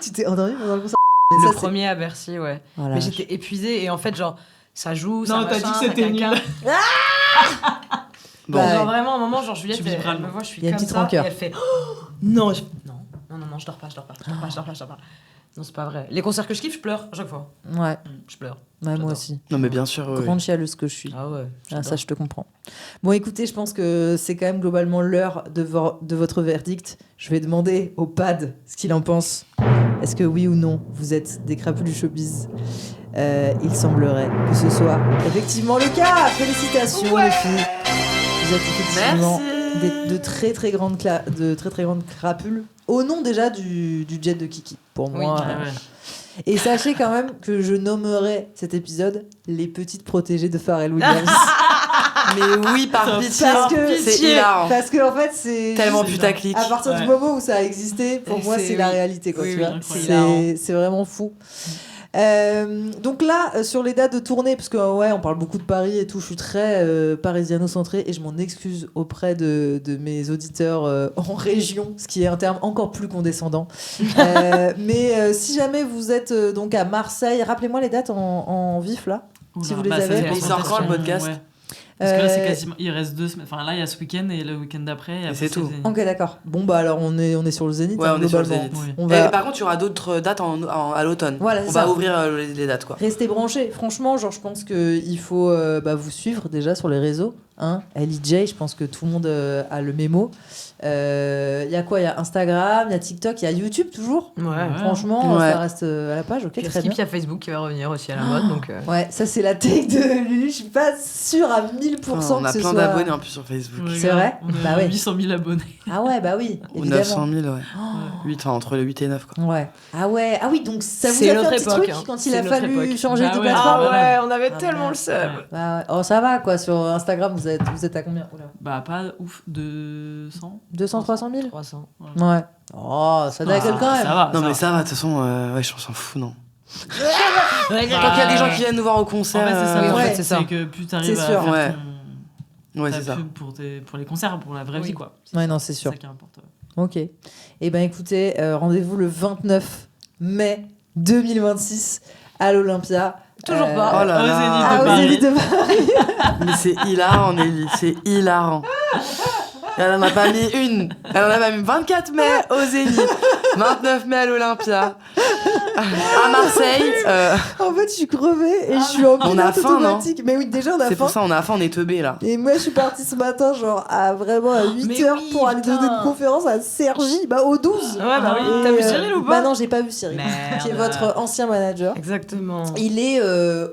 Tu t'es endormie pendant le concert? Le premier à Bercy, ouais. Mais j'étais épuisée et en fait, genre, ça joue, ça non, t'as dit que c'était nul. Bon. Bah, Genre vraiment, à un moment, genre Juliette, Tu elle vibres, me voit, je suis Il y a une comme petite ça, rancœur. et elle fait oh, non, non, je dors pas. Non, c'est pas vrai. Les concerts que je kiffe, je pleure à chaque fois. Ouais, Je pleure. moi J'adore. aussi. Non, mais bien sûr. Grande chialeuse que je suis. Ah ouais. Ah, ça, je te comprends. Bon, écoutez, je pense que c'est quand même globalement l'heure de votre verdict. Je vais demander au pad ce qu'il en pense. Est-ce que oui ou non, vous êtes des crapus du showbiz? Il semblerait que ce soit effectivement le cas. Félicitations, les filles. Vous êtes effectivement de très très grandes crapules. Au nom déjà du jet de Kiki, pour moi. Ouais. Et sachez quand même que je nommerai cet épisode les petites protégées de Pharrell Williams. Mais oui, par pitié. Parce que c'est hilarant. Parce que en fait, c'est Tellement juste- putaclic. À partir du Ouais. moment où ça a existé, pour Et moi, c'est- c'est la oui. réalité. Quoi, Oui, tu oui, vois. incroyable. C'est vraiment fou. Donc là, sur les dates de tournée, parce que ouais, on parle beaucoup de Paris et tout, je suis très parisiano-centrée et je m'en excuse auprès de mes auditeurs en région, ce qui est un terme encore plus condescendant. Mais si jamais vous êtes donc à Marseille, rappelez-moi les dates en vif là. Oula, Si vous les ça avez. dépend Il sort quand, le podcast ouais. Parce que là, c'est Euh, quasiment. Il reste 2 semaines. Enfin, là, il y a ce week-end et le week-end d'après. Et après, c'est tout. Zénith. Ok, d'accord. Bon, bah alors on est sur le Zénith. Ouais, hein, on est sur le globalement. Zénith. Oui. On va... Par contre, il y aura d'autres dates à l'automne. Voilà, on c'est va ça. ouvrir les dates, quoi. Restez branchés. Franchement, genre, je pense qu'il faut vous suivre déjà sur les réseaux. Hein. LIJ, je pense que tout le monde a le mémo. Il y a quoi? Il y a Instagram, il y a TikTok, il y a YouTube toujours. Ouais. Franchement, Ouais. ça reste à la page. Ok, Puis très Skip, bien. il y a Facebook qui va revenir aussi à la mode, donc. Ouais, ça c'est la take de Lulu. Je suis pas sûre à 1000% Enfin, on a que ce plein soit. d'abonnés en plus sur Facebook. Ouais, C'est vrai on a Bah oui. 800 000 abonnés. Ah ouais, bah oui, Ou évidemment. 900 000, ouais. 8, enfin, entre le 8 et 9, quoi. Ouais. Ah ouais. Ah oui, donc ça vous a C'est fait un notre petit époque, truc hein. quand il C'est a notre fallu époque. changer Bah de ouais. plateforme. Ah ouais, on avait Ah, tellement le merde. seum. Bah ouais. Oh, ça va quoi, sur Instagram vous êtes à combien? Oula. Bah, pas ouf. 200. 200, 300 000? 300. Ouais. Oh, ça dégueule quand même. Ça va. Non, mais va. ça va, de toute façon, ouais, je s'en fous, non. Ouais, Tant qu'il y a des gens qui viennent nous voir au En concert. fait, c'est ça. oui, en ouais. fait, c'est ça. C'est que plus t'arrives C'est à sûr. faire Ouais. ton- Ouais, ta c'est ça. pub pour les concerts, pour la vraie Oui. vie, quoi. Ouais, non, c'est C'est sûr. ça qui importe. Ok. Eh ben écoutez, rendez-vous le 29 mai 2026 à l'Olympia. Toujours pas. Oh là Au là. Zénith Ah, de au Paris. Zénith de Paris. Mais c'est hilarant, Nelly, c'est hilarant. Elle en a pas mis une. Elle en a pas mis 24 mai au Zénith, 29 mai à l'Olympia, à Marseille. En fait, je suis crevée et je suis en On a pilote faim, non automatique. Mais oui, déjà on a C'est pour faim. ça on a faim, on est teubés là. Et moi, je suis partie ce matin, genre à 8h Mais oui, pour aller donner putain. une conférence à Cergy, bah au 12. Ouais, bah oui. Et, T'as vu Cyril ou pas? Bah non, j'ai pas vu Cyril, Merde. qui est votre ancien manager. Exactement. Il est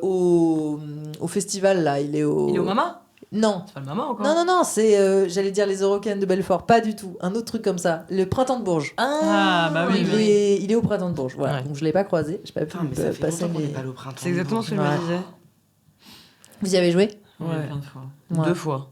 au festival là, il est au. Il est au Mama? Non. C'est pas le Mama encore? Non, c'est, j'allais dire les Eurocaines de Belfort, pas du tout. Un autre truc comme ça, le Printemps de Bourges. Ah, bah oui, Il est au Printemps de Bourges, voilà. Ouais. Donc je l'ai pas croisé, j'ai pas pu Putain, mais ça fait passer longtemps qu'on mes... n'est pas allé au printemps. C'est exactement ce que je Ouais. me disais. Vous y avez joué? Ouais, Ouais. plein de fois. Ouais. 2 fois.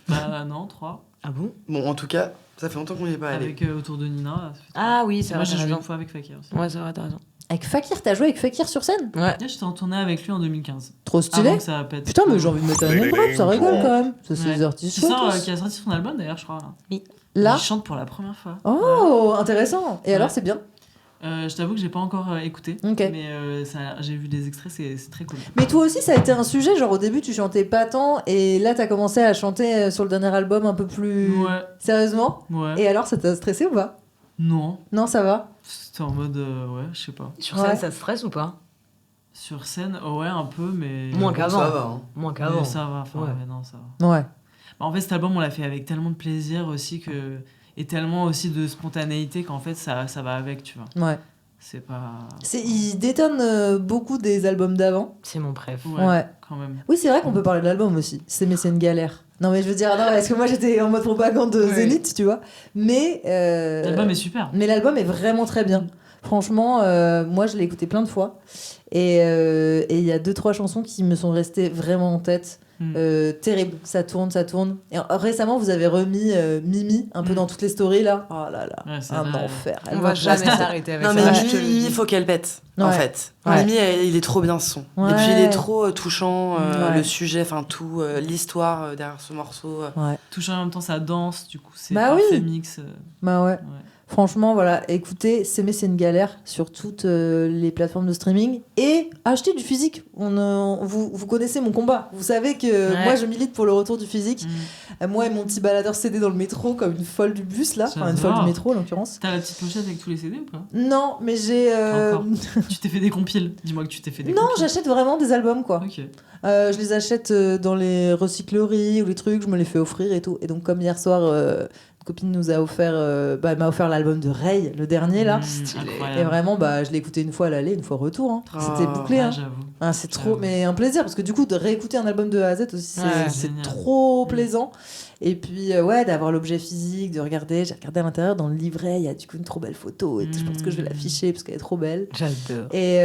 Bah, non, 3. Ah bon? Bon, en tout cas, ça fait longtemps qu'on n'y est pas allé. Avec Autour de Nina. ça fait trois. Ah oui, c'est Moi, vrai. j'ai t'as joué raison. une fois avec Fakir aussi. Ouais, c'est vrai, t'as raison. Avec Fakir, t'as joué avec Fakir sur scène? Ouais. Là, j'étais en tournée avec lui en 2015. Trop stylé. Avant que ça pète. Putain, mais j'ai envie de mettre un name drop, ça rigole quand même. Ça, c'est Ouais. des artistes Qui, chouettes, sort, tous. qui a sorti son album d'ailleurs, je crois. Là. Là? Il chante pour la première fois. Oh, intéressant. Et alors, Ouais. c'est bien. Je t'avoue que j'ai pas encore écouté. Ok. Mais j'ai vu des extraits, c'est très cool. Mais toi aussi, ça a été un sujet. Genre, au début, tu chantais pas tant. Et là, t'as commencé à chanter sur le dernier album un peu plus Ouais. sérieusement. Ouais. Et alors, ça t'a stressé ou pas? Non. Non, ça va. C'était en mode. Ouais, je sais pas. Sur Ouais. scène, ça te stresse ou pas? Sur scène, ouais, un peu, mais. Moins Bon, qu'avant. ça va, hein. Moins Mais qu'avant. ça va. Enfin, Ouais. ouais, non, ça va. Ouais. Bah, en fait, cet album, on l'a fait avec tellement de plaisir aussi que. Et tellement aussi de spontanéité qu'en fait, ça va avec, tu vois. Ouais. C'est pas. Il détonne beaucoup des albums d'avant. C'est mon préf. Ouais. Quand même. Oui, c'est vrai qu'on peut parler de l'album aussi. Mais c'est une galère. Non, mais je veux dire, non, parce que moi j'étais en mode propagande de Ouais. Zénith, tu vois. Mais. L'album est super. Mais l'album est vraiment très bien. Franchement, moi je l'ai écouté plein de fois. Et il y a 2-3 chansons qui me sont restées vraiment en tête. Terrible, ça tourne. Et récemment, vous avez remis Mimi un peu dans toutes les stories là. Oh là là, Ouais, c'est un vrai. enfer. Elle On va jamais pas- s'arrêter avec Non, ça. mais je te le Mimi, dis. il faut qu'elle pète, en Ouais. fait. Ouais. Mimi, il est trop bien ce son. Ouais. Et puis il est trop touchant, Ouais. le sujet, enfin tout, l'histoire derrière ce morceau. Ouais. Touche en même temps, ça danse, du coup, c'est Bah parfait oui. mix. Bah ouais. Ouais. Franchement, voilà, écoutez, s'aimer c'est une galère sur toutes les plateformes de streaming et achetez du physique. Vous connaissez mon combat. Vous savez que moi je milite pour le retour du physique. Moi et mon petit baladeur CD dans le métro comme une folle du bus là, enfin une folle du métro en l'occurrence. T'as la petite pochette avec tous les CD ou pas? Non, mais j'ai. Encore. Tu t'es fait des compiles. Dis-moi que tu t'es fait des Non, compiles. j'achète vraiment des albums quoi. Ok. Je les achète dans les recycleries ou les trucs, je me les fais offrir et tout. Et donc comme hier soir, une copine nous a offert, elle m'a offert l'album de Ray, le dernier là. Incroyable. Et vraiment, je l'ai écouté une fois à l'aller, une fois au retour. Hein. C'était bouclé. Ah, Hein. j'avoue. Ah, c'est trop, mais un plaisir parce que du coup, de réécouter un album de A à Z aussi, c'est génial. trop plaisant. Et puis, d'avoir l'objet physique, de regarder. J'ai regardé à l'intérieur dans le livret, il y a du coup une trop belle photo. Et je pense que je vais l'afficher parce qu'elle est trop belle. J'adore. Et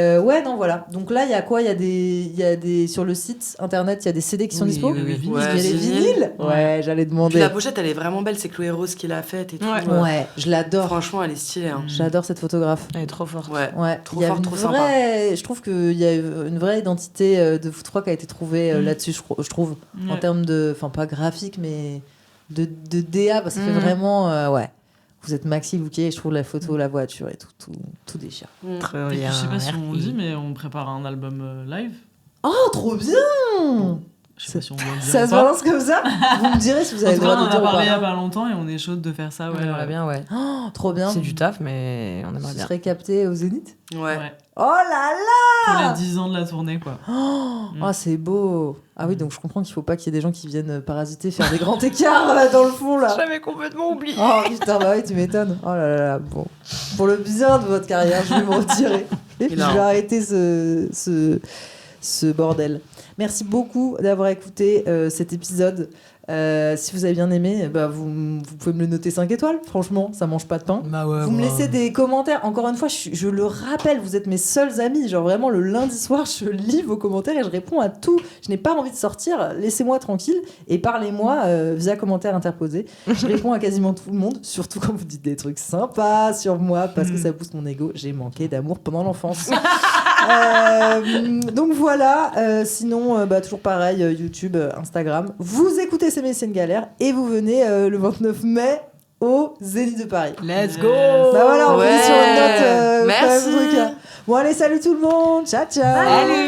non, voilà. Donc là, il y a quoi ? Il y a des sur le site internet, il y a des CD qui sont dispo. oui, Il y ouais, a les vinyle. vinyles. Ouais, j'allais Puis demander. la pochette, elle est vraiment belle. C'est Chloé Rose qui l'a faite et tout. Ouais, je l'adore. Franchement, elle est stylée. Hein. J'adore cette photographe. Elle est trop forte. Ouais. Il y a fort, une trop vraie... Je trouve qu'il y a une vraie identité de Foot 3 qui a été trouvée là-dessus, je trouve. En termes de... Enfin, pas graphique, mais de DA, parce que ça fait vraiment... Vous êtes Maxi Louquet et je trouve la photo, la voiture et tout déchire. Trop Et puis, bien. je sais pas si on merci. dit, mais on prépare un album live. Oh, trop bien! Je sais pas si on doit le dire Ça ou se pas. balance comme ça? Vous me direz si vous En avez tout le cas, droit on de en dire a ou parlé il y a pas. pas longtemps et on est chaude de faire ça. On aimerait bien, ouais. Oh, trop bien. C'est du taf, mais on aimerait Ce bien. serait capté au Zénith? Ouais. Oh là là! Pour les 10 ans de la tournée, quoi. Oh, c'est beau. Ah oui, donc je comprends qu'il faut pas qu'il y ait des gens qui viennent parasiter, faire des grands écarts dans le fond là. J'avais complètement oublié. Oh putain, bah oui, tu m'étonnes. Oh là là là, bon. Pour le bien de votre carrière, je vais me retirer. Et puis je vais arrêter ce bordel. Merci beaucoup d'avoir écouté cet épisode. Si vous avez bien aimé, vous pouvez me le noter 5 étoiles. Franchement, ça mange pas de pain. Vous me laissez des commentaires. Encore une fois, je le rappelle, vous êtes mes seuls amis. Genre vraiment, le lundi soir, je lis vos commentaires et je réponds à tout. Je n'ai pas envie de sortir. Laissez-moi tranquille et parlez-moi via commentaires interposés. Je réponds à quasiment tout le monde, surtout quand vous dites des trucs sympas sur moi parce que ça pousse mon ego. J'ai manqué d'amour pendant l'enfance. Donc voilà, sinon toujours pareil, YouTube, Instagram. Vous écoutez C'est une galère et vous venez le 29 mai au Zénith de Paris. Let's go. Bah voilà, on finit sur une note. Merci. Bon allez, salut tout le monde. Ciao ciao. Salut.